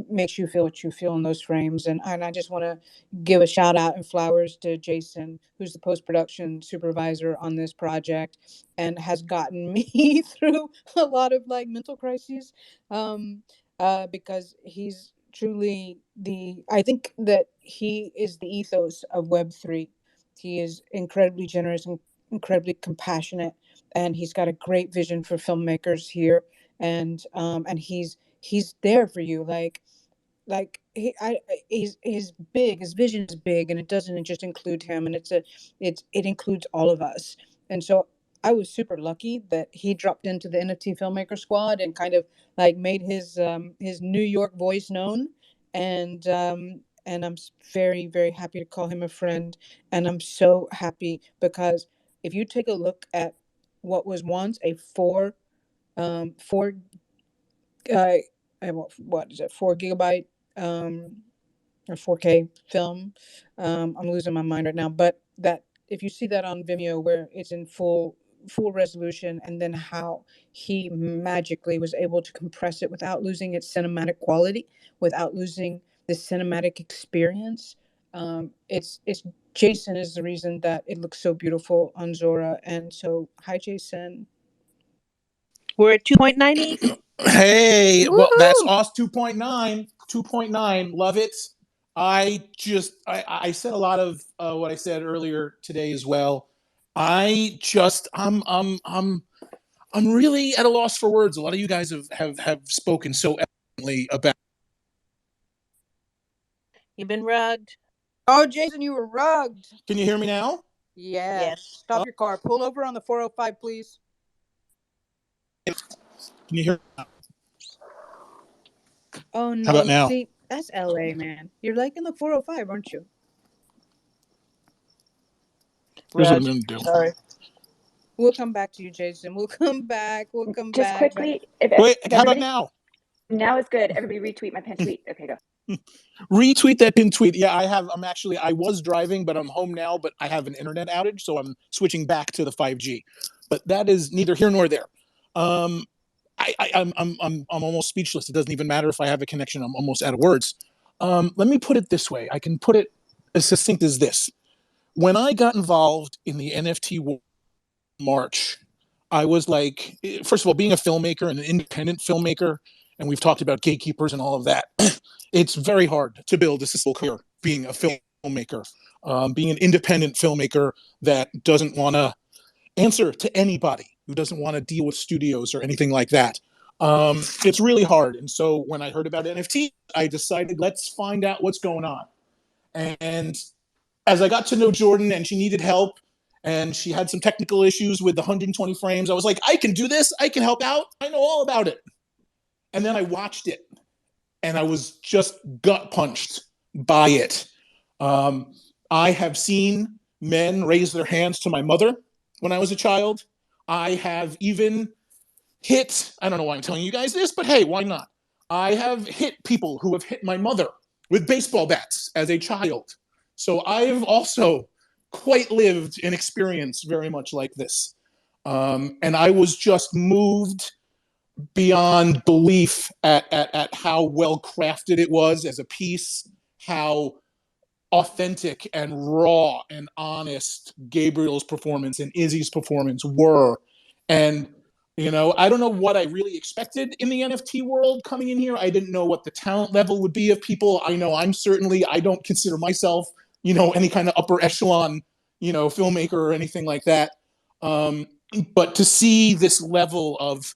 Makes you feel what you feel in those frames, and I just want to give a shout out and flowers to Jason, who's the post-production supervisor on this project and has gotten me through a lot of like mental crises, because he's truly I think that he is the ethos of Web3. He is incredibly generous and incredibly compassionate, and he's got a great vision for filmmakers here, and he's there for you, like he's big. His vision is big, and it doesn't just include him, and it includes all of us. And so I was super lucky that he dropped into the NFT filmmaker squad and kind of like made his New York voice known. And I'm very, very happy to call him a friend, and I'm so happy because if you take a look at what was once a four uh, what is it, 4 gigabyte or 4K film. I'm losing my mind right now, but that if you see that on Vimeo where it's in full resolution, and then how he magically was able to compress it without losing its cinematic quality, without losing the cinematic experience. It's Jason is the reason that it looks so beautiful on Zora. And so hi, Jason. We're at 2.98. Hey, well, that's Woohoo! us. 2.9. Love it. I said a lot of what I said earlier today as well. I'm really at a loss for words. A lot of you guys have spoken so eloquently about You've been rugged. Oh, Jason, you were rugged. Can you hear me now? Yes. Yes. Stop your car. Pull over on the 405, please. Can you hear me now? Oh, no. How about now? See, that's LA, man. You're like in the 405, aren't you? Here's what I'm Rugged. going to do. Sorry. We'll come back to you, Jason. We'll come back. We'll come Just back. quickly, Wait, if how about everybody, now? now is good. Everybody retweet my pinned tweet. Okay, go. Retweet that pinned tweet. Yeah, I was driving, but I'm home now, but I have an internet outage, so I'm switching back to the 5G. But that is neither here nor there. I'm almost speechless. It doesn't even matter if I have a connection. I'm almost out of words. Let me put it this way. I can put it as succinct as this. When I got involved in the NFT March, I was like, first of all, being a filmmaker and an independent filmmaker, and we've talked about gatekeepers and all of that, it's very hard to build a successful career being a filmmaker, being an independent filmmaker that doesn't want to answer to anybody, who doesn't want to deal with studios or anything like that. It's really hard. And so when I heard about NFT, I decided, let's find out what's going on. And as I got to know Jordan and she needed help and she had some technical issues with the 120 frames, I was like, I can do this. I can help out. I know all about it. And then I watched it and I was just gut punched by it. I have seen men raise their hands to my mother when I was a child. I have even hit, I don't know why I'm telling you guys this, but hey, why not? I have hit people who have hit my mother with baseball bats as a child. So I've also quite lived an experience very much like this. And I was just moved beyond belief at how well crafted it was as a piece, how authentic and raw and honest Gabriel's performance and Izzy's performance were. And, you know, I don't know what I really expected in the NFT world coming in here. I didn't know what the talent level would be of people. I know I don't consider myself, you know, any kind of upper echelon, you know, filmmaker or anything like that. But to see this level of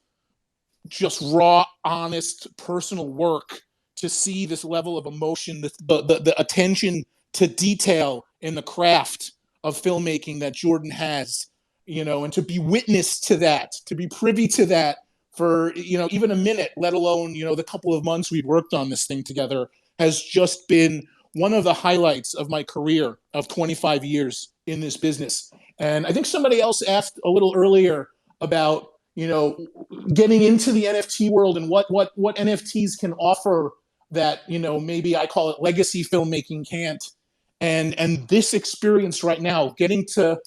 just raw, honest, personal work, to see this level of emotion, the attention to detail in the craft of filmmaking that Jordan has, you know, and to be witness to that, to be privy to that for, you know, even a minute, let alone, you know, the couple of months we've worked on this thing together, has just been one of the highlights of my career of 25 years in this business. And I think somebody else asked a little earlier about, you know, getting into the NFT world and what NFTs can offer that, you know, maybe I call it legacy filmmaking can't. And this experience right now, getting to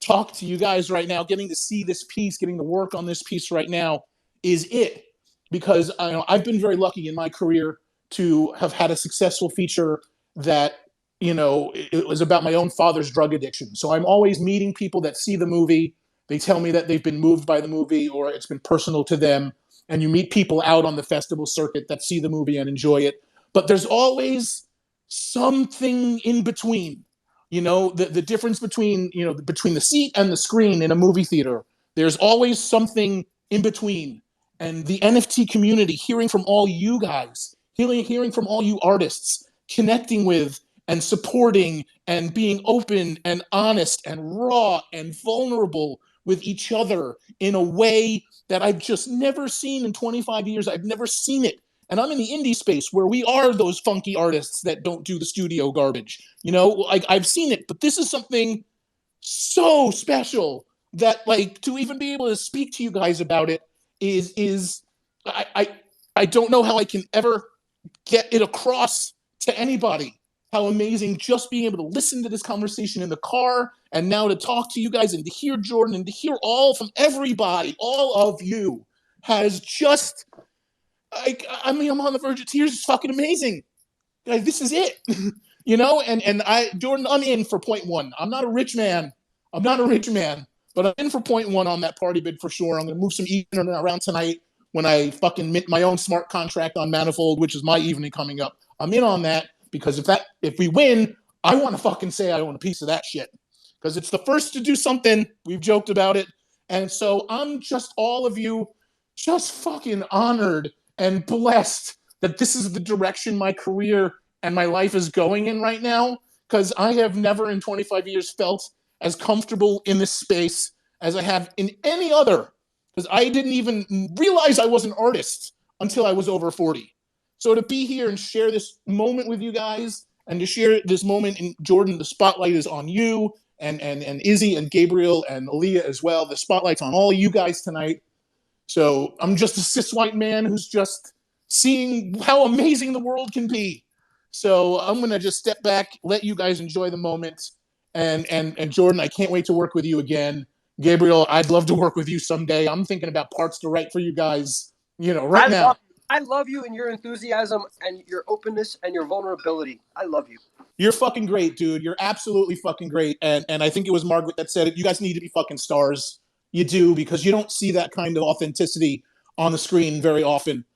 talk to you guys right now, getting to see this piece, getting to work on this piece right now is it. Because I've been very lucky in my career to have had a successful feature that, you know, it was about my own father's drug addiction. So I'm always meeting people that see the movie. They tell me that they've been moved by the movie or it's been personal to them. And you meet people out on the festival circuit that see the movie and enjoy it. But there's always something in between. You know, the difference between, you know, between the seat and the screen in a movie theater, there's always something in between. And the NFT community, hearing from all you guys, hearing from all you artists, connecting with and supporting and being open and honest and raw and vulnerable with each other in a way that I've just never seen in 25 years. I've never seen it. And I'm in the indie space where we are those funky artists that don't do the studio garbage. You know, like I've seen it, but this is something so special that, like, to even be able to speak to you guys about it is I don't know how I can ever get it across to anybody how amazing just being able to listen to this conversation in the car and now to talk to you guys and to hear Jordan and to hear all from everybody, all of you, has just, I mean, I'm on the verge of tears. It's fucking amazing. Like, this is it. You know, and Jordan, I'm in for point one. I'm not a rich man, but I'm in for point one on that party bid for sure. I'm going to move some evening around tonight when I fucking mint my own smart contract on Manifold, which is my evening coming up. I'm in on that because if we win, I want to fucking say I own a piece of that shit because it's the first to do something. We've joked about it. And so I'm just, all of you, just fucking honored and blessed that this is the direction my career and my life is going in right now, because I have never in 25 years felt as comfortable in this space as I have in any other, because I didn't even realize I was an artist until I was over 40. So to be here and share this moment with you guys, and to share this moment in Jordan, the spotlight is on you, and Izzy and Gabriel and Aliah as well. The spotlight's on all you guys tonight. So I'm just a cis white man who's just seeing how amazing the world can be. So I'm gonna just step back, let you guys enjoy the moment, and Jordan, I can't wait to work with you again. Gabriel, I'd love to work with you someday. I'm thinking about parts to write for you guys, right now. I love you and your enthusiasm and your openness and your vulnerability. I love you. You're fucking great, dude. You're absolutely fucking great. And I think it was Margaret that said it. You guys need to be fucking stars. You do, because you don't see that kind of authenticity on the screen very often.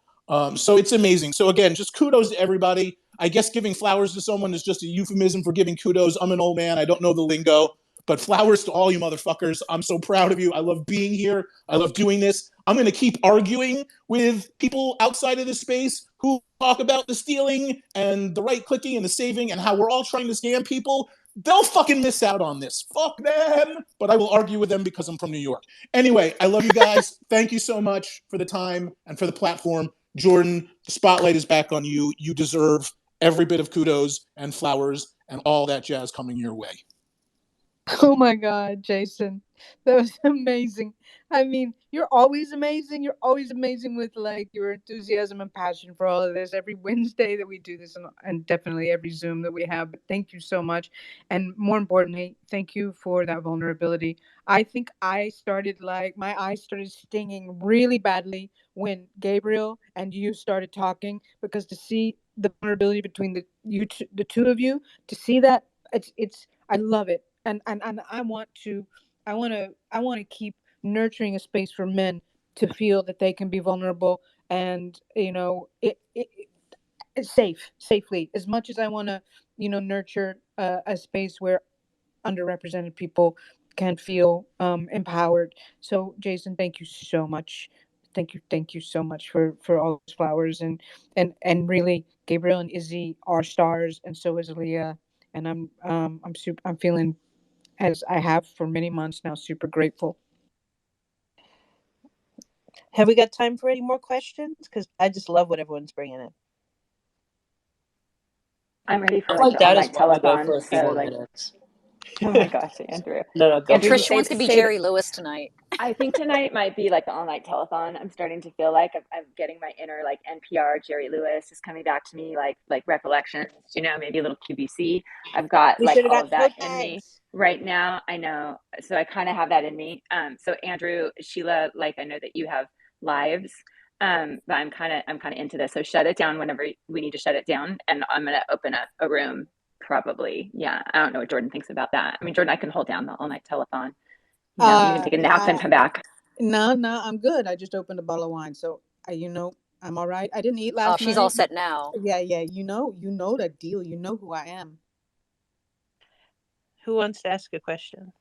So it's amazing. So again, just kudos to everybody. I guess giving flowers to someone is just a euphemism for giving kudos. I'm an old man. I don't know the lingo. But flowers to all you motherfuckers. I'm so proud of you. I love being here. I love doing this. I'm going to keep arguing with people outside of this space who talk about the stealing and the right-clicking and the saving and how we're all trying to scam people. They'll fucking miss out on this. Fuck them. But I will argue with them because I'm from New York. Anyway, I love you guys. Thank you so much for the time and for the platform. Jordan, the spotlight is back on you. You deserve every bit of kudos and flowers and all that jazz coming your way. Oh my God, Jason, that was amazing. I mean, you're always amazing. You're always amazing with like your enthusiasm and passion for all of this. Every Wednesday that we do this, and definitely every Zoom that we have. But thank you so much, and more importantly, thank you for that vulnerability. I think I started my eyes started stinging really badly when Gabriel and you started talking, because to see the vulnerability between the two of you, to see that, it's I love it. And I want to keep nurturing a space for men to feel that they can be vulnerable, and it's safely, as much as I want to nurture a space where underrepresented people can feel empowered. So Jason, thank you so much. Thank you so much for all those flowers, and really, Gabriel and Izzy are stars, and so is Aliah. And I'm feeling, as I have for many months now, super grateful. Have we got time for any more questions? Because I just love what everyone's bringing in. I'm ready for like the all-night telethon. For a few more minutes. Oh my gosh, Andrew. No, go. Andrew, Trish wants to be Jerry Lewis tonight. I think tonight might be like the all-night telethon. I'm starting to feel like I'm getting my inner like NPR Jerry Lewis is coming back to me, like recollections. Maybe a little QVC. I've got like all of that in me right now. I know, so I kind of have that in me. So Andrew, Sheila, like I know that you have lives, but I'm kind of into this. So shut it down whenever we need to shut it down, and I'm gonna open up a room. Probably, yeah. I don't know what Jordan thinks about that. I mean, Jordan, I can hold down the all-night telethon. You can take a nap and come back. No, I'm good. I just opened a bottle of wine, so I'm all right. I didn't eat last night. She's all set now. Yeah. You know that deal. You know who I am. Who wants to ask a question?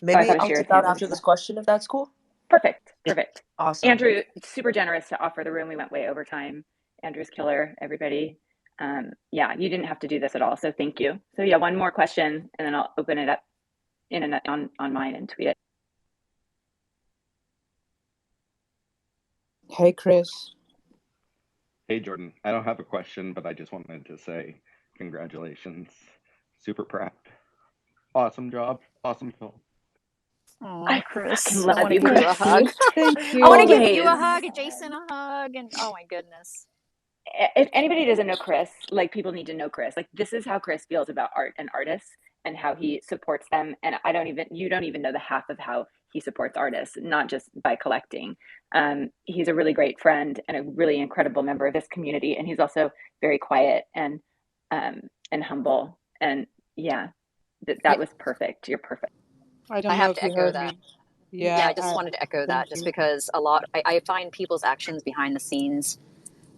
Maybe I'll take that after this question, if that's cool. Perfect. Awesome. Andrew, super generous to offer the room. We went way over time. Andrew's killer, everybody. You didn't have to do this at all, so thank you. So yeah, one more question, and then I'll open it up on mine and tweet it. Hey, Chris. Hey, Jordan. I don't have a question, but I just wanted to say congratulations. Super proud. Awesome job. Awesome film. Oh, Chris. I want to give you a hug. Thank you. I want to give you a hug, Jason a hug, and oh my goodness. If anybody doesn't know Chris, like people need to know Chris. Like this is how Chris feels about art and artists and how he supports them. And you don't even know the half of how he supports artists, not just by collecting. He's a really great friend and a really incredible member of this community. And he's also very quiet and humble. And yeah, that was perfect. You're perfect. I have to echo that. Yeah, I just wanted to echo that just because I find people's actions behind the scenes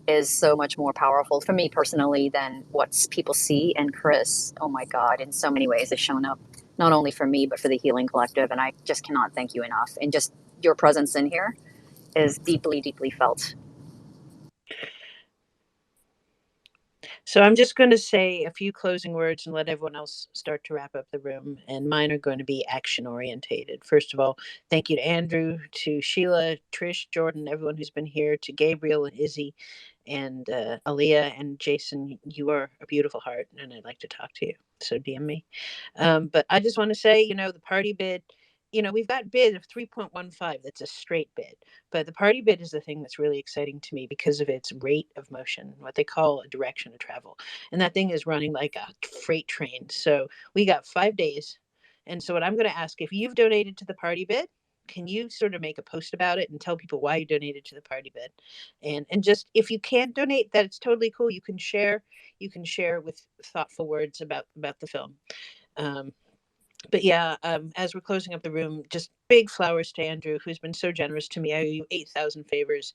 is so much more powerful for me personally than what people see. And Chris, oh my God, in so many ways has shown up, not only for me, but for the Healing Collective. And I just cannot thank you enough. And just your presence in here is deeply, deeply felt. So I'm just going to say a few closing words and let everyone else start to wrap up the room. And mine are going to be action orientated. First of all, thank you to Andrew, to Sheila, Trish, Jordan, everyone who's been here, to Gabriel and Izzy, and Aliah and Jason. You are a beautiful heart, and I'd like to talk to you. So DM me. But I just want to say, the party bid. We've got bid of 3.15. That's a straight bid. But the party bid is the thing that's really exciting to me because of its rate of motion, what they call a direction of travel. And that thing is running like a freight train. So we got 5 days. And so what I'm going to ask, if you've donated to the party bid, can you sort of make a post about it and tell people why you donated to the party bid? And just, if you can't donate, that it's totally cool. You can share with thoughtful words about the film. But yeah, as we're closing up the room, just big flowers to Andrew, who's been so generous to me. I owe you 8,000 favors.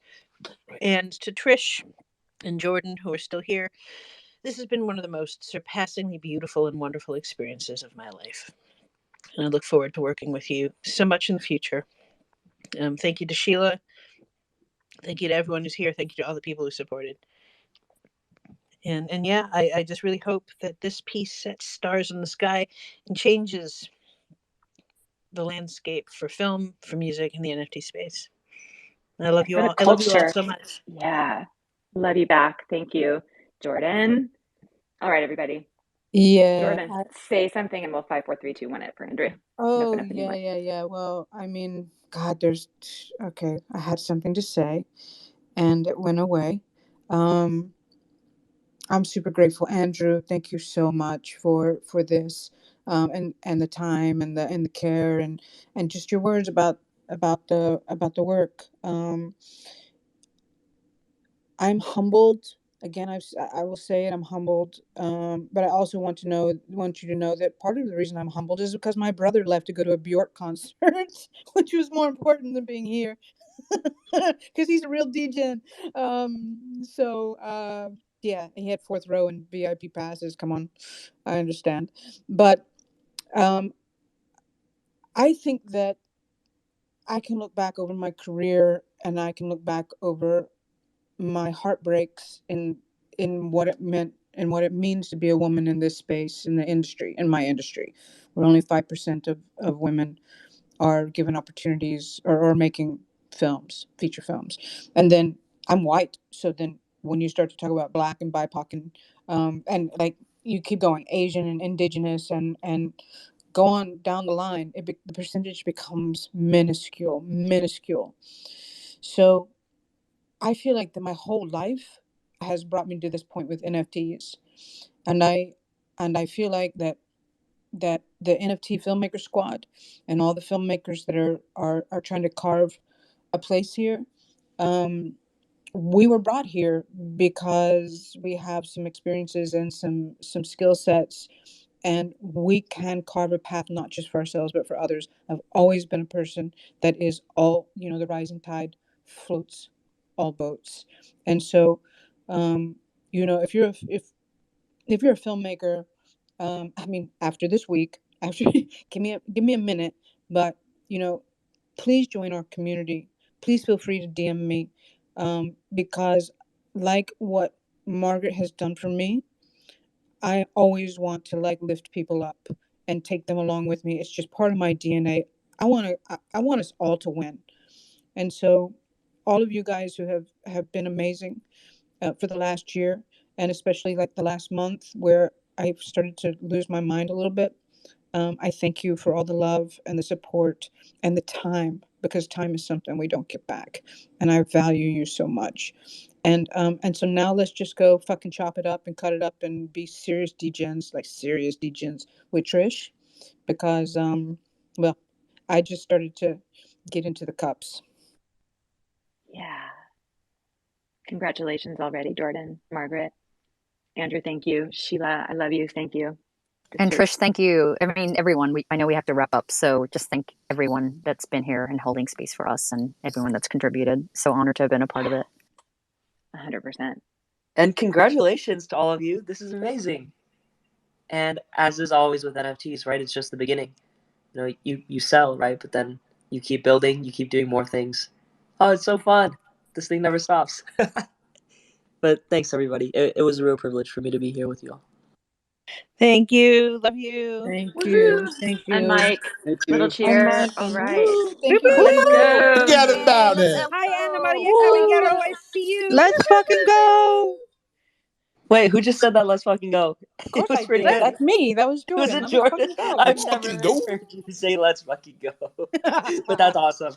And to Trish and Jordan, who are still here. This has been one of the most surpassingly beautiful and wonderful experiences of my life. And I look forward to working with you so much in the future. Thank you to Sheila. Thank you to everyone who's here. Thank you to all the people who supported. And yeah, I just really hope that this piece sets stars in the sky and changes the landscape for film, for music, and the NFT space. I love you For the all. I love you all culture. so much. Yeah. Love you back. Thank you, Jordan. All right, everybody. Yeah. Jordan, say something and we'll 5, 4, 3, 2, 1 it for Andrew. Oh, Open up anymore. yeah. Well, I mean, God, okay. I had something to say and it went away. I'm super grateful, Andrew. Thank you so much for this, and the time and the care and just your words about the work. I'm humbled. Again, I will say it. I'm humbled, but I also want you to know that part of the reason I'm humbled is because my brother left to go to a Bjork concert, which was more important than being here, because he's a real DJ. Yeah, he had fourth row and VIP passes. Come on, I understand, but I think that I can look back over my career and I can look back over my heartbreaks in what it meant and what it means to be a woman in this space, in the industry, in my industry, where only 5% of women are given opportunities or making films, feature films. And then I'm white, so then when you start to talk about Black and BIPOC and like you keep going, Asian and Indigenous and go on down the line, the percentage becomes minuscule. So I feel like that my whole life has brought me to this point with NFTs, and I feel like that the NFT filmmaker squad and all the filmmakers that are trying to carve a place here, we were brought here because we have some experiences and some skill sets, and we can carve a path not just for ourselves but for others. I've always been a person that is all, the rising tide floats all boats. And so, if you're a filmmaker, I mean, after this week, after give me a minute, but please join our community. Please feel free to DM me, because like what Margaret has done for me, I always want to like lift people up and take them along with me. It's just part of my DNA. I want us all to win. And so all of you guys who have been amazing for the last year, and especially like the last month where I've started to lose my mind a little bit. I thank you for all the love and the support and the time, because time is something we don't get back. And I value you so much. And so now let's just go fucking chop it up and cut it up and be serious degens, like serious degens with Trish, because well, I just started to get into the cups. Yeah. Congratulations already, Jordan, Margaret, Andrew. Thank you, Sheila. I love you. Thank you. And Trish, thank you. I mean, everyone, I know we have to wrap up. So just thank everyone that's been here and holding space for us and everyone that's contributed. So honored to have been a part of it. 100%. And congratulations to all of you. This is amazing. And as is always with NFTs, right? It's just the beginning. You sell, right? But then you keep building, you keep doing more things. Oh, it's so fun. This thing never stops. But thanks, everybody. It was a real privilege for me to be here with you all. Thank you. Love you. Thank you. Woohoo! Thank And you. Mike, Thank little you. And cheer. Mike, All and right. woo, thank Boop, you boop, for boop, Let's everything. boop. go. Forget Yay. about Let's it. Elle Hi, Anna go. Maria Woo. Caballero. I see you. Let's fucking go. Wait, who just said that? Let's fucking go. Of It course was I pretty did. good. That's me. That was Was Jordan. it Let's Jordan? fucking go. I've Let's never fucking go. heard you say let's fucking go. But that's awesome.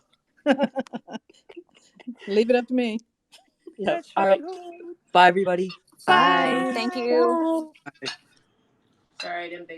Leave it up to me. Yep. Let's All right. fucking go. Bye, everybody. Bye. Bye. Thank you. Sorry, I didn't